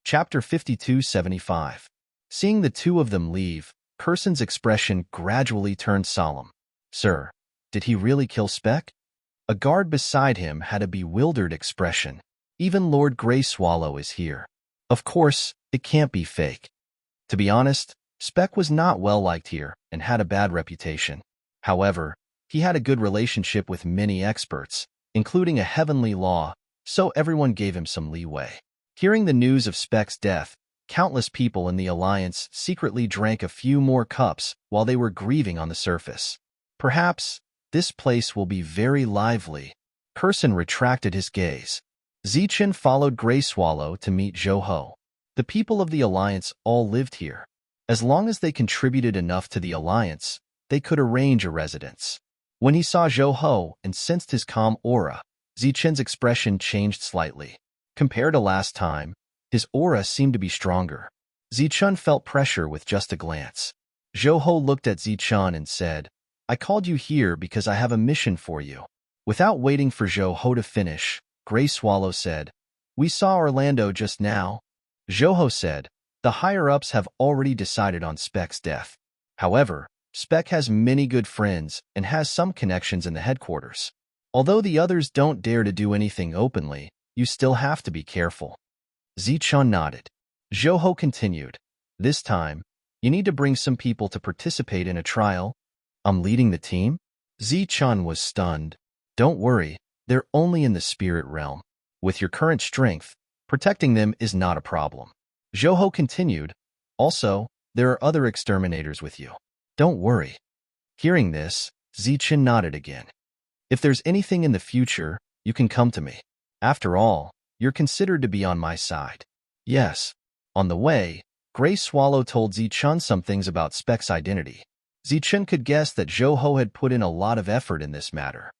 Chapter 5275. Seeing the two of them leave, Carson's expression gradually turned solemn. "Sir, did he really kill Spec?" A guard beside him had a bewildered expression. "Even Lord Grey Swallow is here. Of course, it can't be fake." To be honest, Spec was not well liked here and had a bad reputation. However, he had a good relationship with many experts, including a heavenly law, so everyone gave him some leeway. Hearing the news of Spec's death, countless people in the Alliance secretly drank a few more cups while they were grieving on the surface. Perhaps this place will be very lively. Carson retracted his gaze. Zichun followed Grey Swallow to meet Zhou. The people of the Alliance all lived here. As long as they contributed enough to the Alliance, they could arrange a residence. When he saw Zhou and sensed his calm aura, Zichun's expression changed slightly. Compared to last time, his aura seemed to be stronger. Zichun felt pressure with just a glance. Zhou looked at Zichun and said, "I called you here because I have a mission for you." Without waiting for Zhou to finish, Grey Swallow said, "We saw Orlando just now." Zhou said, "The higher-ups have already decided on Spec's death. However, Spec has many good friends and has some connections in the headquarters. Although the others don't dare to do anything openly, you still have to be careful. Zichun nodded. Zhou continued. This time, you need to bring some people to participate in a trial. I'm leading the team? Zichun was stunned. Don't worry, they're only in the spirit realm. With your current strength, protecting them is not a problem. Zhou continued. Also, there are other exterminators with you. Don't worry. Hearing this, Zichun nodded again. If there's anything in the future, you can come to me. After all, you're considered to be on my side. Yes. On the way, Gray Swallow told Zichun some things about Speck's identity. Zichun could guess that Zhou had put in a lot of effort in this matter.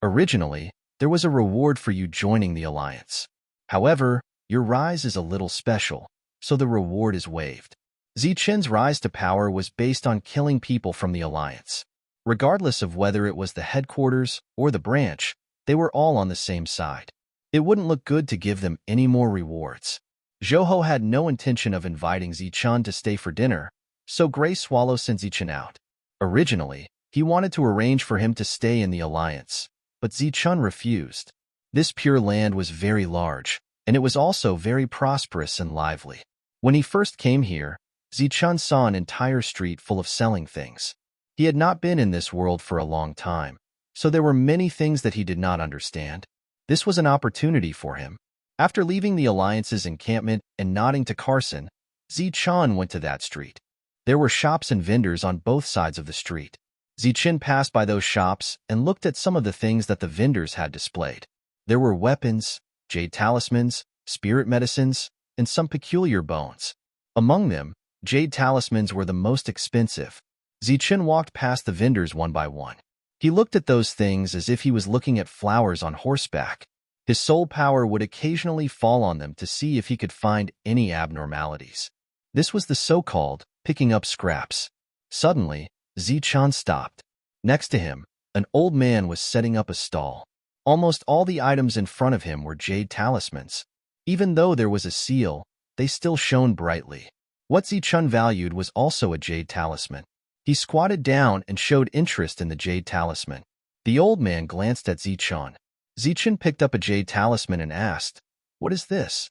Originally, there was a reward for you joining the Alliance. However, your rise is a little special, so the reward is waived. Zichun's rise to power was based on killing people from the Alliance. Regardless of whether it was the headquarters or the branch, they were all on the same side. It wouldn't look good to give them any more rewards. Zhou had no intention of inviting Zichun to stay for dinner, so Gray Swallow sent Zichun out. Originally, he wanted to arrange for him to stay in the Alliance, but Zichun refused. This pure land was very large, and it was also very prosperous and lively. When he first came here, Zichun saw an entire street full of selling things. He had not been in this world for a long time, so there were many things that he did not understand. This was an opportunity for him. After leaving the Alliance's encampment and nodding to Carson, Zichun went to that street. There were shops and vendors on both sides of the street. Zichun passed by those shops and looked at some of the things that the vendors had displayed. There were weapons, jade talismans, spirit medicines, and some peculiar bones. Among them, jade talismans were the most expensive. Zichun walked past the vendors one by one. He looked at those things as if he was looking at flowers on horseback. His soul power would occasionally fall on them to see if he could find any abnormalities. This was the so-called picking up scraps. Suddenly, Zichun stopped. Next to him, an old man was setting up a stall. Almost all the items in front of him were jade talismans. Even though there was a seal, they still shone brightly. What Zichun valued was also a jade talisman. He squatted down and showed interest in the jade talisman. The old man glanced at Zichun. Zichun picked up a jade talisman and asked, "What is this?"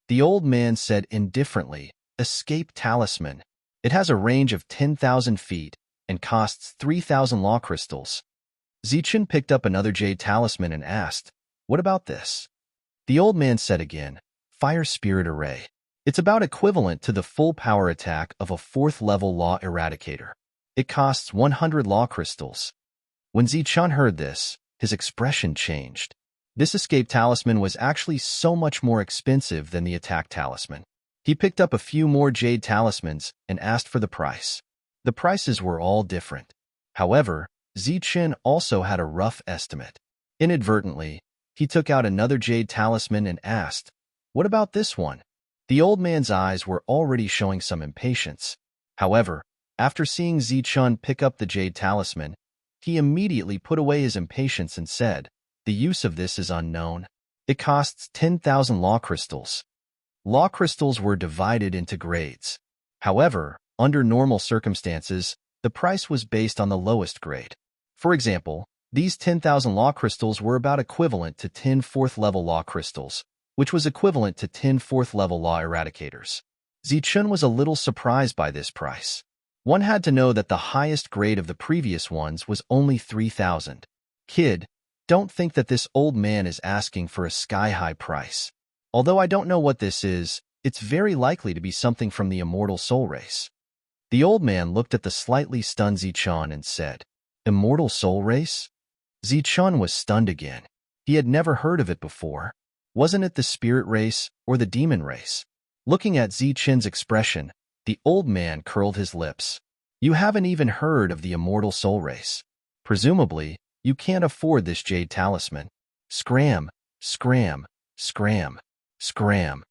The old man said indifferently, "Escape talisman. It has a range of 10,000 feet and costs 3,000 law crystals." Zichun picked up another jade talisman and asked, "What about this?" The old man said again, "Fire Spirit Array. It's about equivalent to the full power attack of a 4th level law eradicator. It costs 100 law crystals." When Zichun heard this, his expression changed. This escape talisman was actually so much more expensive than the attack talisman. He picked up a few more jade talismans and asked for the price. The prices were all different. However, Zichun also had a rough estimate. Inadvertently, he took out another jade talisman and asked, "What about this one?" The old man's eyes were already showing some impatience. However, after seeing Zichun pick up the jade talisman, he immediately put away his impatience and said, "The use of this is unknown. It costs 10,000 law crystals." Law crystals were divided into grades. However, under normal circumstances, the price was based on the lowest grade. For example, these 10,000 law crystals were about equivalent to 10 4th-level law crystals, which was equivalent to 10 4th-level law eradicators. Zichun was a little surprised by this price. One had to know that the highest grade of the previous ones was only 3,000. Kid, don't think that this old man is asking for a sky-high price. Although I don't know what this is, it's very likely to be something from the immortal soul race. The old man looked at the slightly stunned Zichun and said, "Immortal soul race?" Zichun was stunned again. He had never heard of it before. Wasn't it the spirit race or the demon race? Looking at Zichun's expression, the old man curled his lips. "You haven't even heard of the immortal soul race. Presumably, you can't afford this jade talisman." Scram, scram, scram, scram.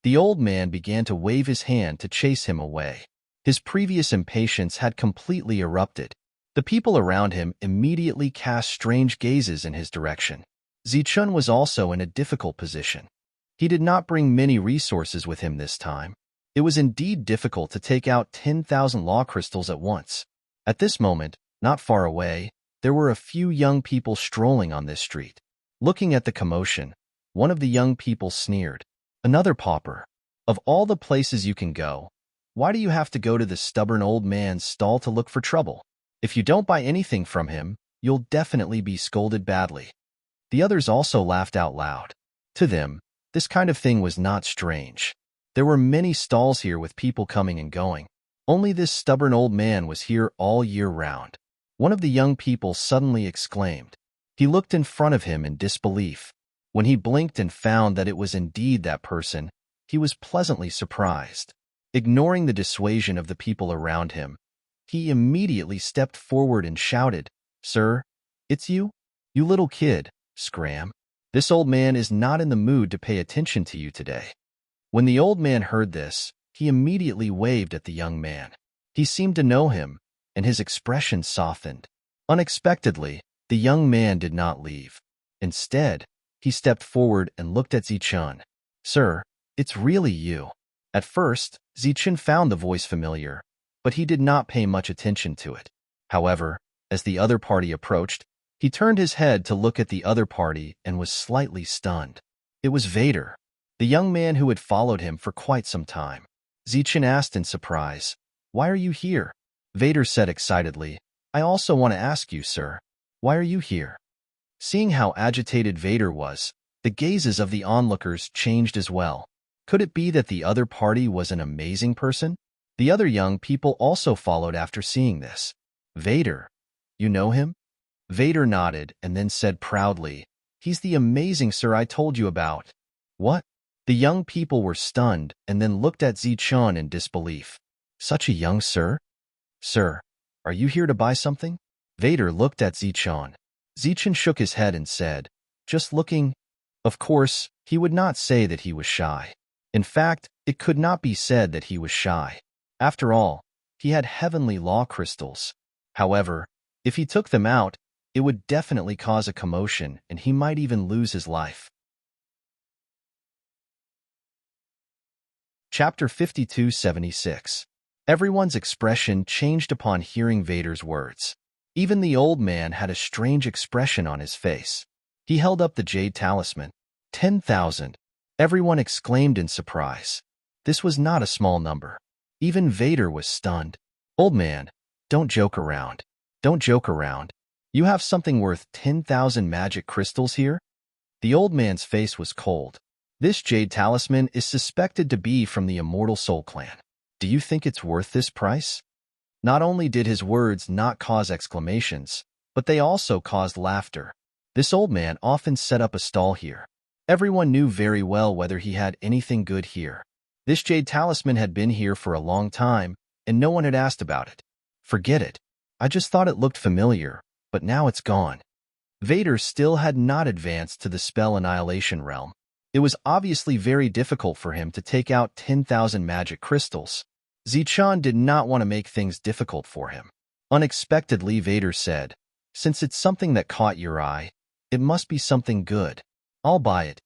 The old man began to wave his hand to chase him away. His previous impatience had completely erupted. The people around him immediately cast strange gazes in his direction. Zichun was also in a difficult position. He did not bring many resources with him this time. It was indeed difficult to take out 10,000 law crystals at once. At this moment, not far away, there were a few young people strolling on this street. Looking at the commotion, One of the young people sneered. Another pauper. Of all the places you can go, why do you have to go to the stubborn old man's stall to look for trouble? If you don't buy anything from him, you'll definitely be scolded badly. The others also laughed out loud. To them, this kind of thing was not strange. There were many stalls here with people coming and going. Only this stubborn old man was here all year round. One of the young people suddenly exclaimed. He looked in front of him in disbelief. When he blinked and found that it was indeed that person, he was pleasantly surprised. Ignoring the dissuasion of the people around him, he immediately stepped forward and shouted, "Sir, it's you? You little kid, scram. This old man is not in the mood to pay attention to you today." When the old man heard this, he immediately waved at the young man. He seemed to know him, and his expression softened. Unexpectedly, the young man did not leave. Instead, he stepped forward and looked at Zichun. "Sir, it's really you." At first, Zichun found the voice familiar, but he did not pay much attention to it. However, as the other party approached, he turned his head to look at the other party and was slightly stunned. It was Vader, the young man who had followed him for quite some time. Zichun asked in surprise, "Why are you here?" Vader said excitedly, "I also want to ask you, sir, why are you here?" Seeing how agitated Vader was, the gazes of the onlookers changed as well. Could it be that the other party was an amazing person? The other young people also followed after seeing this. "Vader, you know him?" Vader nodded and then said proudly, "He's the amazing sir I told you about." "What?" The young people were stunned and then looked at Zichun in disbelief. "Such a young sir? Sir, are you here to buy something?" Vader looked at Zichun. Zichun shook his head and said, "Just looking." Of course, he would not say that he was shy. In fact, it could not be said that he was shy. After all, he had heavenly law crystals. However, if he took them out, it would definitely cause a commotion and he might even lose his life. Chapter 5276. Everyone's expression changed upon hearing Vader's words. Even the old man had a strange expression on his face. He held up the jade talisman. 10,000. Everyone exclaimed in surprise. This was not a small number. Even Vader was stunned. "Old man, don't joke around. Don't joke around. You have something worth 10,000 magic crystals here?" The old man's face was cold. "This jade talisman is suspected to be from the Immortal Soul Clan. Do you think it's worth this price?" Not only did his words not cause exclamations, but they also caused laughter. This old man often set up a stall here. Everyone knew very well whether he had anything good here. This jade talisman had been here for a long time, and no one had asked about it. "Forget it. I just thought it looked familiar, but now it's gone." Vader still had not advanced to the spell annihilation realm. It was obviously very difficult for him to take out 10,000 magic crystals. Zichun did not want to make things difficult for him. Unexpectedly, Vader said, "Since it's something that caught your eye, it must be something good. I'll buy it."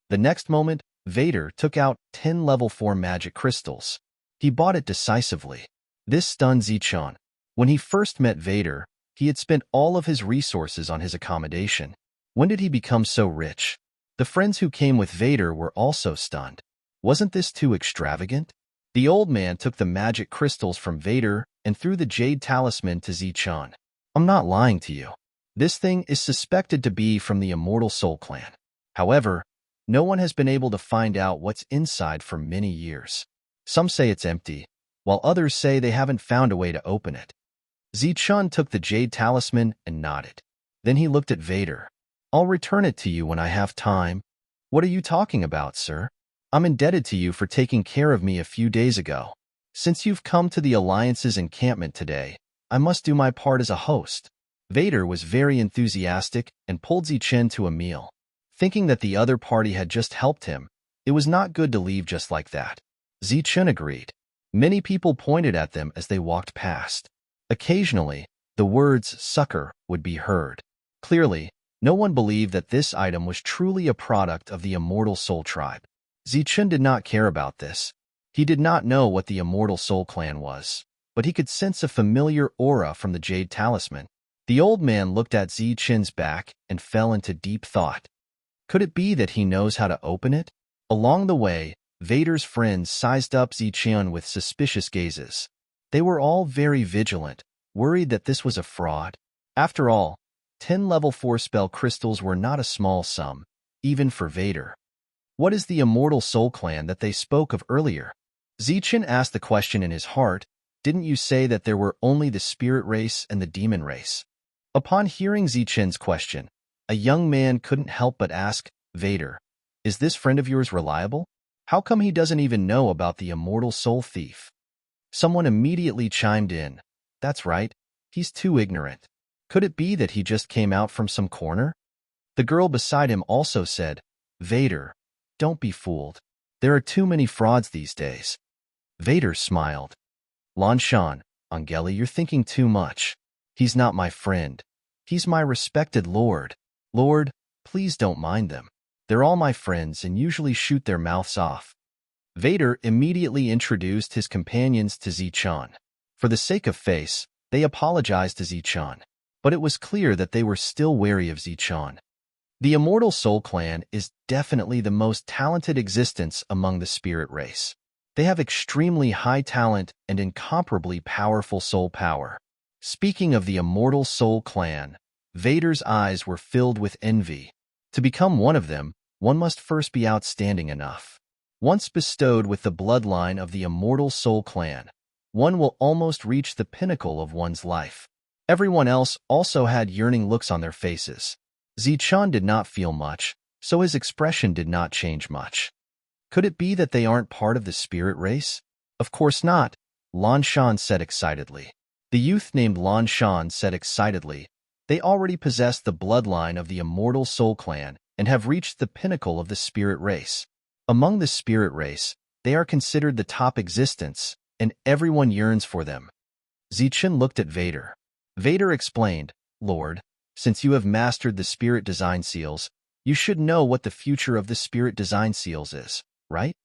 The next moment, Vader took out 10 level 4 magic crystals. He bought it decisively. This stunned Zichun. When he first met Vader, he had spent all of his resources on his accommodation. When did he become so rich? The friends who came with Vader were also stunned. Wasn't this too extravagant? The old man took the magic crystals from Vader and threw the jade talisman to Zichun. "I'm not lying to you. This thing is suspected to be from the Immortal Soul Clan. However, no one has been able to find out what's inside for many years. Some say it's empty, while others say they haven't found a way to open it." Zichun took the jade talisman and nodded. Then he looked at Vader. "I'll return it to you when I have time." "What are you talking about, sir? I'm indebted to you for taking care of me a few days ago. Since you've come to the Alliance's encampment today, I must do my part as a host." Vader was very enthusiastic and pulled Zichun to a meal. Thinking that the other party had just helped him, it was not good to leave just like that. Zichun agreed. Many people pointed at them as they walked past. Occasionally, the words "sucker" would be heard. Clearly, no one believed that this item was truly a product of the Immortal Soul Tribe. Zichun did not care about this. He did not know what the Immortal Soul Clan was, but he could sense a familiar aura from the jade talisman. The old man looked at Zichun's back and fell into deep thought. Could it be that he knows how to open it? Along the way, Vader's friends sized up Zichun with suspicious gazes. They were all very vigilant, worried that this was a fraud. After all, 10 level 4 spell crystals were not a small sum, even for Vader. What is the immortal soul clan that they spoke of earlier? Zichun asked the question in his heart. Didn't you say that there were only the spirit race and the demon race? Upon hearing Zichun's question, a young man couldn't help but ask, Vader, is this friend of yours reliable? How come he doesn't even know about the immortal soul thief? Someone immediately chimed in. That's right, he's too ignorant. Could it be that he just came out from some corner? The girl beside him also said, Vader, don't be fooled. There are too many frauds these days. Vader smiled. Lan Shan, Angeli, you're thinking too much. He's not my friend. He's my respected lord. Lord, please don't mind them. They're all my friends and usually shoot their mouths off. Vader immediately introduced his companions to Zichun. For the sake of face, they apologized to Zichun, but it was clear that they were still wary of Zichun. The Immortal Soul Clan is definitely the most talented existence among the spirit race. They have extremely high talent and incomparably powerful soul power. Speaking of the Immortal Soul Clan, Vader's eyes were filled with envy. To become one of them, one must first be outstanding enough. Once bestowed with the bloodline of the Immortal Soul Clan, one will almost reach the pinnacle of one's life. Everyone else also had yearning looks on their faces. Zichun did not feel much, so his expression did not change much. Could it be that they aren't part of the spirit race? Of course not, Lan Shan said excitedly. The youth named Lan Shan said excitedly, they already possess the bloodline of the Immortal Soul Clan and have reached the pinnacle of the spirit race. Among the spirit race, they are considered the top existence, and everyone yearns for them. Zichun looked at Vader. Vader explained, Lord, since you have mastered the spirit design seals, you should know what the future of the spirit design seals is, right?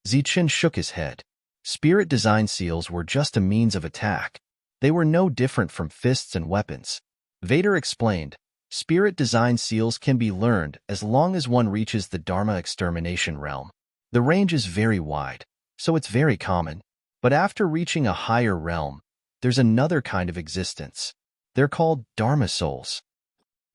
Zichun shook his head. Spirit design seals were just a means of attack. They were no different from fists and weapons. Vader explained, spirit design seals can be learned as long as one reaches the Dharma extermination realm. The range is very wide, so it's very common. But after reaching a higher realm, there's another kind of existence. They're called Dharma souls.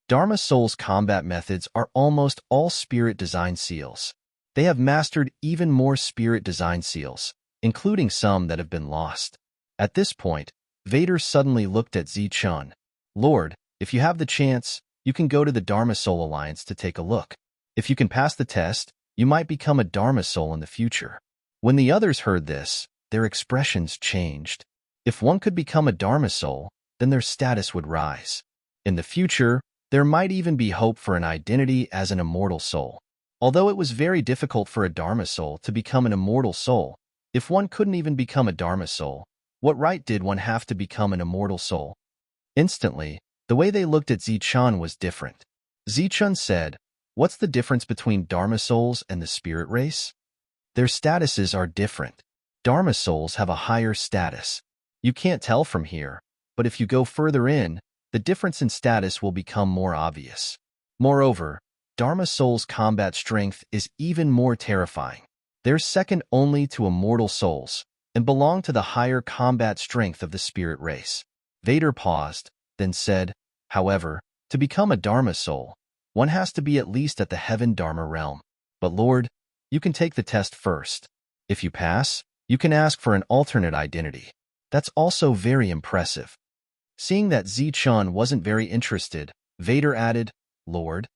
Dharma souls' combat methods are almost all spirit design seals. They have mastered even more spirit design seals, including some that have been lost. At this point, Vader suddenly looked at Zichun. Lord, if you have the chance, you can go to the Dharma Soul Alliance to take a look. If you can pass the test, you might become a Dharma Soul in the future. When the others heard this, their expressions changed. If one could become a Dharma Soul, then their status would rise. In the future, there might even be hope for an identity as an immortal soul. Although it was very difficult for a Dharma Soul to become an immortal soul, if one couldn't even become a Dharma Soul, what right did one have to become an immortal soul? Instantly, the way they looked at Zichun was different. Zichun said, what's the difference between Dharma souls and the spirit race? Their statuses are different. Dharma souls have a higher status. You can't tell from here, but if you go further in, the difference in status will become more obvious. Moreover, Dharma souls' combat strength is even more terrifying. They're second only to immortal souls and belong to the higher combat strength of the spirit race. Vader paused, then said, however, to become a Dharma soul, one has to be at least at the Heaven Dharma realm. But Lord, you can take the test first. If you pass, you can ask for an alternate identity. That's also very impressive. Seeing that Zichun wasn't very interested, Vader added, Lord,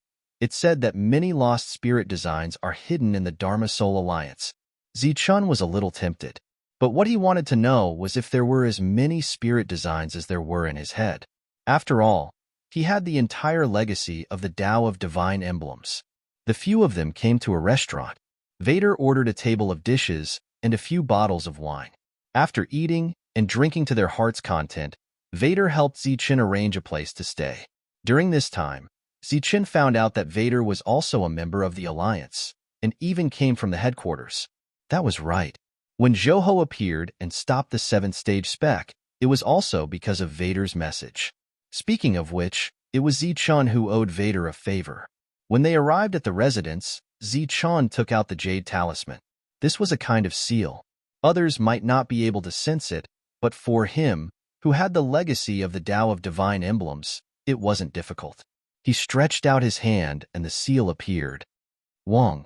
it said that many lost spirit designs are hidden in the Dharma Soul Alliance. Zichun was a little tempted. But what he wanted to know was if there were as many spirit designs as there were in his head. After all, he had the entire legacy of the Tao of Divine Emblems. The few of them came to a restaurant. Vader ordered a table of dishes and a few bottles of wine. After eating and drinking to their heart's content, Vader helped Zichun arrange a place to stay. During this time, Zichun found out that Vader was also a member of the Alliance, and even came from the headquarters. That was right. When Zhou appeared and stopped the 7th stage spec, it was also because of Vader's message. Speaking of which, it was Zichun who owed Vader a favor. When they arrived at the residence, Zichun took out the jade talisman. This was a kind of seal. Others might not be able to sense it, but for him, who had the legacy of the Tao of divine emblems, it wasn't difficult. He stretched out his hand and the seal appeared. Wong.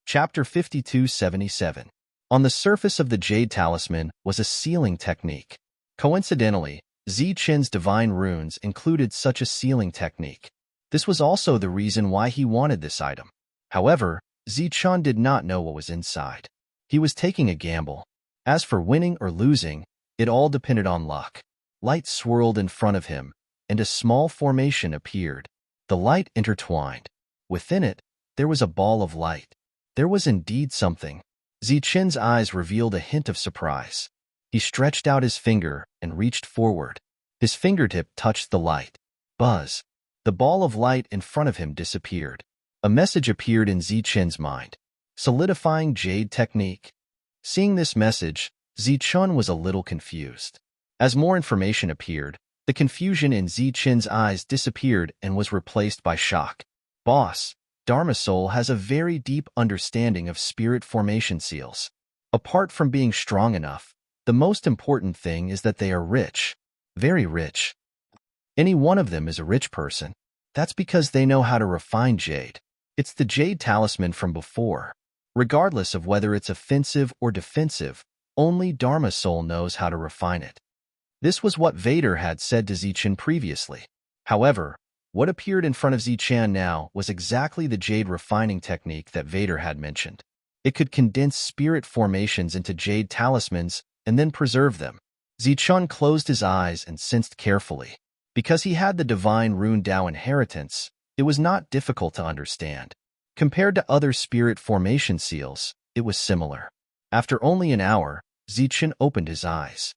Chapter 5277. On the surface of the jade talisman was a sealing technique. Coincidentally, Zichen's divine runes included such a sealing technique. This was also the reason why he wanted this item. However, Zichen did not know what was inside. He was taking a gamble. As for winning or losing, it all depended on luck. Light swirled in front of him, and a small formation appeared. The light intertwined. Within it, there was a ball of light. There was indeed something. Zichen's eyes revealed a hint of surprise. He stretched out his finger and reached forward. His fingertip touched the light. Buzz. The ball of light in front of him disappeared. A message appeared in Zichen's mind. Solidifying jade technique. Seeing this message, Zichen was a little confused. As more information appeared, the confusion in Zichen's eyes disappeared and was replaced by shock. Boss, Dharma Soul has a very deep understanding of spirit formation seals. Apart from being strong enough, the most important thing is that they are rich. Very rich. Any one of them is a rich person. That's because they know how to refine jade. It's the jade talisman from before. Regardless of whether it's offensive or defensive, only Dharma Soul knows how to refine it. This was what Vader had said to Zichen previously. However, what appeared in front of Zichen now was exactly the jade refining technique that Vader had mentioned. It could condense spirit formations into jade talismans and then preserve them. Zichen closed his eyes and sensed carefully. Because he had the divine rune Tao inheritance, it was not difficult to understand. Compared to other spirit formation seals, it was similar. After only an hour, Zichen opened his eyes.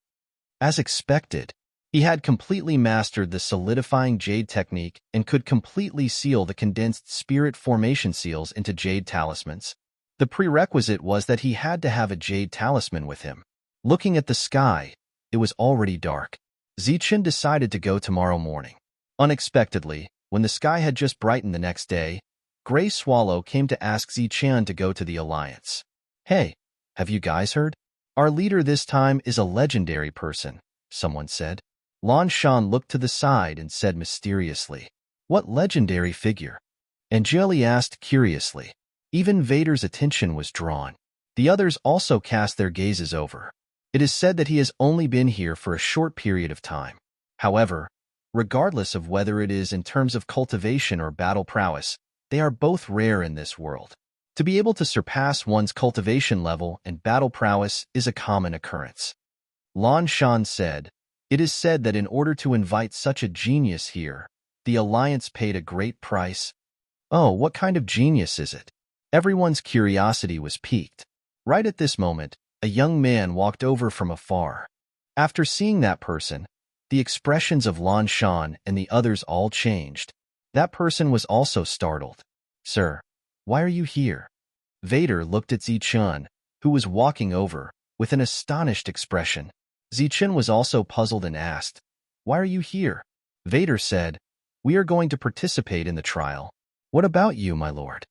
As expected, he had completely mastered the solidifying jade technique and could completely seal the condensed spirit formation seals into jade talismans. The prerequisite was that he had to have a jade talisman with him. Looking at the sky, it was already dark. Zichen decided to go tomorrow morning. Unexpectedly, when the sky had just brightened the next day, Gray Swallow came to ask Zichen to go to the Alliance. Hey, have you guys heard? Our leader this time is a legendary person, someone said. Lan Shan looked to the side and said mysteriously, What legendary figure? Angeli asked curiously. Even Vader's attention was drawn. The others also cast their gazes over. It is said that he has only been here for a short period of time. However, regardless of whether it is in terms of cultivation or battle prowess, they are both rare in this world. To be able to surpass one's cultivation level and battle prowess is a common occurrence. Lan Shan said, It is said that in order to invite such a genius here, the Alliance paid a great price. Oh, what kind of genius is it? Everyone's curiosity was piqued. Right at this moment, a young man walked over from afar. After seeing that person, the expressions of Lan Shan and the others all changed. That person was also startled. Sir, why are you here? Vader looked at Zichen, who was walking over, with an astonished expression. Zichen was also puzzled and asked, Why are you here? Vader said, We are going to participate in the trial. What about you, my lord?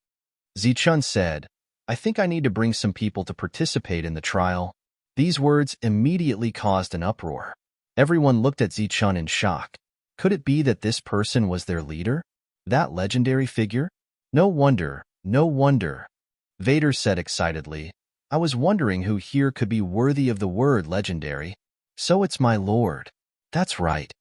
Zichen said, I think I need to bring some people to participate in the trial. These words immediately caused an uproar. Everyone looked at Zichen in shock. Could it be that this person was their leader? That legendary figure? No wonder, no wonder. Vader said excitedly, I was wondering who here could be worthy of the word legendary. So it's my lord. That's right.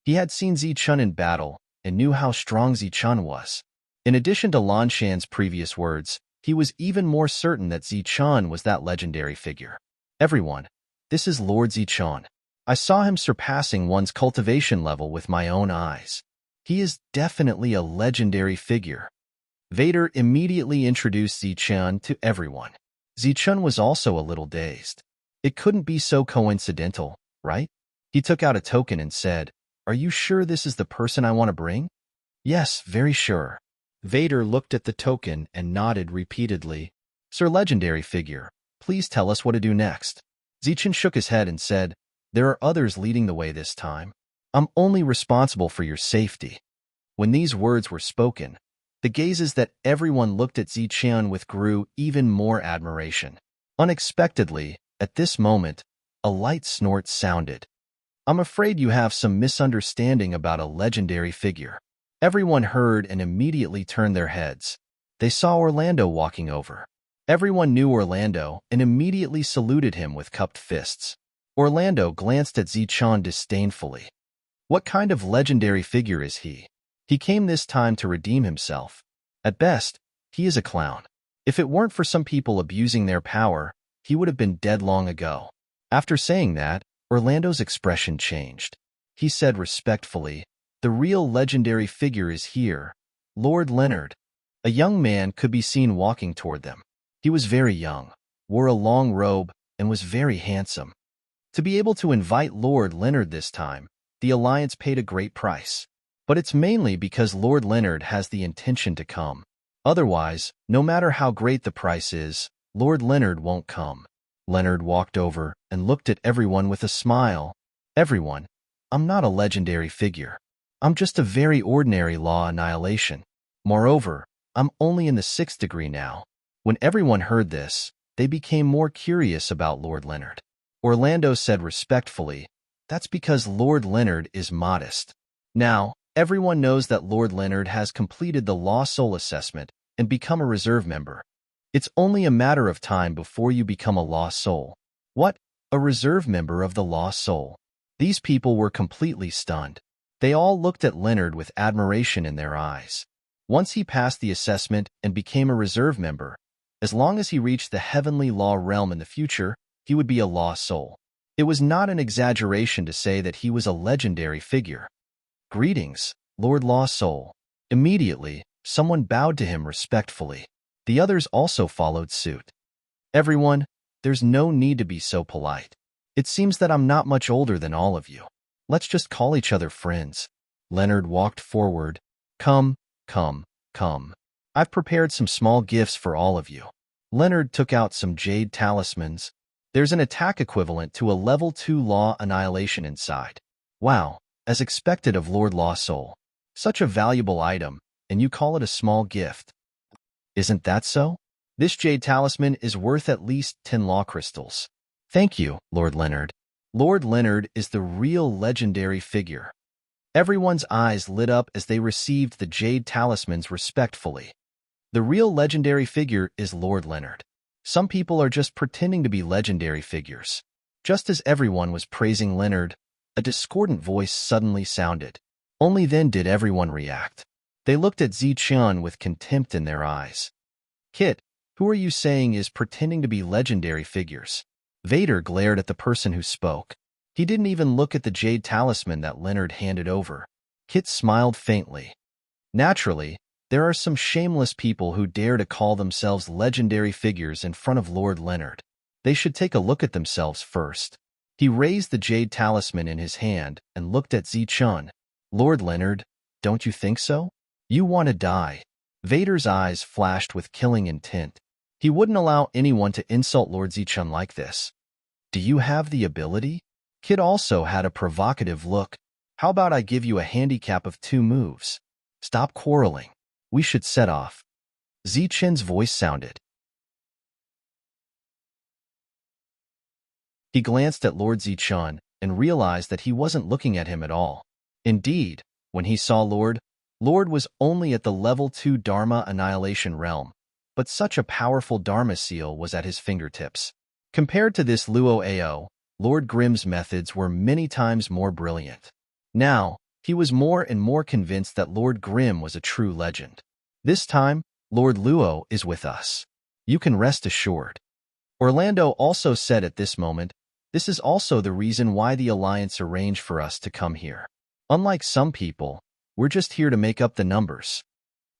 He had seen Zichen in battle and knew how strong Zichen was. In addition to Lan Shan's previous words, he was even more certain that Zichen was that legendary figure. Everyone, this is Lord Zichen. I saw him surpassing one's cultivation level with my own eyes. He is definitely a legendary figure. Vader immediately introduced Zichen to everyone. Zichen was also a little dazed. It couldn't be so coincidental, right? He took out a token and said, Are you sure this is the person I want to bring? Yes, very sure. Vader looked at the token and nodded repeatedly. Sir Legendary Figure, please tell us what to do next. Zichen shook his head and said, There are others leading the way this time. I'm only responsible for your safety." When these words were spoken, the gazes that everyone looked at Zichun with grew even more admiration. Unexpectedly, at this moment, a light snort sounded. "I'm afraid you have some misunderstanding about a legendary figure." Everyone heard and immediately turned their heads. They saw Orlando walking over. Everyone knew Orlando and immediately saluted him with cupped fists. Orlando glanced at Zichun disdainfully. What kind of legendary figure is he? He came this time to redeem himself. At best, he is a clown. If it weren't for some people abusing their power, he would have been dead long ago. After saying that, Orlando's expression changed. He said respectfully, "The real legendary figure is here, Lord Leonard." A young man could be seen walking toward them. He was very young, wore a long robe, and was very handsome. To be able to invite Lord Leonard this time, the Alliance paid a great price. But it's mainly because Lord Leonard has the intention to come. Otherwise, no matter how great the price is, Lord Leonard won't come. Leonard walked over and looked at everyone with a smile. "Everyone, I'm not a legendary figure. I'm just a very ordinary law annihilation. Moreover, I'm only in the 6th degree now." When everyone heard this, they became more curious about Lord Leonard. Orlando said respectfully, "That's because Lord Leonard is modest." Now, everyone knows that Lord Leonard has completed the Law Soul assessment and become a reserve member. It's only a matter of time before you become a Lost Soul. What? A reserve member of the Lost Soul? These people were completely stunned. They all looked at Leonard with admiration in their eyes. Once he passed the assessment and became a reserve member, as long as he reached the heavenly law realm in the future, he would be a Lost Soul. It was not an exaggeration to say that he was a legendary figure. "Greetings, Lord Lost Soul." Immediately, someone bowed to him respectfully. The others also followed suit. "Everyone, there's no need to be so polite. It seems that I'm not much older than all of you. Let's just call each other friends." Leonard walked forward. Come. I've prepared some small gifts for all of you." Leonard took out some jade talismans. There's an attack equivalent to a level 2 law annihilation inside. Wow, as expected of Lord Lost Soul. Such a valuable item, and you call it a small gift. Isn't that so? This jade talisman is worth at least 10 law crystals. Thank you, Lord Leonard. Lord Leonard is the real legendary figure. Everyone's eyes lit up as they received the jade talismans respectfully. The real legendary figure is Lord Leonard. Some people are just pretending to be legendary figures. Just as everyone was praising Leonard, a discordant voice suddenly sounded. Only then did everyone react. They looked at Zichun with contempt in their eyes. "Kit, who are you saying is pretending to be legendary figures?" Vader glared at the person who spoke. He didn't even look at the jade talisman that Leonard handed over. Kit smiled faintly. Naturally, there are some shameless people who dare to call themselves legendary figures in front of Lord Leonard. They should take a look at themselves first. He raised the jade talisman in his hand and looked at Zichun. "Lord Leonard, don't you think so? You want to die." Vader's eyes flashed with killing intent. He wouldn't allow anyone to insult Lord Zichun like this. "Do you have the ability?" Kit also had a provocative look. "How about I give you a handicap of 2 moves? Stop quarreling. We should set off." Zichun's voice sounded. He glanced at Lord Zichun and realized that he wasn't looking at him at all. Indeed, when he saw Lord was only at the level 2 Dharma Annihilation realm, but such a powerful Dharma seal was at his fingertips. Compared to this Luo Ao, Lord Grimm's methods were many times more brilliant. Now, he was more and more convinced that Lord Grimm was a true legend. "This time, Lord Luo is with us. You can rest assured." Orlando also said at this moment, "This is also the reason why the Alliance arranged for us to come here. Unlike some people, we're just here to make up the numbers."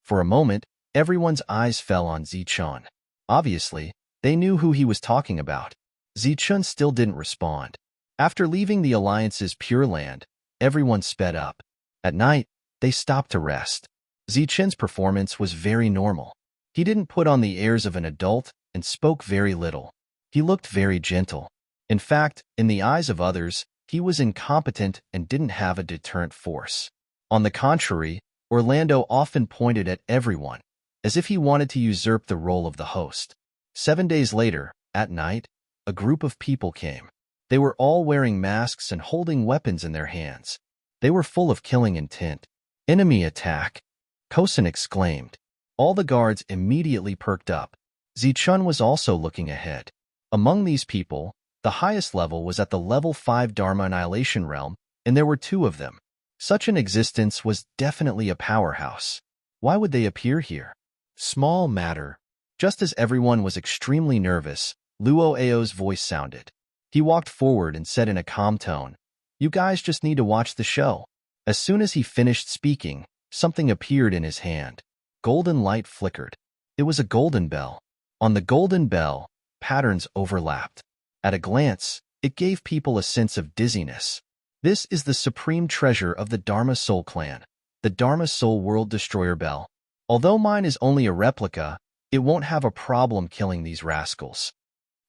For a moment, everyone's eyes fell on Zichun. Obviously, they knew who he was talking about. Zichun still didn't respond. After leaving the Alliance's Pure Land, everyone sped up. At night, they stopped to rest. Zichun's performance was very normal. He didn't put on the airs of an adult and spoke very little. He looked very gentle. In fact, in the eyes of others, He was incompetent and didn't have a deterrent force. On the contrary, Orlando often pointed at everyone, as if he wanted to usurp the role of the host. 7 days later, at night, a group of people came. They were all wearing masks and holding weapons in their hands. They were full of killing intent. "Enemy attack!" Kosen exclaimed. All the guards immediately perked up. Zichun was also looking ahead. Among these people, the highest level was at the level 5 Dharma Annihilation Realm, and there were 2 of them. Such an existence was definitely a powerhouse. Why would they appear here? Small matter. Just as everyone was extremely nervous, Luo Ao's voice sounded. He walked forward and said in a calm tone, "You guys just need to watch the show." As soon as he finished speaking, something appeared in his hand. Golden light flickered. It was a golden bell. On the golden bell, patterns overlapped. At a glance, it gave people a sense of dizziness. This is the supreme treasure of the Dharma Soul Clan, the Dharma Soul World Destroyer Bell. Although mine is only a replica, it won't have a problem killing these rascals.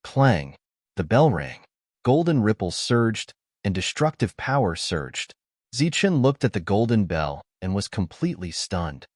Clang. The bell rang. Golden ripples surged, and destructive power surged. Zichun looked at the golden bell and was completely stunned.